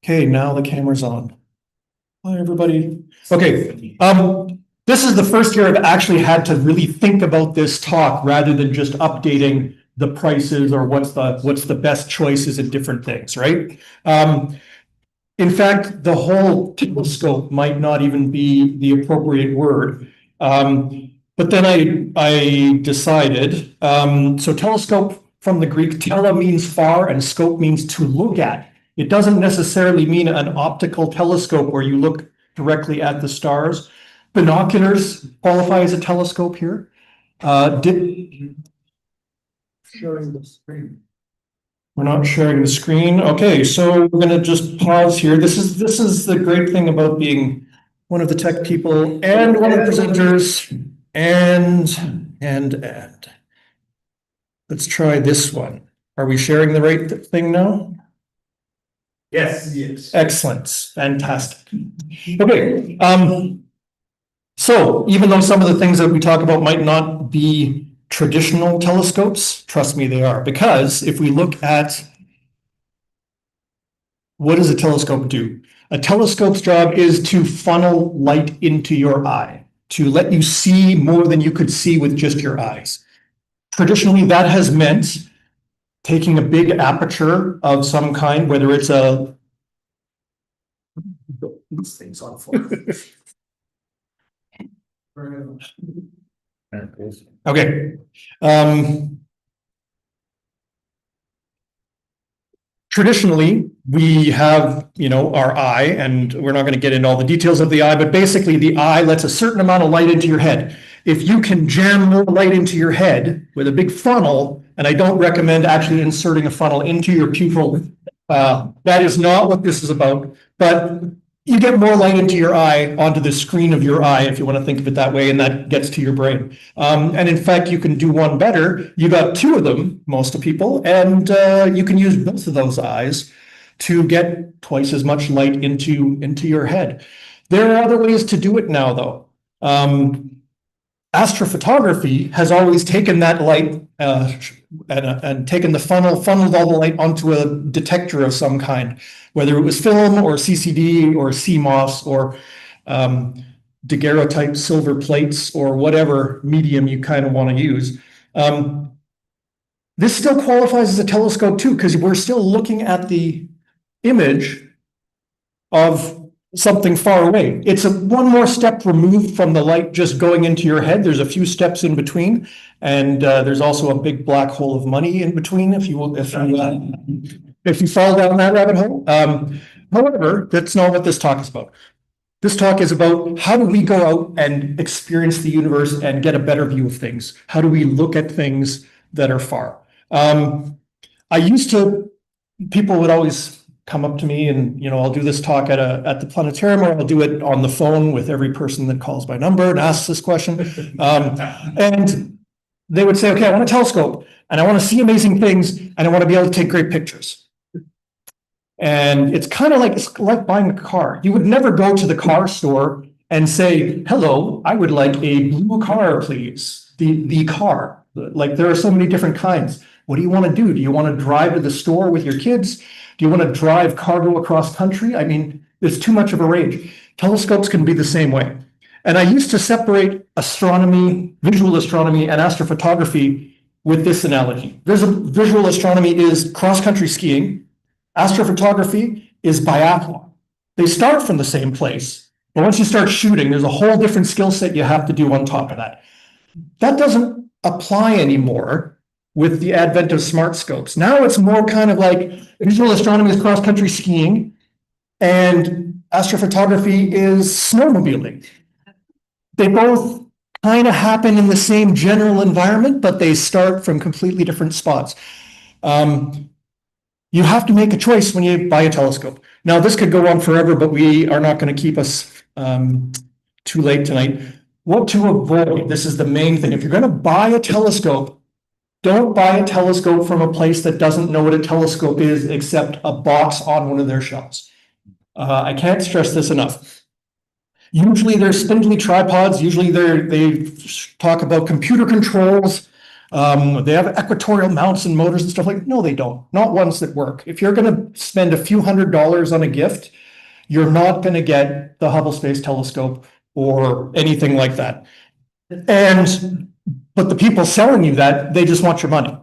Okay, now the camera's on. Hi, everybody. Okay, this is the first year I've actually had to really think about this talk rather than just updating the prices or what's the best choices in different things, right? In fact, the whole telescope might not even be the appropriate word. But then I decided, so telescope from the Greek, tele means far and scope means to look at. It doesn't necessarily mean an optical telescope where you look directly at the stars. Binoculars qualify as a telescope here. Showing the screen. We're not sharing the screen. Okay, so we're gonna just pause here. This is the great thing about being one of the tech people and one of the presenters. And let's try this one. Are we sharing the right thing now? Yes. Yes. Excellent, fantastic. Okay, so even though some of the things that we talk about might not be traditional telescopes, trust me, they are. Because if we look at what does a telescope do? A telescope's job is to funnel light into your eye, to let you see more than you could see with just your eyes. Traditionally, that has meant taking a big aperture of some kind, whether it's a... These things on Okay. Traditionally, we have, our eye, and we're not going to get into all the details of the eye, but basically the eye lets a certain amount of light into your head. If you can jam more light into your head with a big funnel, and I don't recommend actually inserting a funnel into your pupil, that is not what this is about, but you get more light into your eye, onto the screen of your eye, if you want to think of it that way, and that gets to your brain. And in fact, you can do one better. You got two of them, most of people, and you can use both of those eyes to get twice as much light into your head. There are other ways to do it now, though. Astrophotography has always taken that light and taken the funneled all the light onto a detector of some kind, whether it was film or CCD or CMOS or daguerreotype silver plates or whatever medium you kind of want to use. This still qualifies as a telescope too, because we're still looking at the image of something far away. It's one more step removed from the light just going into your head. There's a few steps in between, and there's also a big black hole of money in between if you fall down that rabbit hole. However, that's not what this talk is about. This talk is about how do we go out and experience the universe and get a better view of things? How do we look at things that are far? People would always come up to me and, I'll do this talk at the planetarium, or I'll do it on the phone with every person that calls my number and asks this question. And they would say, okay, I want a telescope and I want to see amazing things and I want to be able to take great pictures. And it's like buying a car. You would never go to the car store and say, hello, I would like a blue car, please. The car. Like, there are so many different kinds. What do you want to do? Do you want to drive to the store with your kids? Do you want to drive cargo across country? I mean, there's too much of a range. Telescopes can be the same way. And I used to separate astronomy, visual astronomy, and astrophotography with this analogy. Visual astronomy is cross-country skiing. Astrophotography is biathlon. They start from the same place, but once you start shooting, there's a whole different skill set you have to do on top of that. That doesn't apply anymore with the advent of smart scopes. Now it's more kind of like visual astronomy is cross-country skiing and astrophotography is snowmobiling. They both kind of happen in the same general environment, but they start from completely different spots. You have to make a choice when you buy a telescope. Now, this could go on forever, but we are not going to keep us too late tonight. What to avoid? This is the main thing. If you're going to buy a telescope, don't buy a telescope from a place that doesn't know what a telescope is except a box on one of their shelves. I can't stress this enough. Usually they're spindly tripods. Usually they talk about computer controls. They have equatorial mounts and motors and stuff like, no, they don't. Not ones that work. If you're gonna spend a few $100s on a gift, you're not gonna get the Hubble Space Telescope or anything like that. But the people selling you that, they just want your money.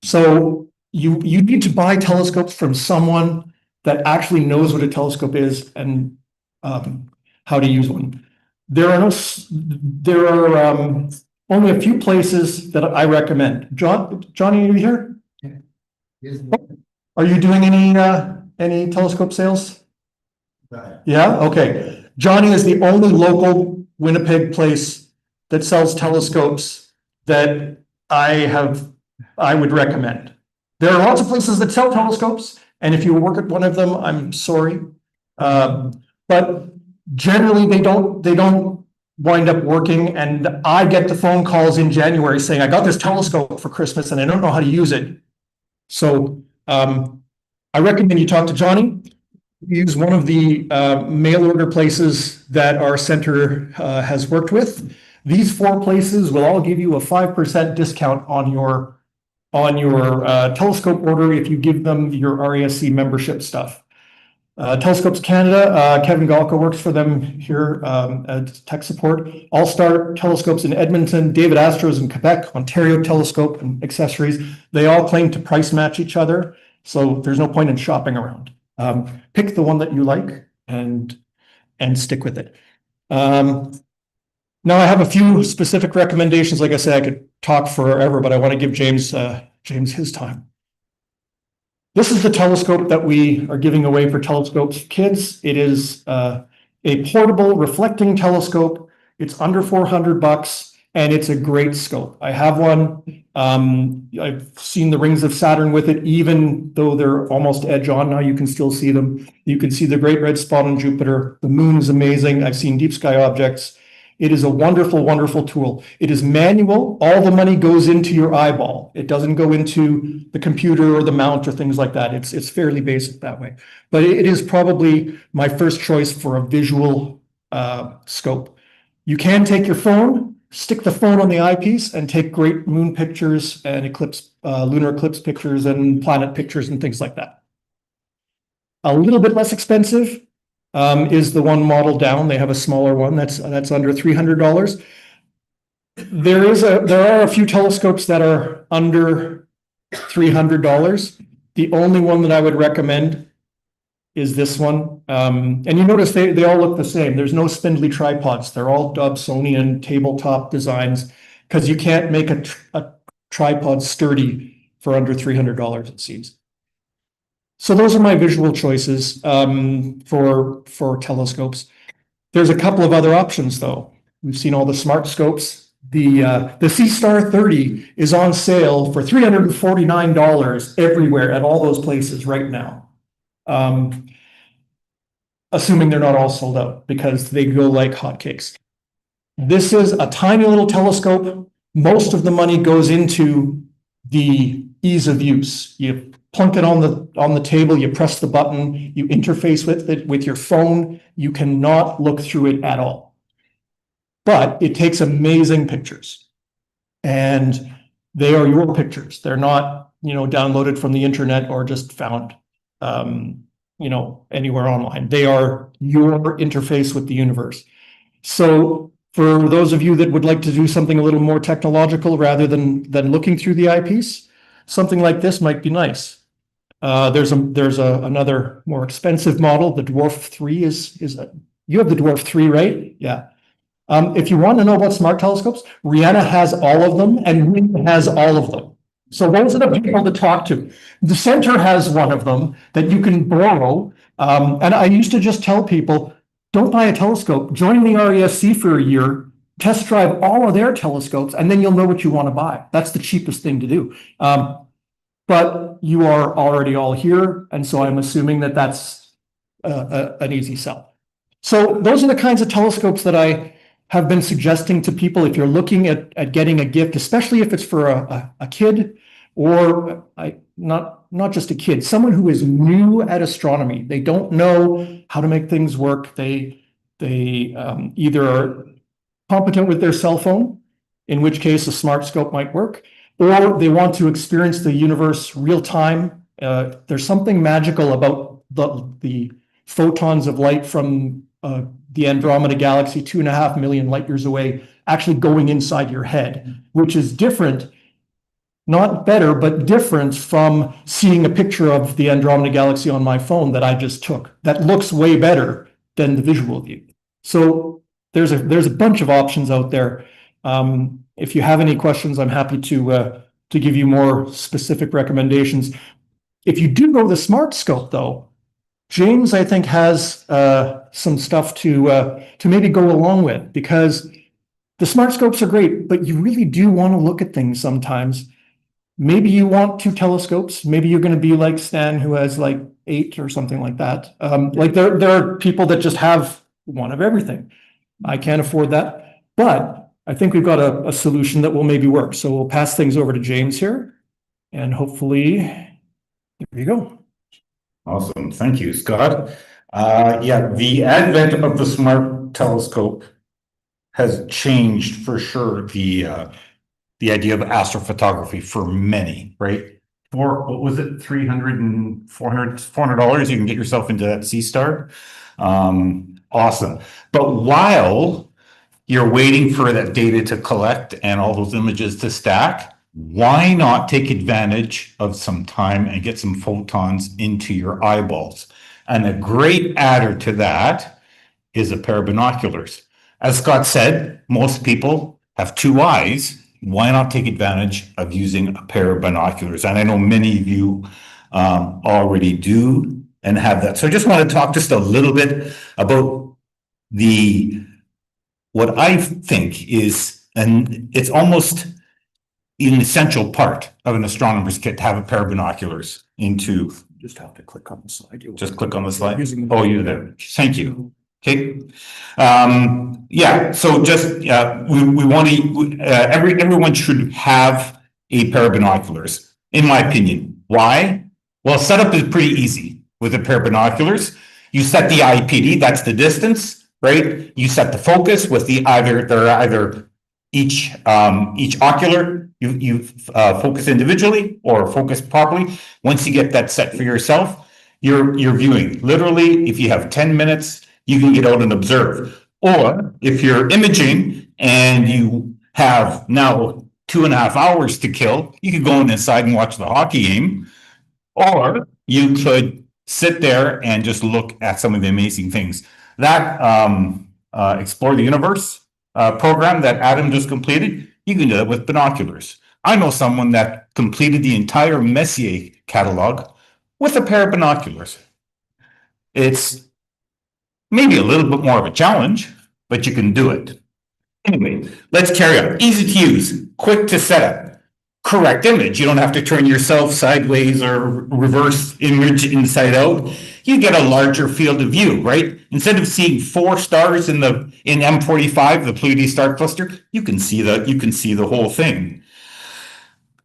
So you need to buy telescopes from someone that actually knows what a telescope is and how to use one. There are only a few places that I recommend. Johnny, are you here? Are you doing any telescope sales? Yeah, okay. Johnny is the only local Winnipeg place that sells telescopes that I would recommend. There are lots of places that sell telescopes, and if you work at one of them, I'm sorry. But generally they don't wind up working, and I get the phone calls in January saying, I got this telescope for Christmas and I don't know how to use it. So I recommend you talk to Johnny. Use one of the mail order places that our center has worked with. These 4 places will all give you a 5% discount on your telescope order if you give them your RASC membership stuff. Telescopes Canada, Kevin Galka works for them here at tech support. All-Star Telescopes in Edmonton, David Astros in Quebec, Ontario Telescope and Accessories. They all claim to price match each other, so there's no point in shopping around. Pick the one that you like and stick with it. Now I have a few specific recommendations. Like I said, I could talk forever, but I want to give James his time. This is the telescope that we are giving away for Telescopes Kids. It is a portable reflecting telescope. It's under $400 and it's a great scope. I have one. I've seen the rings of Saturn with it, even though they're almost edge on now, you can still see them. You can see the great red spot on Jupiter. The moon is amazing. I've seen deep sky objects. It is a wonderful, wonderful tool. It is manual. All the money goes into your eyeball. It doesn't go into the computer or the mount or things like that. It's fairly basic that way. But it is probably my first choice for a visual scope. You can take your phone, stick the phone on the eyepiece and take great moon pictures and lunar eclipse pictures and planet pictures and things like that. A little bit less expensive is the one model down. They have a smaller one that's under $300. There are a few telescopes that are under $300. The only one that I would recommend is this one. And you notice they all look the same. There's no spindly tripods. They're all Dobsonian tabletop designs because you can't make a tripod sturdy for under $300, it seems. So those are my visual choices for telescopes. There's a couple of other options though. We've seen all the smart scopes. The C-Star 30 is on sale for $349 everywhere at all those places right now. Assuming they're not all sold out because they go like hotcakes. This is a tiny little telescope. Most of the money goes into the ease of use. You plunk it on the table, you press the button, you interface with it with your phone. You cannot look through it at all. But it takes amazing pictures. And they are your pictures. They're not, downloaded from the internet or just found anywhere online. They are your interface with the universe. So for those of you that would like to do something a little more technological rather than looking through the eyepiece, something like this might be nice. There's another more expensive model. The Dwarf 3 you have the Dwarf 3, right? Yeah. If you want to know about smart telescopes, Rihanna has all of them and Ring has all of them. So those are the people to talk to. The center has one of them that you can borrow. And I used to just tell people, don't buy a telescope, join the RASC for a year, test drive all of their telescopes, and then you'll know what you want to buy. That's the cheapest thing to do. But you are already all here. And so I'm assuming that that's an easy sell. So those are the kinds of telescopes that I have been suggesting to people if you're looking at getting a gift, especially if it's for a kid or not just a kid, someone who is new at astronomy. They don't know how to make things work. They either are competent with their cell phone, in which case a smart scope might work. or they want to experience the universe real time. There's something magical about the photons of light from the Andromeda Galaxy, 2.5 million light years away, actually going inside your head, which is different, not better, but different from seeing a picture of the Andromeda Galaxy on my phone that I just took. That looks way better than the visual view. So there's a bunch of options out there. If you have any questions, I'm happy to give you more specific recommendations. If you do go the Smart Scope, though, James, I think, has some stuff to maybe go along with, because the Smart Scopes are great, but you really do want to look at things sometimes. Maybe you want 2 telescopes. Maybe you're going to be like Stan, who has like 8 or something like that. Like there are people that just have one of everything. I can't afford that, but I think we've got a solution that will maybe work. So we'll pass things over to James here, and hopefully, there you go. Awesome. Thank you, Scott. Yeah, the advent of the Smart Telescope has changed for sure the idea of astrophotography for many, right? For what was it, $300 and $400, you can get yourself into that Seastar. Awesome. But while you're waiting for that data to collect and all those images to stack, why not take advantage of some time and get some photons into your eyeballs? And a great adder to that is a pair of binoculars. As Scott said, most people have 2 eyes. Why not take advantage of using a pair of binoculars? And I know many of you already do and have that. So I just want to talk just a little bit about what I think is, and it's almost an essential part of an astronomer's kit to have a pair of binoculars into. Just have to click on the slide. Just click on the slide. Using Oh, you're there. Thank you. Okay. Yeah. So just we want to. Everyone should have a pair of binoculars, in my opinion. Why? Well, setup is pretty easy with a pair of binoculars. You set the IPD. That's the distance, right? You set the focus with either each ocular. You focus individually or focus properly. Once you get that set for yourself, you're viewing. Literally, if you have 10 minutes, you can get out and observe. Or if you're imaging and you have now 2.5 hours to kill, you could go inside and watch the hockey game. Or you could sit there and just look at some of the amazing things. That Explore the Universe program that Adam just completed, you can do that with binoculars. I know someone that completed the entire Messier catalog with a pair of binoculars. It's maybe a little bit more of a challenge, but you can do it. Anyway, let's carry on. Easy to use, quick to set up, correct image. You don't have to turn yourself sideways or reverse image inside out. You get a larger field of view, right? Instead of seeing 4 stars in M45, the Pleiades star cluster, you can see the whole thing.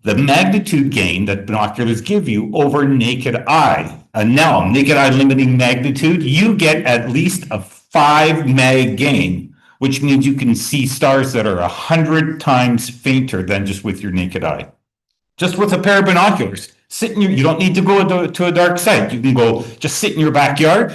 The magnitude gain that binoculars give you over naked eye, now naked eye limiting magnitude, you get at least a 5 mag gain, which means you can see stars that are 100 times fainter than just with your naked eye. Just with a pair of binoculars. You don't need to go to a dark site. You can go just sit in your backyard,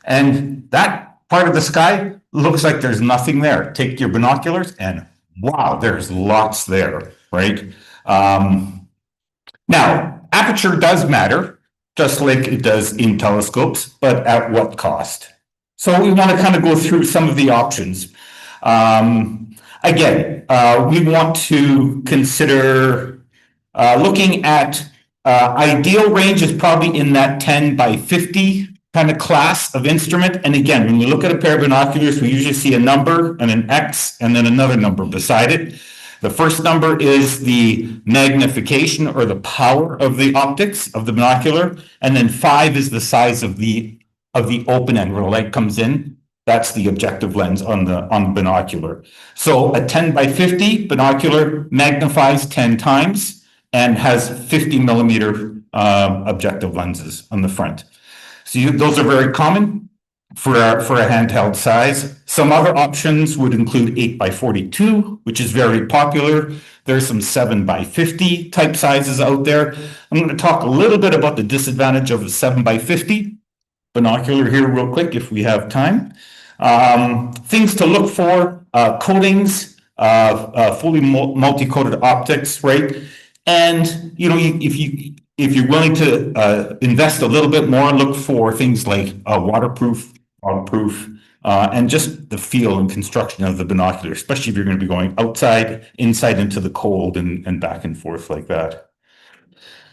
and that part of the sky looks like there's nothing there. Take your binoculars and wow, there's lots there, right? Now, aperture does matter, just like it does in telescopes, but at what cost? So we want to kind of go through some of the options. Again, we want to consider looking at ideal range is probably in that 10 by 50 kind of class of instrument. And again, when you look at a pair of binoculars, we usually see a number and an X and then another number beside it. The first number is the magnification or the power of the optics of the binocular. And then 5 is the size of the open end where the light comes in. That's the objective lens on the binocular. So a 10 by 50 binocular magnifies 10 times and has 50 millimeter objective lenses on the front. So those are very common. for a handheld size. Some other options would include 8x42, which is very popular. There's some 7x50 type sizes out there. I'm going to talk a little bit about the disadvantage of a 7x50 binocular here real quick if we have time. Things to look for, coatings, fully multi-coated optics, right? And, you know, if you're willing to invest a little bit more, look for things like waterproof, and just the feel and construction of the binocular, especially if you're going to be going outside, inside into the cold and back and forth like that.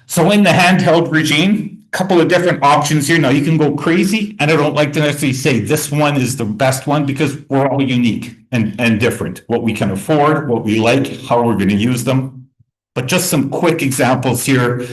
So in the handheld regime, a couple of different options here. Now you can go crazy, and I don't like to necessarily say this one is the best one because we're all unique and different. What we can afford, what we like, how we're going to use them. But just some quick examples here.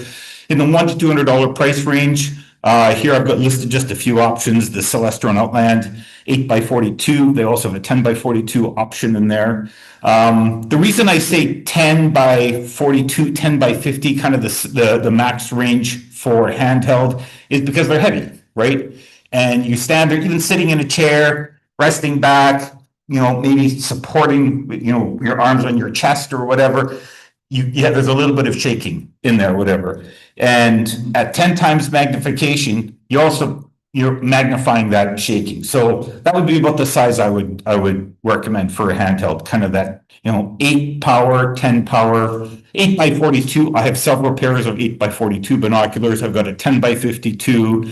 In the $100 to $200 price range, here I've got listed just a few options. The Celestron Outland 8x42. They also have a 10x42 option in there. The reason I say 10x42, 10x50, kind of the max range for handheld, is because they're heavy, right? And you stand there, even sitting in a chair, resting back, you know, maybe supporting, you know, your arms on your chest or whatever. There's a little bit of shaking in there, whatever. And at 10 times magnification, you're magnifying that shaking. So that would be about the size I would recommend for a handheld, kind of that, you know, 8 power, 10 power, 8x42. I have several pairs of 8x42 binoculars. I've got a 10x52.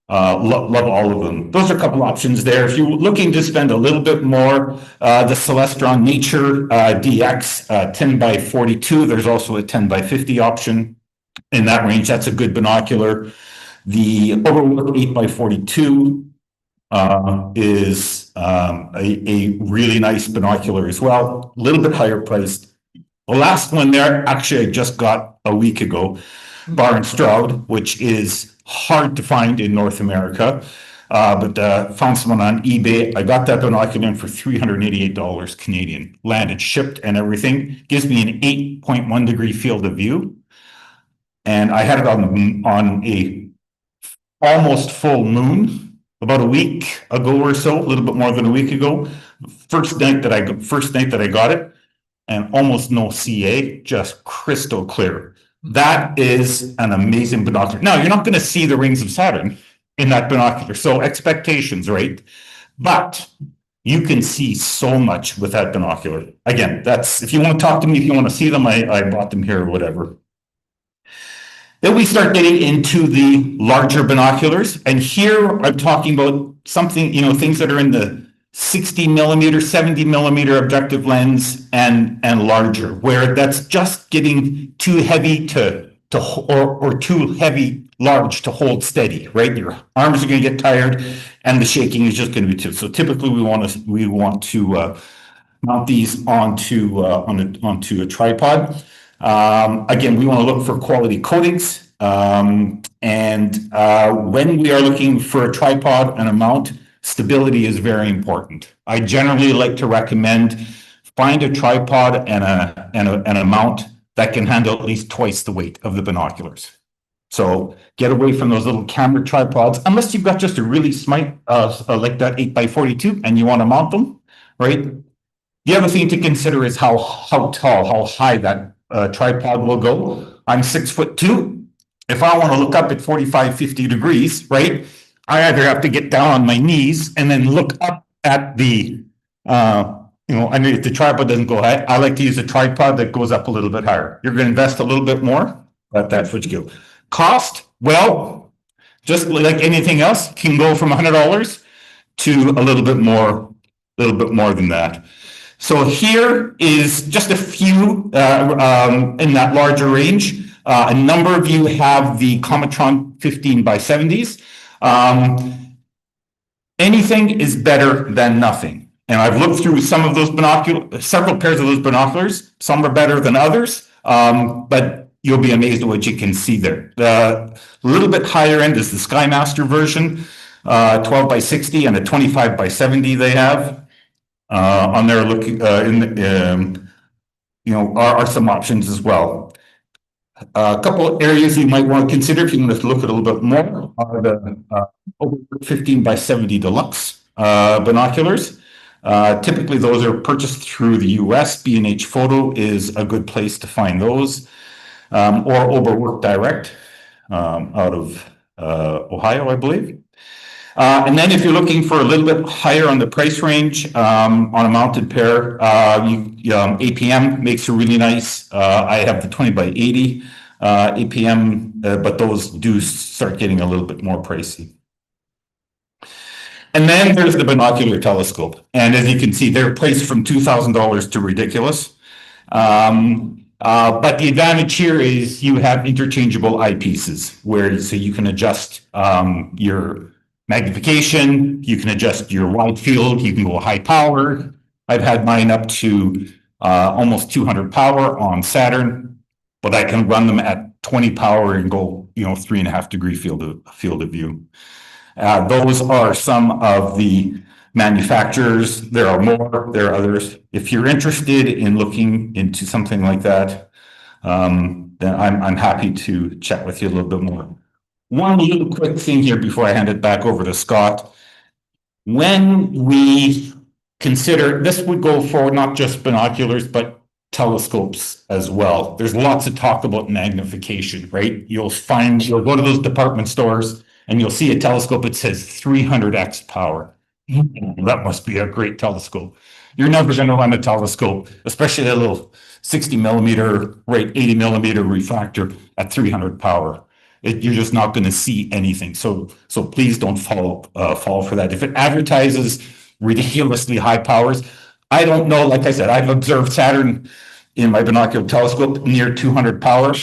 Love all of them. Those are a couple options there. If you're looking to spend a little bit more, the Celestron Nature DX 10x42. There's also a 10x50 option in that range. That's a good binocular. The Overlook 8x42 is a really nice binocular as well. A little bit higher priced. The last one there, actually, I just got a week ago, Bar and Stroud, which is hard to find in North America, but found someone on eBay. I got that binocular for $388 Canadian, landed, shipped, and everything. Gives me an 8.1 degree field of view, and I had it on a almost full moon about a week ago or so, a little bit more than a week ago. First night that I got it, and almost no CA, just crystal clear. That is an amazing binocular. Now, you're not going to see the rings of Saturn in that binocular, so expectations, right? But you can see so much with that binocular. Again, that's, if you want to talk to me, if you want to see them, I bought them here or whatever. Then we start getting into the larger binoculars, and here I'm talking about something, you know, things that are in the 60 millimeter, 70 millimeter objective lens and larger, where that's just getting too heavy or too heavy, large to hold steady, right? Your arms are going to get tired and the shaking is just going to be too. So typically we want to mount these onto a tripod. Again, we want to look for quality coatings. And when we are looking for a tripod and a mount, stability is very important. I generally like to recommend find a tripod and a mount that can handle at least twice the weight of the binoculars. So get away from those little camera tripods, unless you've got just a really smart, like that 8x42 and you want to mount them, right? The other thing to consider is how high that tripod will go. I'm 6'2". If I want to look up at 45, 50 degrees, right? I either have to get down on my knees and then look up at the, if the tripod doesn't go high, I like to use a tripod that goes up a little bit higher. You're going to invest a little bit more, but that's what you do. Cost, well, just like anything else, can go from $100 to a little bit more than that. So here is just a few in that larger range. A number of you have the Cometron 15x70s. Anything is better than nothing. And I've looked through some of those several pairs of those binoculars. Some are better than others, but you'll be amazed at what you can see there. The little bit higher end is the Skymaster version, 12x60 and a 25x70 they have. On there, are some options as well. A couple of areas you might want to consider if you want to look at a little bit more are the over 15 by 70 deluxe binoculars. Typically, those are purchased through the US. B&H Photo is a good place to find those, or Overwork Direct out of Ohio, I believe. And then if you're looking for a little bit higher on the price range on a mounted pair, APM makes a really nice. I have the 20 by 80 APM, but those do start getting a little bit more pricey. And then there's the binocular telescope. And as you can see, they're priced from $2,000 to ridiculous. But the advantage here is you have interchangeable eyepieces so you can adjust your magnification, you can adjust your wide field, you can go high power. I've had mine up to almost 200 power on Saturn, but I can run them at 20 power and go, 3.5 degree field of view. Those are some of the manufacturers. There are more, there are others. If you're interested in looking into something like that, then I'm happy to chat with you a little bit more. One little quick thing here before I hand it back over to Scott. When we consider, this would go for not just binoculars, but telescopes as well. There's lots of talk about magnification, right? You'll go to those department stores and you'll see a telescope that says 300x power. That must be a great telescope. You're never going to run a telescope, especially a little 60 millimeter, 80 millimeter refractor at 300 power. You're just not going to see anything. So please don't fall for that. If it advertises ridiculously high powers, I don't know. Like I said, I've observed Saturn in my binocular telescope near 200 power.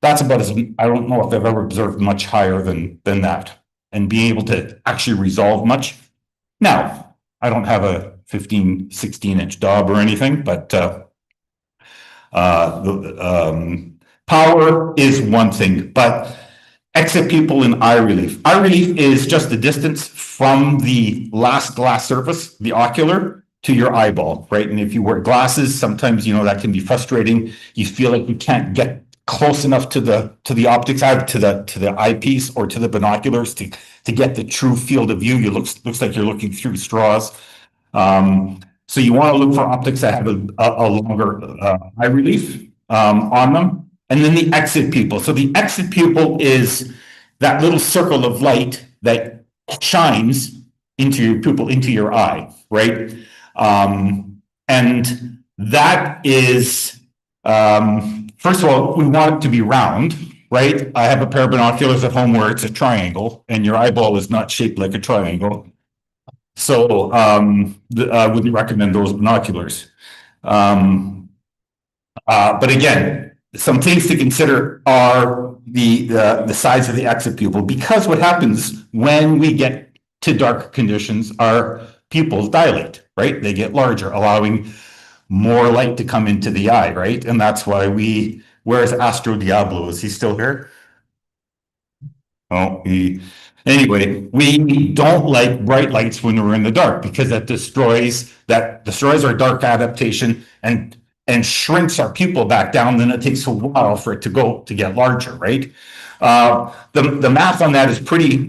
That's about as, I don't know if I've ever observed much higher than that, and being able to actually resolve much. Now, I don't have a 15, 16-inch Dob or anything, but power is one thing, but exit pupil and eye relief. Eye relief is just the distance from the last glass surface, the ocular, to your eyeball, right? And if you wear glasses, sometimes, that can be frustrating. You feel like you can't get close enough to the optics, to the eyepiece or to the binoculars to get the true field of view. It looks like you're looking through straws. So you want to look for optics that have a longer eye relief on them. And then the exit pupil. So the exit pupil is that little circle of light that shines into your pupil, into your eye, right? And that is, first of all, we want it to be round, right? I have a pair of binoculars at home where it's a triangle and your eyeball is not shaped like a triangle. So I wouldn't recommend those binoculars. But again, some things to consider are the size of the exit pupil, because what happens when we get to dark conditions, our pupils dilate, right? They get larger, allowing more light to come into the eye, right? And that's why where's Astro Diablo? Is he still here? Oh, anyway, we don't like bright lights when we're in the dark, because that destroys our dark adaptation and shrinks our pupil back down. Then it takes a while for it to get larger, right? The math on that is pretty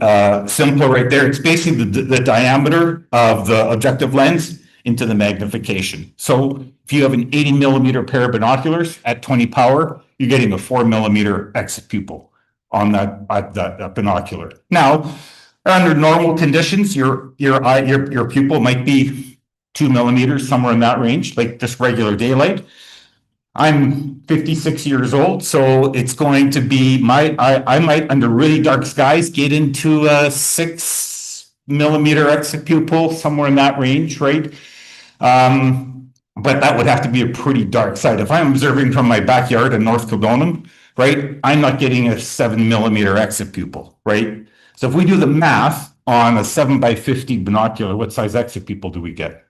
simple right there. It's basically the diameter of the objective lens into the magnification. So if you have an 80 millimeter pair of binoculars at 20 power, you're getting a 4 millimeter exit pupil on that binocular. Now, under normal conditions, your pupil might be 2 millimeters, somewhere in that range, like just regular daylight. I'm 56 years old, so it's going to be I might, under really dark skies, get into a 6 millimeter exit pupil, somewhere in that range, right? But that would have to be a pretty dark side. If I'm observing from my backyard in North Kildonan, right, I'm not getting a 7 millimeter exit pupil, right? So if we do the math on a 7 by 50 binocular, what size exit pupil do we get?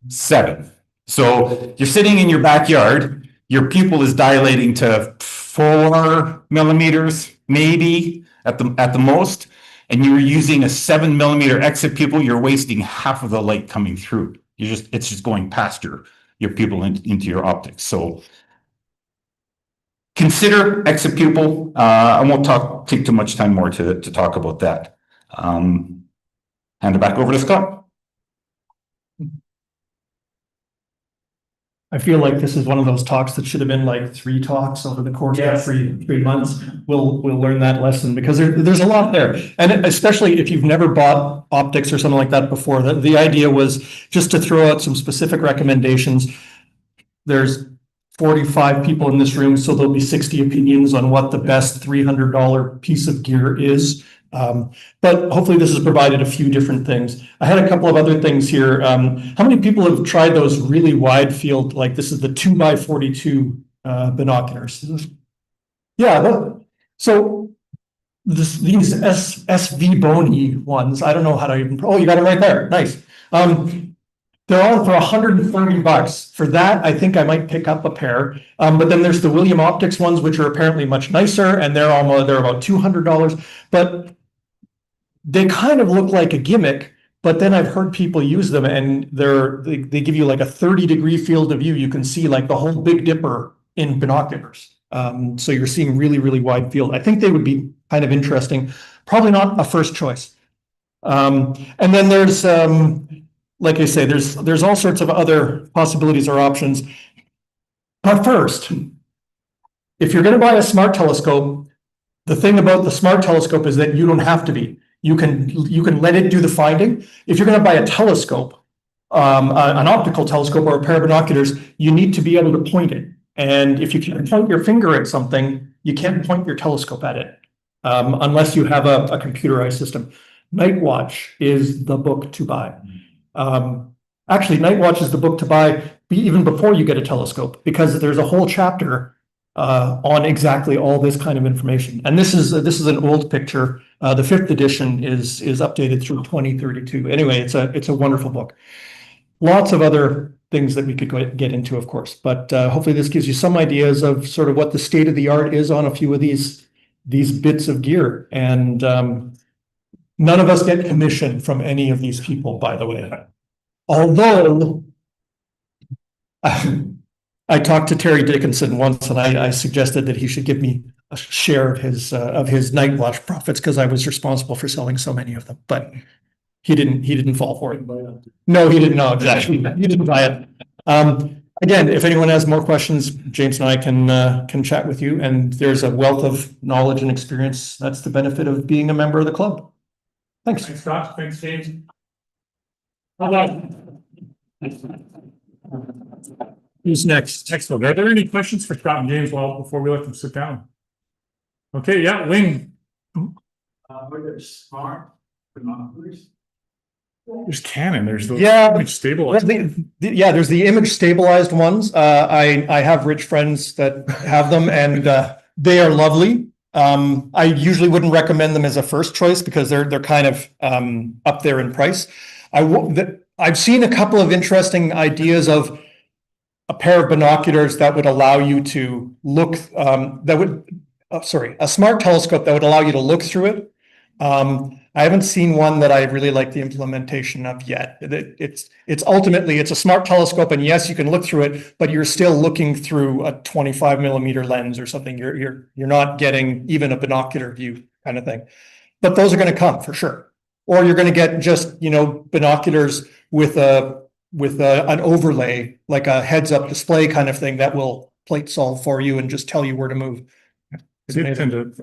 7. So you're sitting in your backyard, your pupil is dilating to 4 millimeters, maybe at the most, and you're using a 7 millimeter exit pupil, you're wasting half of the light coming through. It's just going past your pupil into your optics. So consider exit pupil. I won't take too much time more to talk about that. Hand it back over to Scott. I feel like this is one of those talks that should have been like 3 talks over the course of three months. We'll learn that lesson because there's a lot there. And especially if you've never bought optics or something like that before, the idea was just to throw out some specific recommendations. There's 45 people in this room, so there'll be 60 opinions on what the best $300 piece of gear is. But hopefully this has provided a few different things. I had a couple of other things here. How many people have tried those really wide field, like this is the 2x42 binoculars? Yeah, so these SV Bony ones, I don't know how to even, oh, you got it right there, nice. They're all for $130. For that, I think I might pick up a pair. But then there's the William Optics ones, which are apparently much nicer, and they're about $200. But they kind of look like a gimmick. But then I've heard people use them, and they give you like a 30-degree field of view. You can see like the whole Big Dipper in binoculars. So you're seeing really, really wide field. I think they would be kind of interesting. Probably not a first choice. And then there's like I say, there's all sorts of other possibilities or options. But first, if you're going to buy a smart telescope, the thing about the smart telescope is that you don't have to be. You can let it do the finding. If you're going to buy a telescope, an optical telescope or a pair of binoculars, you need to be able to point it. And if you can point your finger at something, you can't point your telescope at it unless you have a computerized system. Night Watch is the book to buy. Actually, Night Watch is the book to buy even before you get a telescope, because there's a whole chapter on exactly all this kind of information. And this is an old picture. The 5th edition is updated through 2032. Anyway, it's a wonderful book. Lots of other things that we could get into, of course, but hopefully this gives you some ideas of sort of what the state of the art is on a few of these bits of gear. And none of us get commission from any of these people, by the way. Although I talked to Terry Dickinson once, and I suggested that he should give me a share of his Night Watch profits because I was responsible for selling so many of them. But he didn't fall for it. No, he didn't know exactly. He didn't buy it. Again, if anyone has more questions, James and I can chat with you. And there's a wealth of knowledge and experience. That's the benefit of being a member of the club. Thanks. Thanks, Scott. Thanks, James. Hold on. Who's next? Excellent. Are there any questions for Scott and James before we let them sit down? Okay, yeah, Wayne. Smart binoculars. There's Canon. There's the Yeah, image stabilized. there's the image stabilized ones. I have rich friends that have them, and they are lovely. I usually wouldn't recommend them as a first choice because they're kind of up there in price. I've seen a couple of interesting ideas of a pair of binoculars that would allow you to look, a smart telescope that would allow you to look through it. I haven't seen one that I really like the implementation of yet. It's ultimately a smart telescope, and yes, you can look through it, but you're still looking through a 25mm lens or something. You're not getting even a binocular view kind of thing. But those are going to come for sure. Or you're going to get just binoculars with an overlay, like a heads-up display kind of thing that will plate solve for you and just tell you where to move. I did send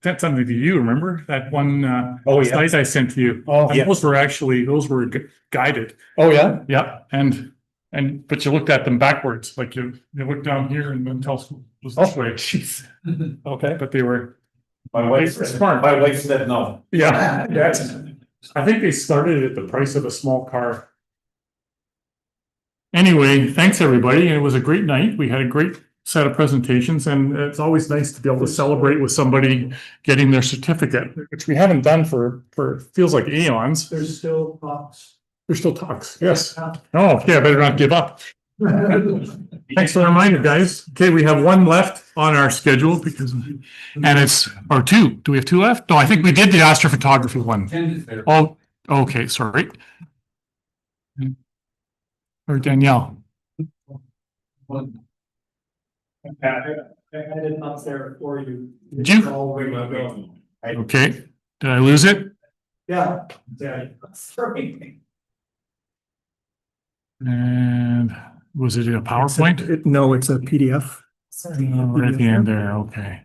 sent something to you, remember? That one site I sent to you. Oh, And yeah. those were guided. Oh, yeah? Yeah, but you looked at them backwards, like you looked down here and then telescope was this way. Jeez. Okay. But they were My wife smart. My wife said no. Yeah, I think they started at the price of a small car. Anyway, thanks everybody. It was a great night. We had a great set of presentations, and it's always nice to be able to celebrate with somebody getting their certificate, which we haven't done for feels like eons. There's still talks. There's still talks. Yes. Oh, yeah, better not give up. Thanks for the reminder, guys. Okay, we have one left on our schedule or two. Do we have two left? No, I think we did the astrophotography one. Oh, okay, sorry. Or Danielle. I had it up there for you. Did you? Okay, did I lose it? Yeah. Yeah. Sorry. And was it a PowerPoint? No, it's a PDF. Oh, right at the end there, okay.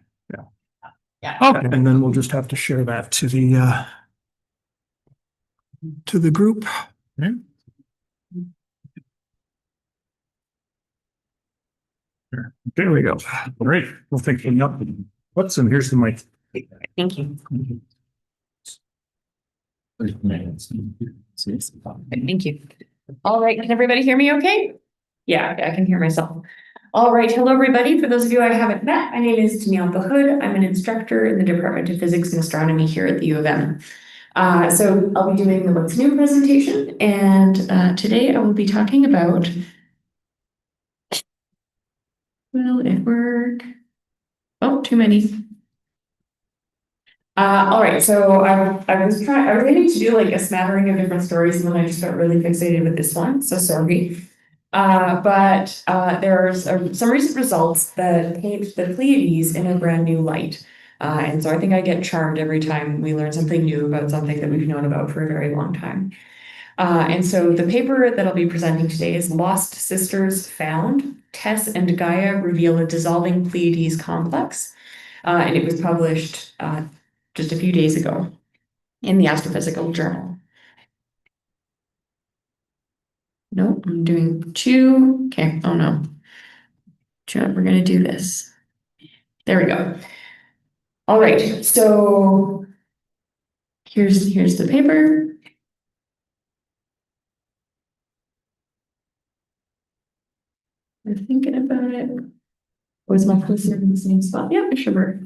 Yeah. Okay. And then we'll just have to share that to the group. Okay. There we go. Great, well, thank you. What's in, here's the mic. Thank you. Thank you. All right, can everybody hear me okay? Yeah, I can hear myself. All right, hello, everybody. For those of you I haven't met, my name is Danielle Hood. I'm an instructor in the Department of Physics and Astronomy here at the U of M. So I'll be doing the What's New presentation, and today I will be talking about, will it work? Oh, too many. All right, so I was aiming to do like a smattering of different stories, and then I just got really fixated with this one, so sorry. But there are some recent results that paint the Pleiades in a brand new light. And so I think I get charmed every time we learn something new about something that we've known about for a very long time. And so the paper that I'll be presenting today is Lost Sisters Found. Tess and Gaia Reveal a Dissolving Pleiades Complex. And it was published just a few days ago in the Astrophysical Journal. Nope, I'm doing two. Okay, oh no. We're gonna do this. There we go. All right, so here's the paper. I'm thinking about it. Was my cursor in the same spot? Yeah, sure.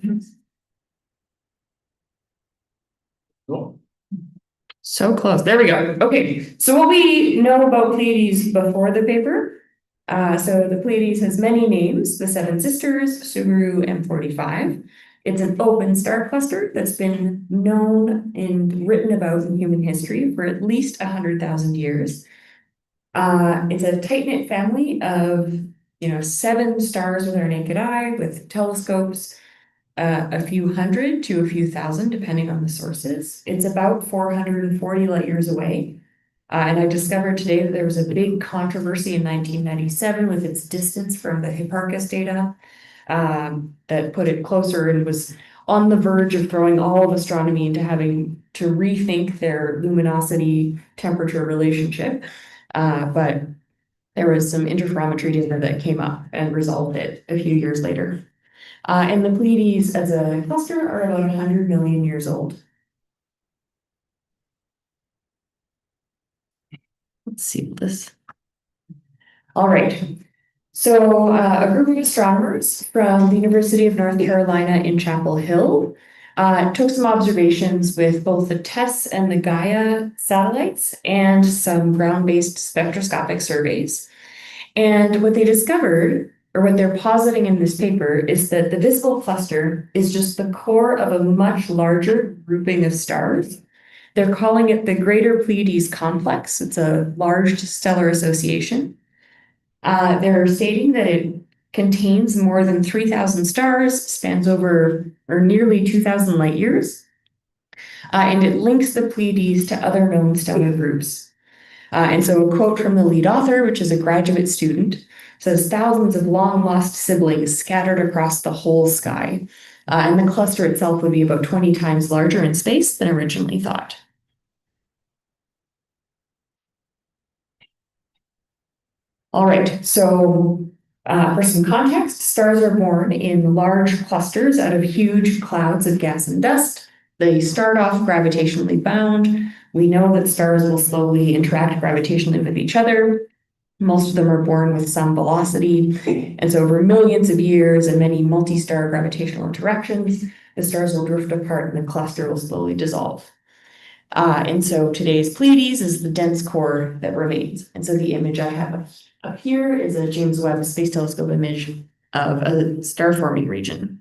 So close. There we go. Okay, so what we know about Pleiades before the paper. So the Pleiades has many names: the Seven Sisters, Subaru, M45. It's an open star cluster that's been known and written about in human history for at least 100,000 years. It's a tight-knit family of 7 stars with our naked eye, with telescopes, a few hundred to a few thousand, depending on the sources. It's about 440 light years away. And I discovered today that there was a big controversy in 1997 with its distance from the Hipparcos data that put it closer and was on the verge of throwing all of astronomy into having to rethink their luminosity temperature relationship. But there was some interferometry data that came up and resolved it a few years later. And the Pleiades as a cluster are about 100 million years old. Let's see this. All right. So a group of astronomers from the University of North Carolina in Chapel Hill took some observations with both the TESS and the Gaia satellites and some ground-based spectroscopic surveys. And what they discovered, or what they're positing in this paper, is that the visible cluster is just the core of a much larger grouping of stars. They're calling it the Greater Pleiades Complex. It's a large stellar association. They're stating that it contains more than 3,000 stars, spans over or nearly 2,000 light years, and it links the Pleiades to other known stellar groups. And so a quote from the lead author, which is a graduate student, says thousands of long-lost siblings scattered across the whole sky. And the cluster itself would be about 20 times larger in space than originally thought. All right, so for some context, stars are born in large clusters out of huge clouds of gas and dust. They start off gravitationally bound. We know that stars will slowly interact gravitationally with each other. Most of them are born with some velocity. And so over millions of years and many multi-star gravitational interactions, the stars will drift apart and the cluster will slowly dissolve. And so today's Pleiades is the dense core that remains. And so the image I have up here is a James Webb Space Telescope image of a star-forming region.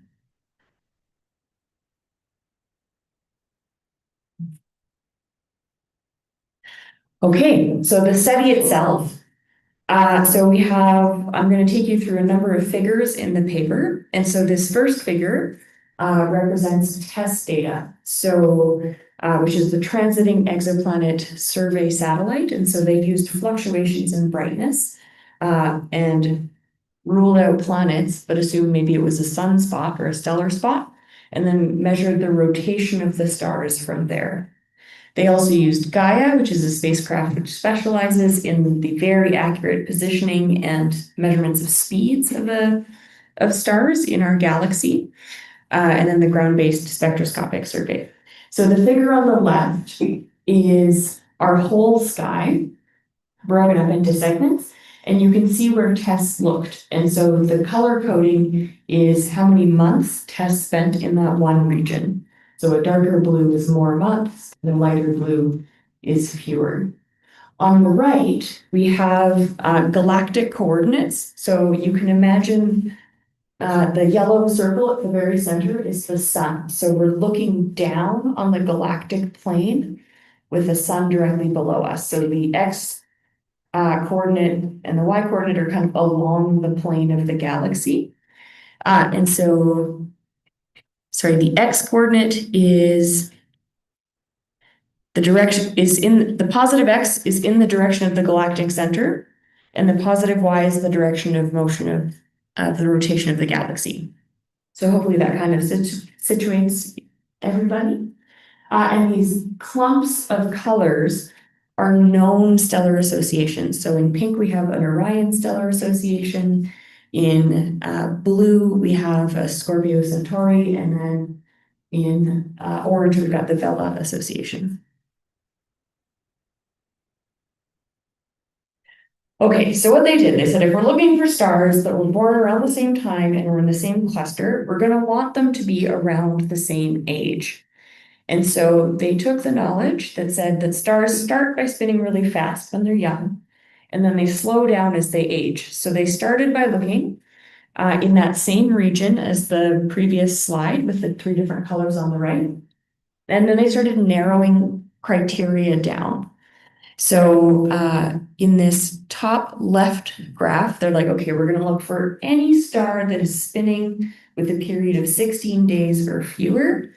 Okay, so the SETI itself So we have, I'm going to take you through a number of figures in the paper. And so this first figure represents TESS data. So, which is the Transiting Exoplanet Survey Satellite. And so they've used fluctuations in brightness and ruled out planets, but assumed maybe it was a sunspot or a stellar spot, and then measured the rotation of the stars from there. They also used Gaia, which is a spacecraft which specializes in the very accurate positioning and measurements of speeds of stars in our galaxy, and then the ground-based spectroscopic survey. So the figure on the left is our whole sky broken up into segments, and you can see where TESS looked. And so the color coding is how many months TESS spent in that one region. So a darker blue is more months, and a lighter blue is fewer. On the right, we have galactic coordinates. So you can imagine the yellow circle at the very center is the sun. So we're looking down on the galactic plane with the sun directly below us. So the X coordinate and the Y coordinate are kind of along the plane of the galaxy. And so, sorry, the X coordinate is the direction is in the positive X is in the direction of the galactic center, and the positive Y is the direction of motion of the rotation of the galaxy. So hopefully that kind of situates everybody. And these clumps of colors are known stellar associations. So in pink, we have an Orion stellar association. In blue, we have a Scorpio Centauri. And then in orange, we've got the Vela association. Okay, so what they did, they said, if we're looking for stars that were born around the same time and were in the same cluster, we're going to want them to be around the same age. And so they took the knowledge that said that stars start by spinning really fast when they're young, and then they slow down as they age. So they started by looking in that same region as the previous slide with the 3 different colors on the right. And then they started narrowing criteria down. So in this top left graph, they're like, okay, we're going to look for any star that is spinning with a period of 16 days or fewer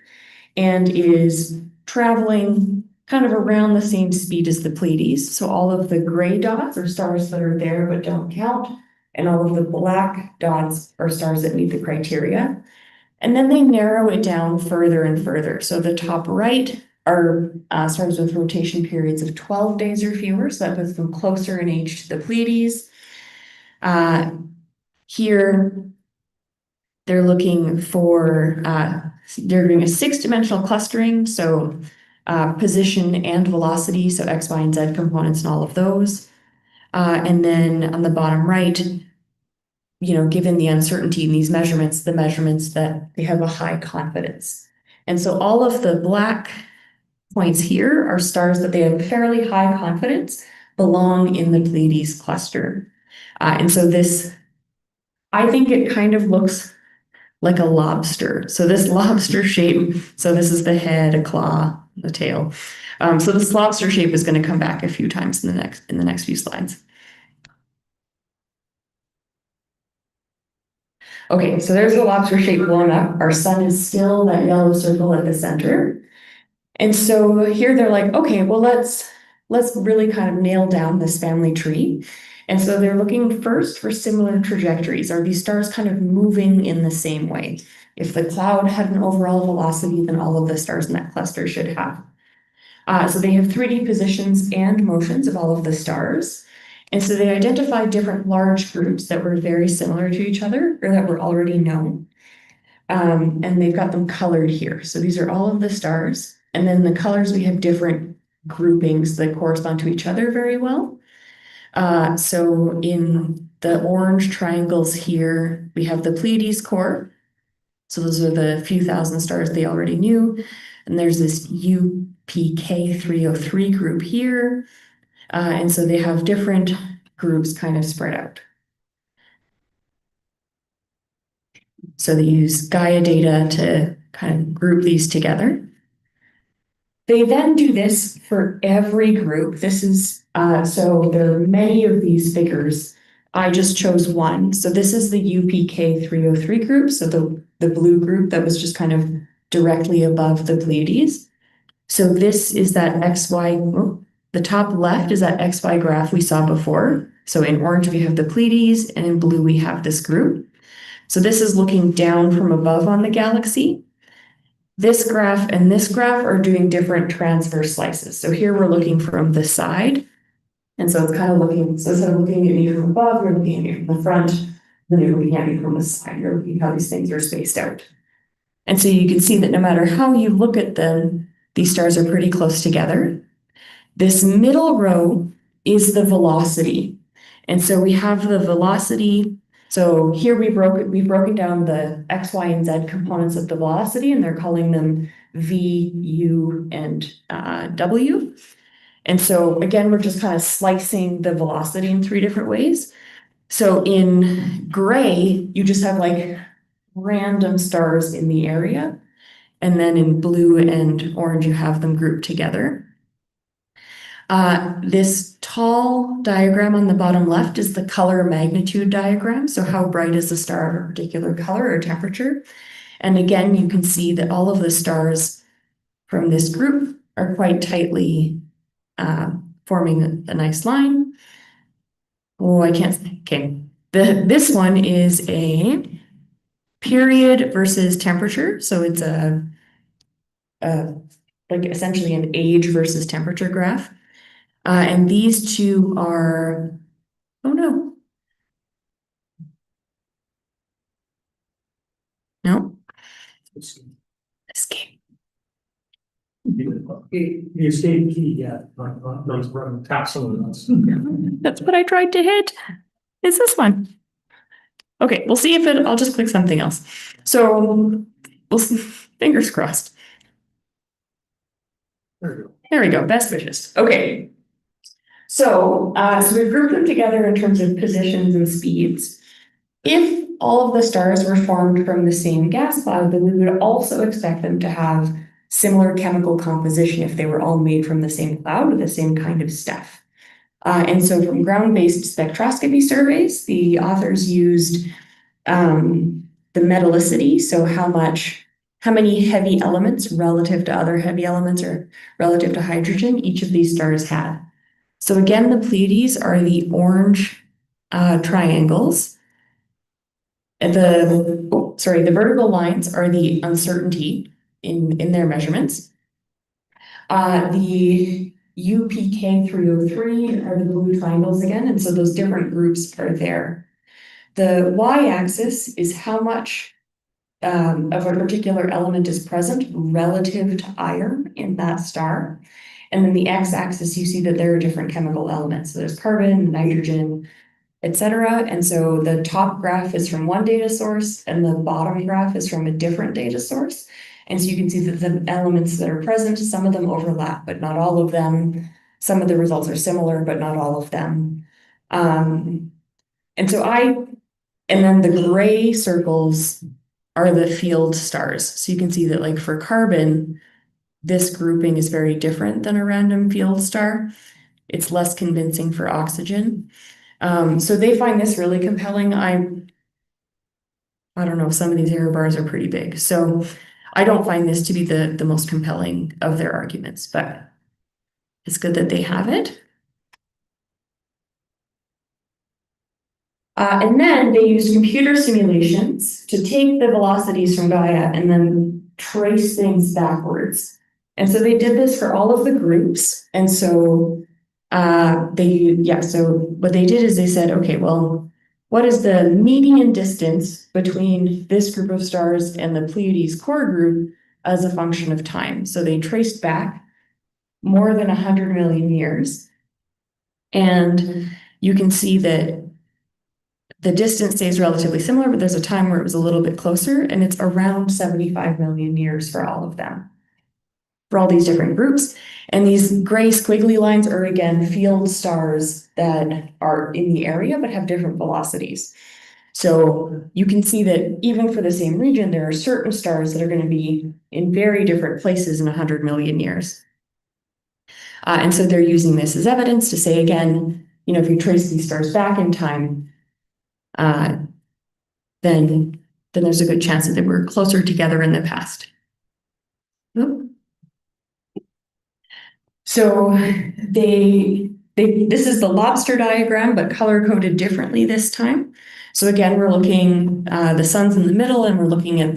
and is traveling kind of around the same speed as the Pleiades. So all of the gray dots are stars that are there but don't count, and all of the black dots are stars that meet the criteria. And then they narrow it down further and further. So the top right are stars with rotation periods of 12 days or fewer, so that puts them closer in age to the Pleiades. Here, they're looking for, they're doing a 6-dimensional clustering, so position and velocity, so X, Y, and Z components and all of those. And then on the bottom right, you know, given the uncertainty in these measurements, the measurements that they have a high confidence. And so all of the black points here are stars that they have fairly high confidence belong in the Pleiades cluster. And so this, I think it kind of looks like a lobster. So this lobster shape, so this is the head, a claw, the tail. So this lobster shape is going to come back a few times in the next few slides. Okay, so there's the lobster shape blown up. Our sun is still that yellow circle at the center. And so here they're like, okay, well, let's really kind of nail down this family tree. And so they're looking first for similar trajectories. Are these stars kind of moving in the same way? If the cloud had an overall velocity, then all of the stars in that cluster should have. So they have 3D positions and motions of all of the stars. And so they identified different large groups that were very similar to each other or that were already known. And they've got them colored here. So these are all of the stars. And then the colors, we have different groupings that correspond to each other very well. So in the orange triangles here, we have the Pleiades core. So those are the few thousand stars they already knew. And there's this UPK 303 group here. And so they have different groups kind of spread out. So they use Gaia data to kind of group these together. They then do this for every group. This is, so there are many of these figures. I just chose one. So this is the UPK 303 group. So the blue group that was just kind of directly above the Pleiades. So this is that XY, the top left is that XY graph we saw before. So in orange, we have the Pleiades, and in blue, we have this group. So this is looking down from above on the galaxy. This graph and this graph are doing different transverse slices. So here we're looking from the side. And so it's kind of looking, so instead of looking at me from above, you're looking at me from the front, then you're looking at me from the side. You're looking at how these things are spaced out. And so you can see that no matter how you look at them, these stars are pretty close together. This middle row is the velocity. And so we have the velocity. So here we've broken down the X, Y, and Z components of the velocity, and they're calling them V, U, and W. And so again, we're just kind of slicing the velocity in three different ways. So in gray, you just have like random stars in the area. And then in blue and orange, you have them grouped together. This tall diagram on the bottom left is the color magnitude diagram. So how bright is the star of a particular color or temperature? And again, you can see that all of the stars from this group are quite tightly forming a nice line. Oh, I can't, okay. This one is a period versus temperature. So it's like essentially an age versus temperature graph. And these two are, oh no. No. Escape. The escape key, yeah, tap some of those. That's what I tried to hit. It's this one. Okay, we'll see if I'll just click something else. So we'll see, fingers crossed. There we go, best wishes. Okay. So we've grouped them together in terms of positions and speeds. If all of the stars were formed from the same gas cloud, then we would also expect them to have similar chemical composition if they were all made from the same cloud with the same kind of stuff. And so from ground-based spectroscopy surveys, the authors used the metallicity, so how many heavy elements relative to other heavy elements or relative to hydrogen each of these stars had. So again, the Pleiades are the orange triangles. And the vertical lines are the uncertainty in their measurements. The UPK 303 are the blue triangles again, and so those different groups are there. The y-axis is how much of a particular element is present relative to iron in that star. And then the x-axis, you see that there are different chemical elements. So there's carbon, nitrogen, etc. And so the top graph is from one data source and the bottom graph is from a different data source. And so you can see that the elements that are present, some of them overlap, but not all of them. Some of the results are similar, but not all of them. And then the gray circles are the field stars. So you can see that like for carbon, this grouping is very different than a random field star. It's less convincing for oxygen. So they find this really compelling. I don't know, some of these error bars are pretty big. So I don't find this to be the most compelling of their arguments, but it's good that they have it. And then they used computer simulations to take the velocities from Gaia and then trace things backwards. And so they did this for all of the groups. And so so what they did is they said, okay, well, what is the median distance between this group of stars and the Pleiades core group as a function of time? So they traced back more than 100 million years. And you can see that the distance stays relatively similar, but there's a time where it was a little bit closer, and it's around 75 million years for all of them, for all these different groups. And these gray squiggly lines are, again, field stars that are in the area but have different velocities. So you can see that even for the same region, there are certain stars that are going to be in very different places in 100 million years. And so they're using this as evidence to say, again, you know, if you trace these stars back in time, then there's a good chance that they were closer together in the past. So this is the lobster diagram, but color coded differently this time. So again, we're looking, the sun's in the middle, and we're looking at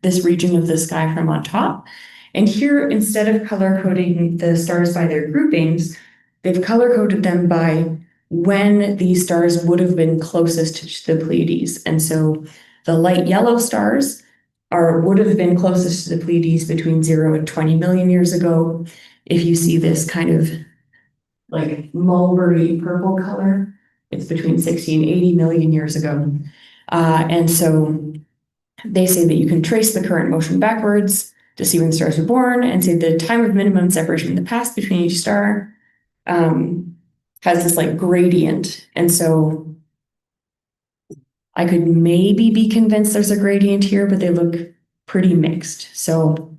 this region of the sky from on top. And here, instead of color coding the stars by their groupings, they've color coded them by when these stars would have been closest to the Pleiades. And so the light yellow stars would have been closest to the Pleiades between 0 and 20 million years ago. If you see this kind of like mulberry purple color, it's between 60 and 80 million years ago. And so they say that you can trace the current motion backwards to see when the stars were born, and say the time of minimum separation in the past between each star has this like gradient. And so I could maybe be convinced there's a gradient here, but they look pretty mixed. So,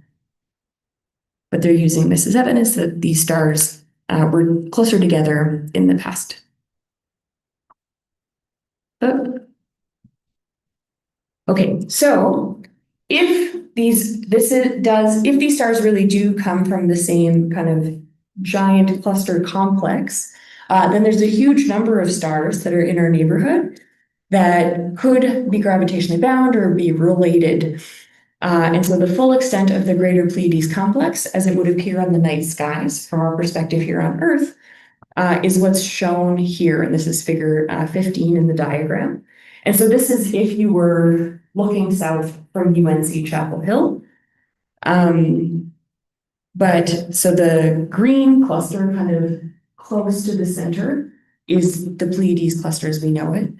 but they're using this as evidence that these stars were closer together in the past. Okay, so if these stars really do come from the same kind of giant cluster complex, then there's a huge number of stars that are in our neighborhood that could be gravitationally bound or be related. And so the full extent of the greater Pleiades complex, as it would appear on the night skies from our perspective here on Earth, is what's shown here. And this is figure 15 in the diagram. And so this is if you were looking south from UNC Chapel Hill. But so the green cluster kind of close to the center is the Pleiades cluster as we know it.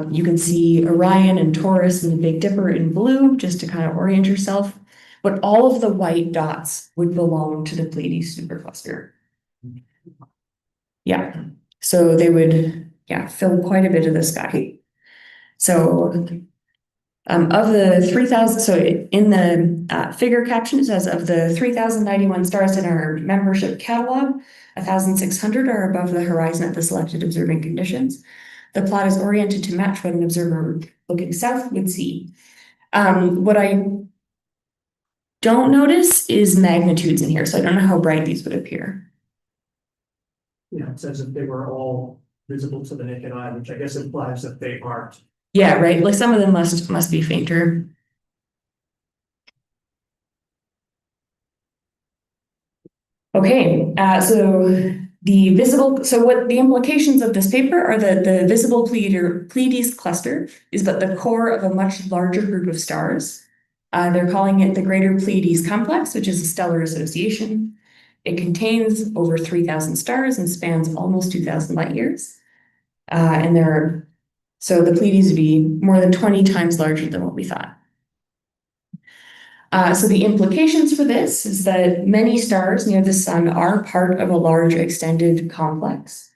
You can see Orion and Taurus and the Big Dipper in blue, just to kind of orient yourself. But all of the white dots would belong to the Pleiades supercluster. Yeah, so they would, fill quite a bit of the sky. So of the 3,000, so in the figure caption, it says of the 3,091 stars in our membership catalog, 1,600 are above the horizon at the selected observing conditions. The plot is oriented to match what an observer looking south would see. What I don't notice is magnitudes in here, so I don't know how bright these would appear. Yeah, it says that they were all visible to the naked eye, which I guess implies that they aren't. Yeah, right. Like some of them must be fainter. Okay, so what the implications of this paper are that the visible Pleiades cluster is but the core of a much larger group of stars. They're calling it the Greater Pleiades Complex, which is a stellar association. It contains over 3,000 stars and spans almost 2,000 light years. So the Pleiades would be more than 20 times larger than what we thought. So the implications for this is that many stars near the sun are part of a large extended complex.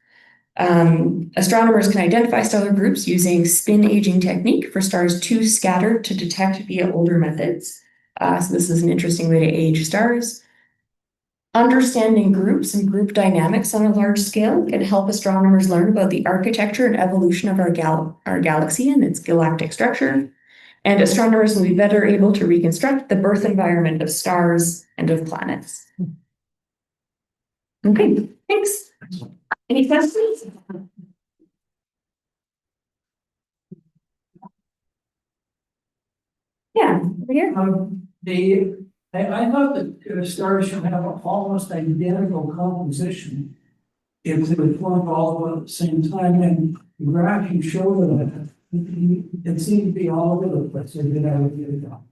Astronomers can identify stellar groups using spin aging technique for stars too scattered to detect via older methods. So this is an interesting way to age stars. Understanding groups and group dynamics on a large scale can help astronomers learn about the architecture and evolution of our galaxy and its galactic structure. And astronomers will be better able to reconstruct the birth environment of stars and of planets. Okay, thanks. Any questions? Yeah, over here. I thought that stars should have almost identical composition if they would form all at the same time, and the graph you showed that it seemed to be all over the place. So did I would get it done?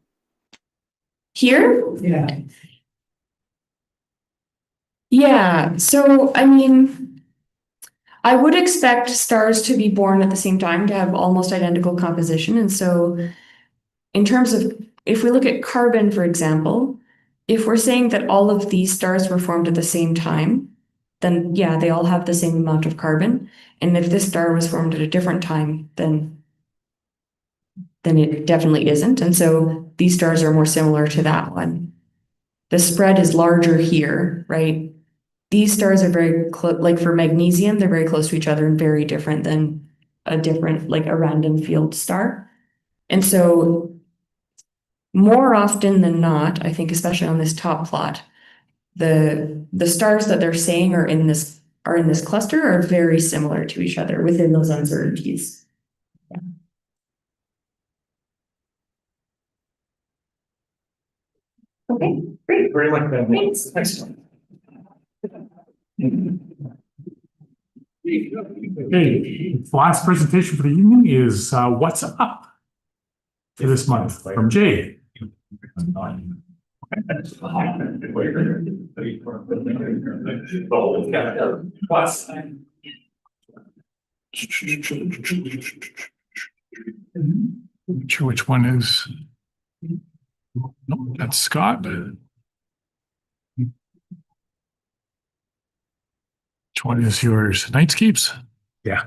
Here? Yeah. Yeah, so I mean, I would expect stars to be born at the same time to have almost identical composition. And so in terms of, if we look at carbon, for example, if we're saying that all of these stars were formed at the same time, then yeah, they all have the same amount of carbon. And if this star was formed at a different time, then it definitely isn't. And so these stars are more similar to that one. The spread is larger here, right? these stars are very close, like for magnesium, they're very close to each other and very different than like a random field star. And so more often than not, I think especially on this top plot, the stars that they're saying are in this cluster are very similar to each other within those uncertainties. Yeah. Okay, great. Very like that. Thanks. Excellent. Okay, last presentation for the evening is what's up for this month from Jay. Not sure which one is. No, that's Scott. Which one is yours? Nightscapes? Yeah.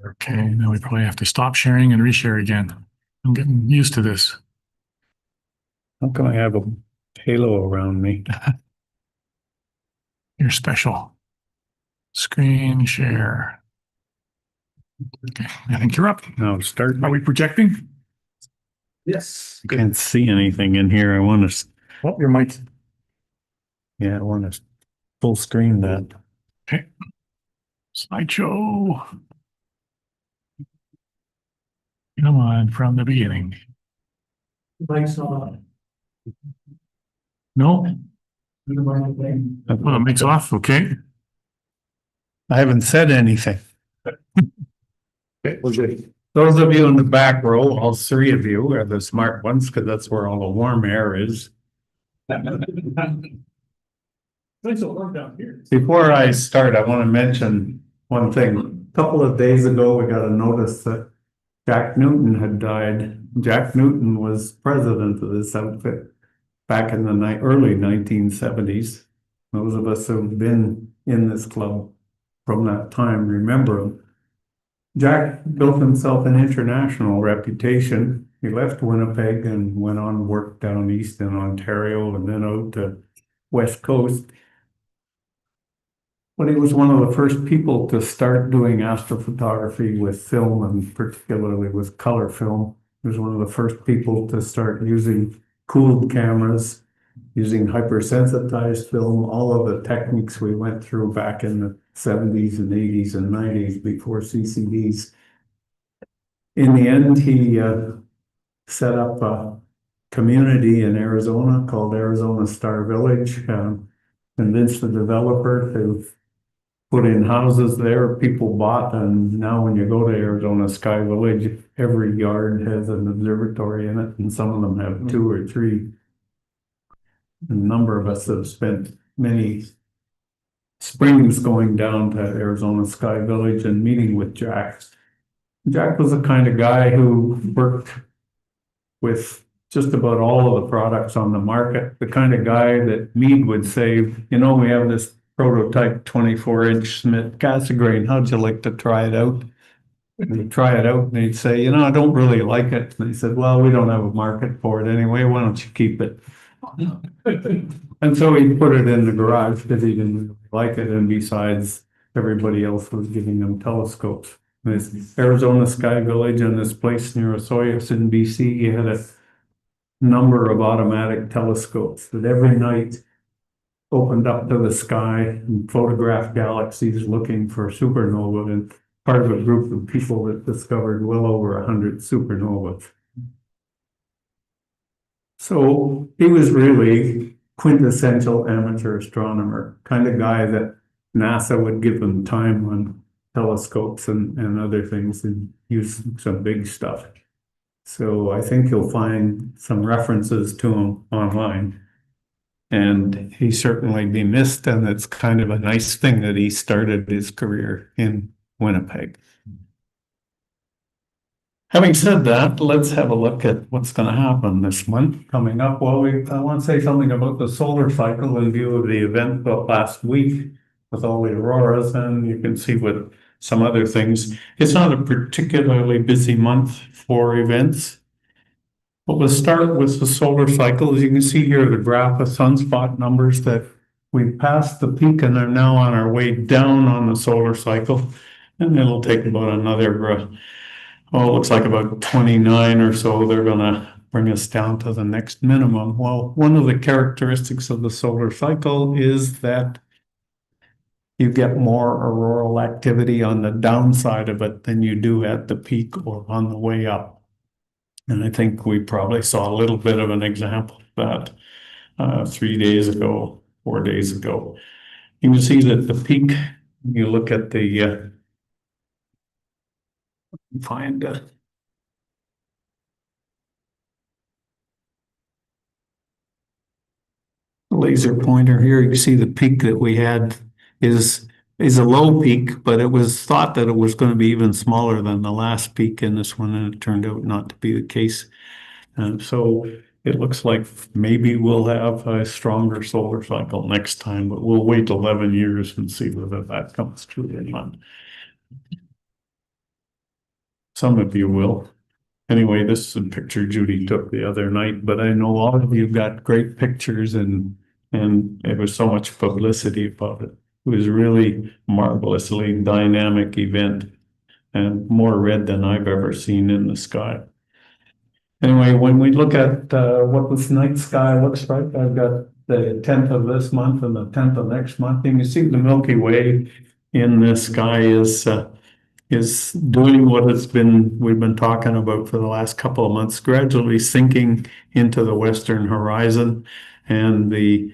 Okay, now we probably have to stop sharing and reshare again. I'm getting used to this. How come I have a halo around me? You're special. Screen share. Okay, I think you're up. No, start. Are we projecting? Yes. I can't see anything in here. I want to, Oh, your mic. yeah, I want to full screen that. Okay. Slideshow. Come on, from the beginning. Mike's not on. No? The microphone. Well, it makes off, okay. I haven't said anything. Okay, we're good. Those of you in the back row, all three of you are the smart ones because that's where all the warm air is. Before I start, I want to mention one thing. A couple of days ago, we got a notice that Jack Newton had died. Jack Newton was president of this outfit back in the early 1970s. Those of us who've been in this club from that time remember him. Jack built himself an international reputation. He left Winnipeg and went on work down east in Ontario and then out to West Coast. But he was one of the first people to start doing astrophotography with film and particularly with color film. He was one of the first people to start using cooled cameras, using hypersensitized film, all of the techniques we went through back in the 70s and 80s and 90s before CCDs. In the end, he set up a community in Arizona called Arizona Star Village, convinced the developer to put in houses there, people bought, and now when you go to Arizona Sky Village, every yard has an observatory in it, and some of them have 2 or 3. A number of us have spent many springs going down to Arizona Sky Village and meeting with Jack. Jack was the kind of guy who worked with just about all of the products on the market, the kind of guy that Mead would say, you know, we have this prototype 24-inch Smith Cassegrain, how'd you like to try it out? And he'd try it out and he'd say, you know, I don't really like it. And he said, well, we don't have a market for it anyway, why don't you keep it? And so he put it in the garage because he didn't really like it, and besides, everybody else was giving him telescopes. This Arizona Sky Village and this place near Osoyoos in BC had a number of automatic telescopes that every night opened up to the sky and photographed galaxies looking for supernovae, and part of a group of people that discovered well over 100 supernovas. So he was really quintessential amateur astronomer, kind of guy that NASA would give him time on telescopes and other things and use some big stuff. So I think you'll find some references to him online. And he certainly be missed, and it's kind of a nice thing that he started his career in Winnipeg. Having said that, let's have a look at what's going to happen this month coming up. Well, I want to say something about the solar cycle in view of the event of last week with all the auroras, and you can see with some other things. It's not a particularly busy month for events. But we'll start with the solar cycle. As you can see here, the graph of sunspot numbers that we passed the peak and are now on our way down on the solar cycle. And it'll take about another, it looks like about 29 or so. They're gonna bring us down to the next minimum. Well, one of the characteristics of the solar cycle is that you get more auroral activity on the downside of it than you do at the peak or on the way up. And I think we probably saw a little bit of an example of that 3 days ago, 4 days ago. You can see that the peak, you look at the find laser pointer here. You see the peak that we had is a low peak, but it was thought that it was going to be even smaller than the last peak in this one, and it turned out not to be the case. And so it looks like maybe we'll have a stronger solar cycle next time, but we'll wait 11 years and see whether that comes true or not. Some of you will. Anyway, this is a picture Judy took the other night, but I know all of you got great pictures and it was so much publicity about it. It was really marvelously dynamic event and more red than I've ever seen in the sky. Anyway, when we look at what this night sky looks like, I've got the 10th of this month and the 10th of next month. And you see the Milky Way in the sky is doing what we've been talking about for the last couple of months, gradually sinking into the western horizon, and the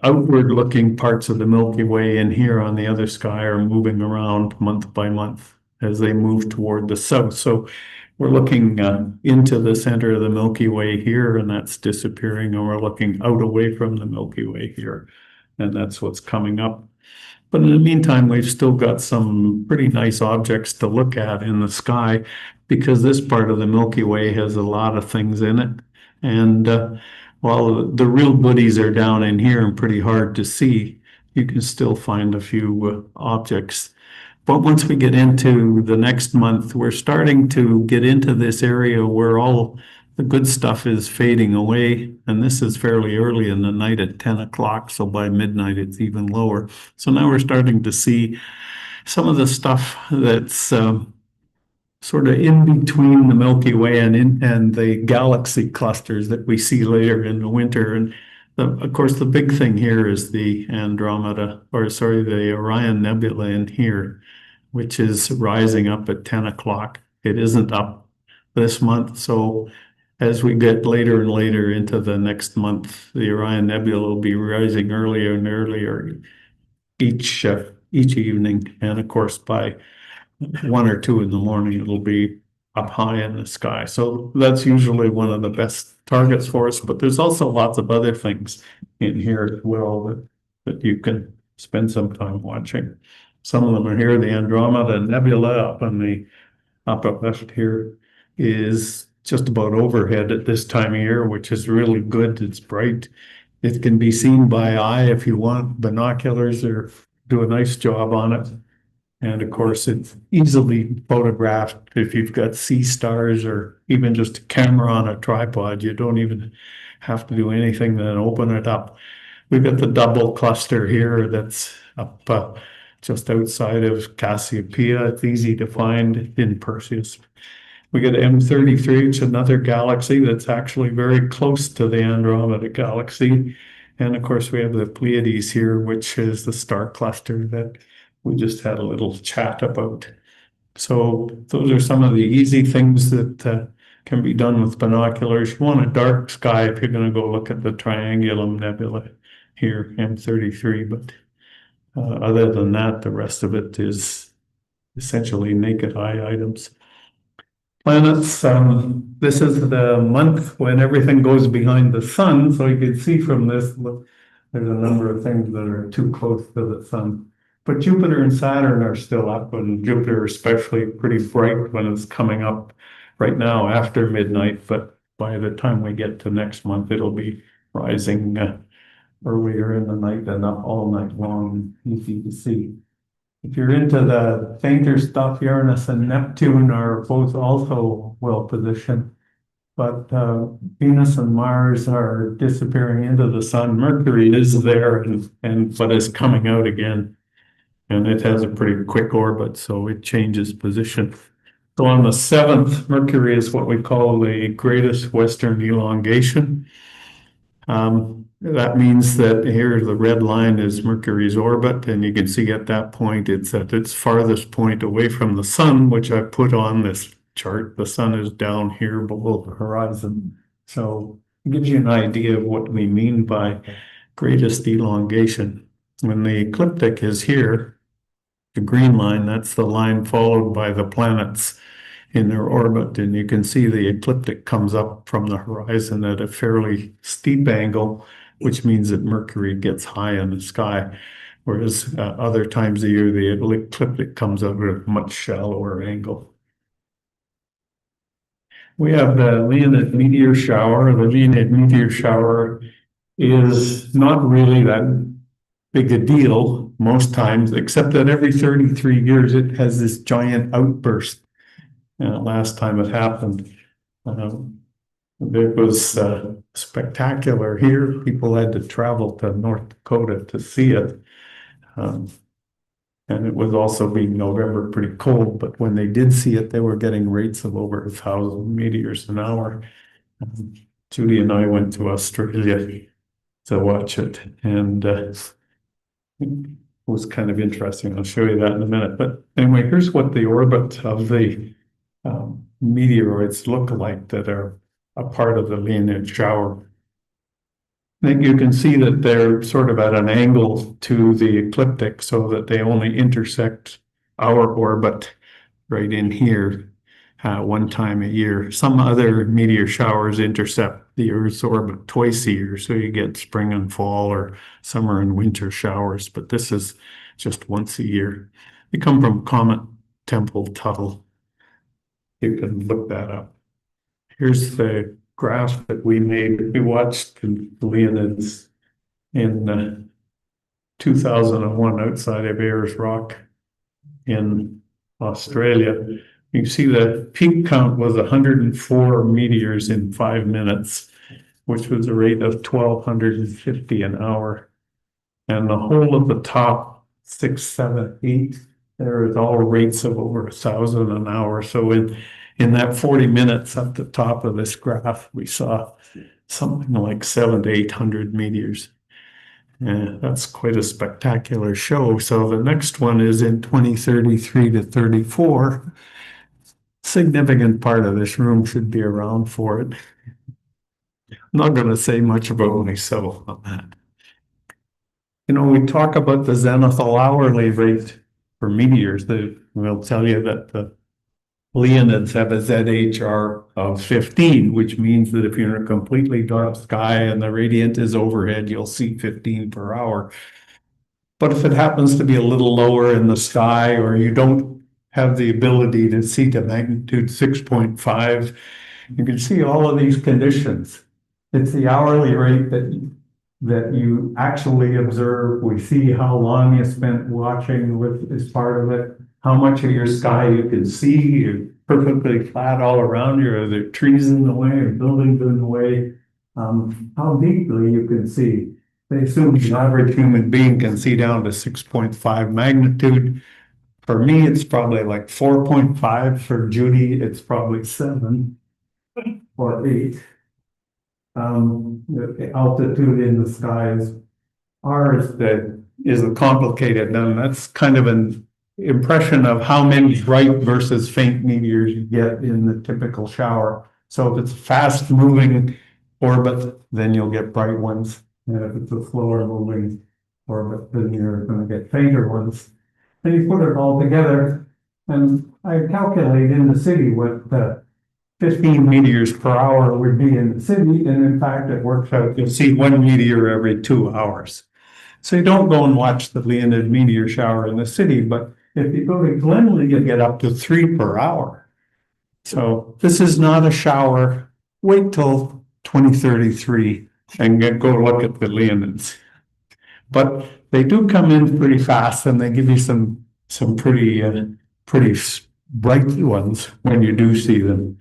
outward looking parts of the Milky Way in here on the other sky are moving around month by month as they move toward the south. So we're looking into the center of the Milky Way here, and that's disappearing, and we're looking out away from the Milky Way here, and that's what's coming up. But in the meantime, we've still got some pretty nice objects to look at in the sky, because this part of the Milky Way has a lot of things in it. And while the real goodies are down in here and pretty hard to see, you can still find a few objects. But once we get into the next month, we're starting to get into this area where all the good stuff is fading away. And this is fairly early in the night at 10 o'clock. So by midnight, it's even lower. So now we're starting to see some of the stuff that's sort of in between the Milky Way and the galaxy clusters that we see later in the winter. And of course, the big thing here is the the Orion Nebula in here, which is rising up at 10 o'clock. It isn't up this month. So as we get later and later into the next month, the Orion Nebula will be rising earlier and earlier each evening. And of course, by 1 or 2 in the morning, it'll be up high in the sky. So that's usually one of the best targets for us. But there's also lots of other things in here as well that you can spend some time watching. Some of them are here. The Andromeda Nebula up on the upper left here is just about overhead at this time of year, which is really good. It's bright. It can be seen by eye if you want binoculars, or do a nice job on it. And of course, it's easily photographed if you've got sea stars or even just a camera on a tripod. You don't even have to do anything than open it up. We've got the double cluster here that's up just outside of Cassiopeia. It's easy to find in Perseus. We get M33, which is another galaxy that's actually very close to the Andromeda galaxy. And of course, we have the Pleiades here, which is the star cluster that we just had a little chat about. So those are some of the easy things that can be done with binoculars. You want a dark sky if you're going to go look at the Triangulum Nebula here, M33. But other than that, the rest of it is essentially naked eye items. Planets, this is the month when everything goes behind the sun. So you can see from this, look, there's a number of things that are too close to the sun. But Jupiter and Saturn are still up, and Jupiter especially pretty bright when it's coming up right now after midnight. But by the time we get to next month, it'll be rising earlier in the night and up all night long, easy to see. If you're into the fainter stuff, Uranus and Neptune are both also well positioned. but Venus and Mars are disappearing into the sun. Mercury is there and but is coming out again. And it has a pretty quick orbit, so it changes position. So on the 7th, Mercury is what we call the greatest western elongation. That means that here the red line is Mercury's orbit, and you can see at that point it's at its farthest point away from the sun, which I put on this chart. The sun is down here below the horizon. So it gives you an idea of what we mean by greatest elongation. When the ecliptic is here, the green line, that's the line followed by the planets in their orbit, and you can see the ecliptic comes up from the horizon at a fairly steep angle, which means that Mercury gets high in the sky, whereas other times of the year the ecliptic comes up at a much shallower angle. We have the Leonid meteor shower. The Leonid meteor shower is not really that big a deal most times, except that every 33 years it has this giant outburst. Last time it happened, it was spectacular here. People had to travel to North Dakota to see it. And it was also being November pretty cold, but when they did see it, they were getting rates of over 1,000 meters an hour. Judy and I went to Australia to watch it, and it was kind of interesting. I'll show you that in a minute. But anyway, here's what the orbit of the meteoroids look like that are a part of the Leonid shower. I think you can see that they're sort of at an angle to the ecliptic so that they only intersect our orbit right in here one time a year. Some other meteor showers intercept the Earth's orbit twice a year, so you get spring and fall or summer and winter showers, but this is just once a year. They come from Comet Tempel-Tuttle. You can look that up. Here's the graph that we made. We watched the Leonids in 2001 outside of Ayers Rock in Australia. You can see the peak count was 104 meteors in 5 minutes, which was a rate of 1,250 an hour. And the whole of the top 6, 7, 8, there is all rates of over 1,000 an hour. So in that 40 minutes at the top of this graph, we saw something like 700 to 800 meteors. And that's quite a spectacular show. So the next one is in 2033 to 34. Significant part of this room should be around for it. I'm not going to say much about myself on that. You know, we talk about the zenithal hourly rate for meteors. We'll tell you that the Leonids have a ZHR of 15, which means that if you're in a completely dark sky and the radiant is overhead, you'll see 15 per hour. But if it happens to be a little lower in the sky, or you don't have the ability to see to magnitude 6.5, you can see all of these conditions. It's the hourly rate that you actually observe. We see how long you spent watching with as part of it, how much of your sky you can see. You're perfectly flat all around you. Are there trees in the way or buildings in the way? How deeply you can see. They assume the average human being can see down to 6.5 magnitude. For me, it's probably like 4.5. For Judy, it's probably 7 or 8. The altitude in the sky is ours that is a complicated, and that's kind of an impression of how many bright versus faint meteors you get in the typical shower. So if it's a fast moving orbit, then you'll get bright ones. And if it's a slower moving orbit, then you're going to get fainter ones. And you put it all together, and I calculate in the city what 15 meteors per hour would be in the city, and in fact it works out. You'll see 1 meteor every 2 hours. So you don't go and watch the Leonid meteor shower in the city, but if you go to Glenley, you get up to 3 per hour. So this is not a shower. Wait till 2033 and go look at the Leonids. But they do come in pretty fast, and they give you some pretty bright ones when you do see them.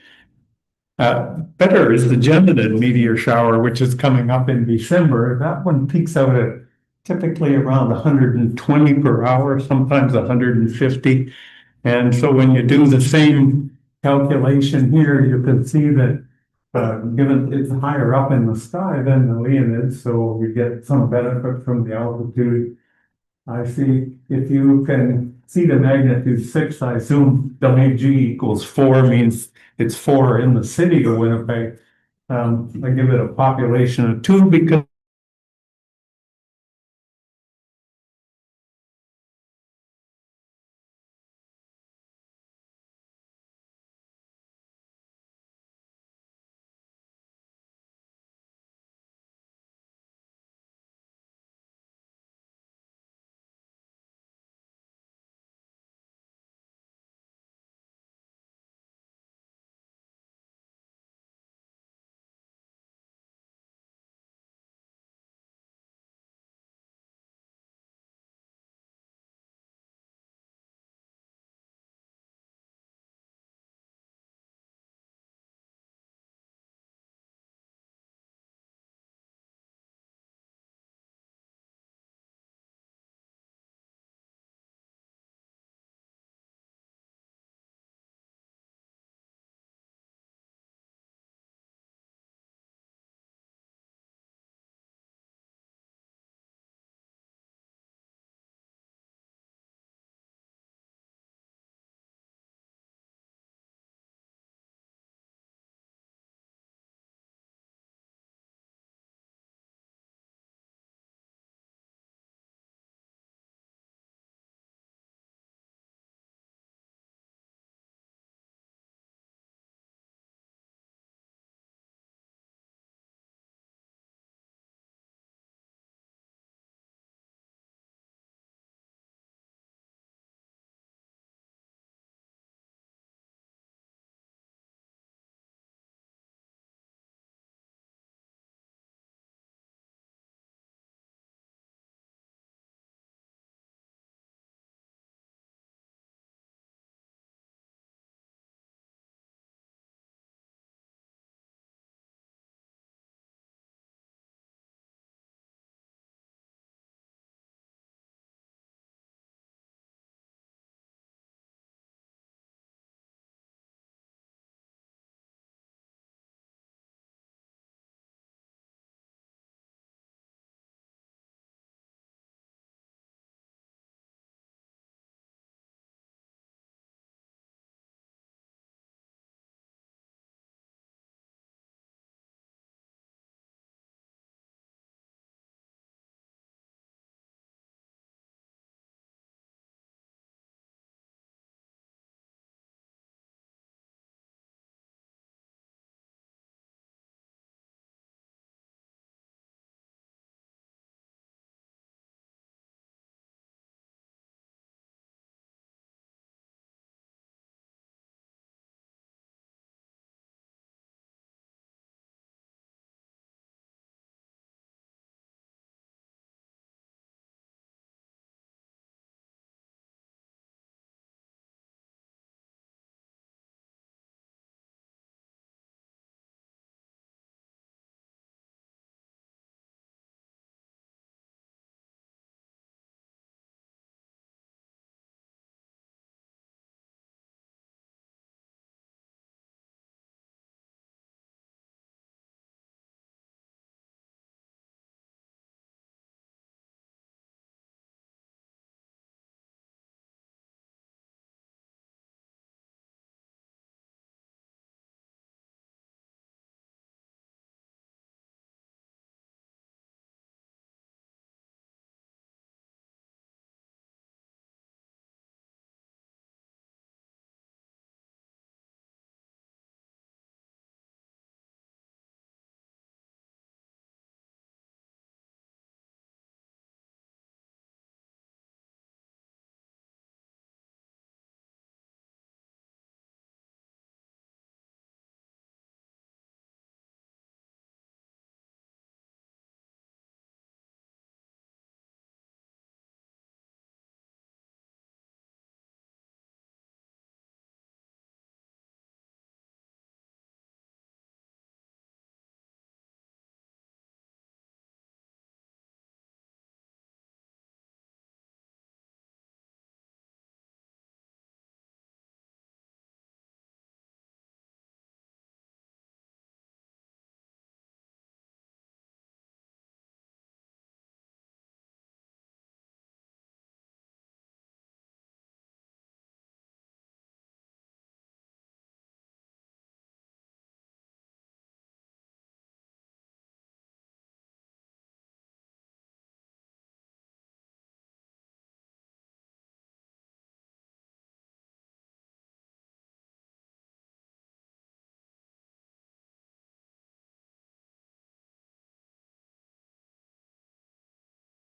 Better is the Geminid meteor shower, which is coming up in December. That one peaks out at typically around 120 per hour, sometimes 150. And so when you do the same calculation here, you can see that given it's higher up in the sky than the Leonid, so we get some benefit from the altitude. I see if you can see the magnitude 6, I assume WG equals 4 means it's 4 in the city of Winnipeg. I give it a population of 2 because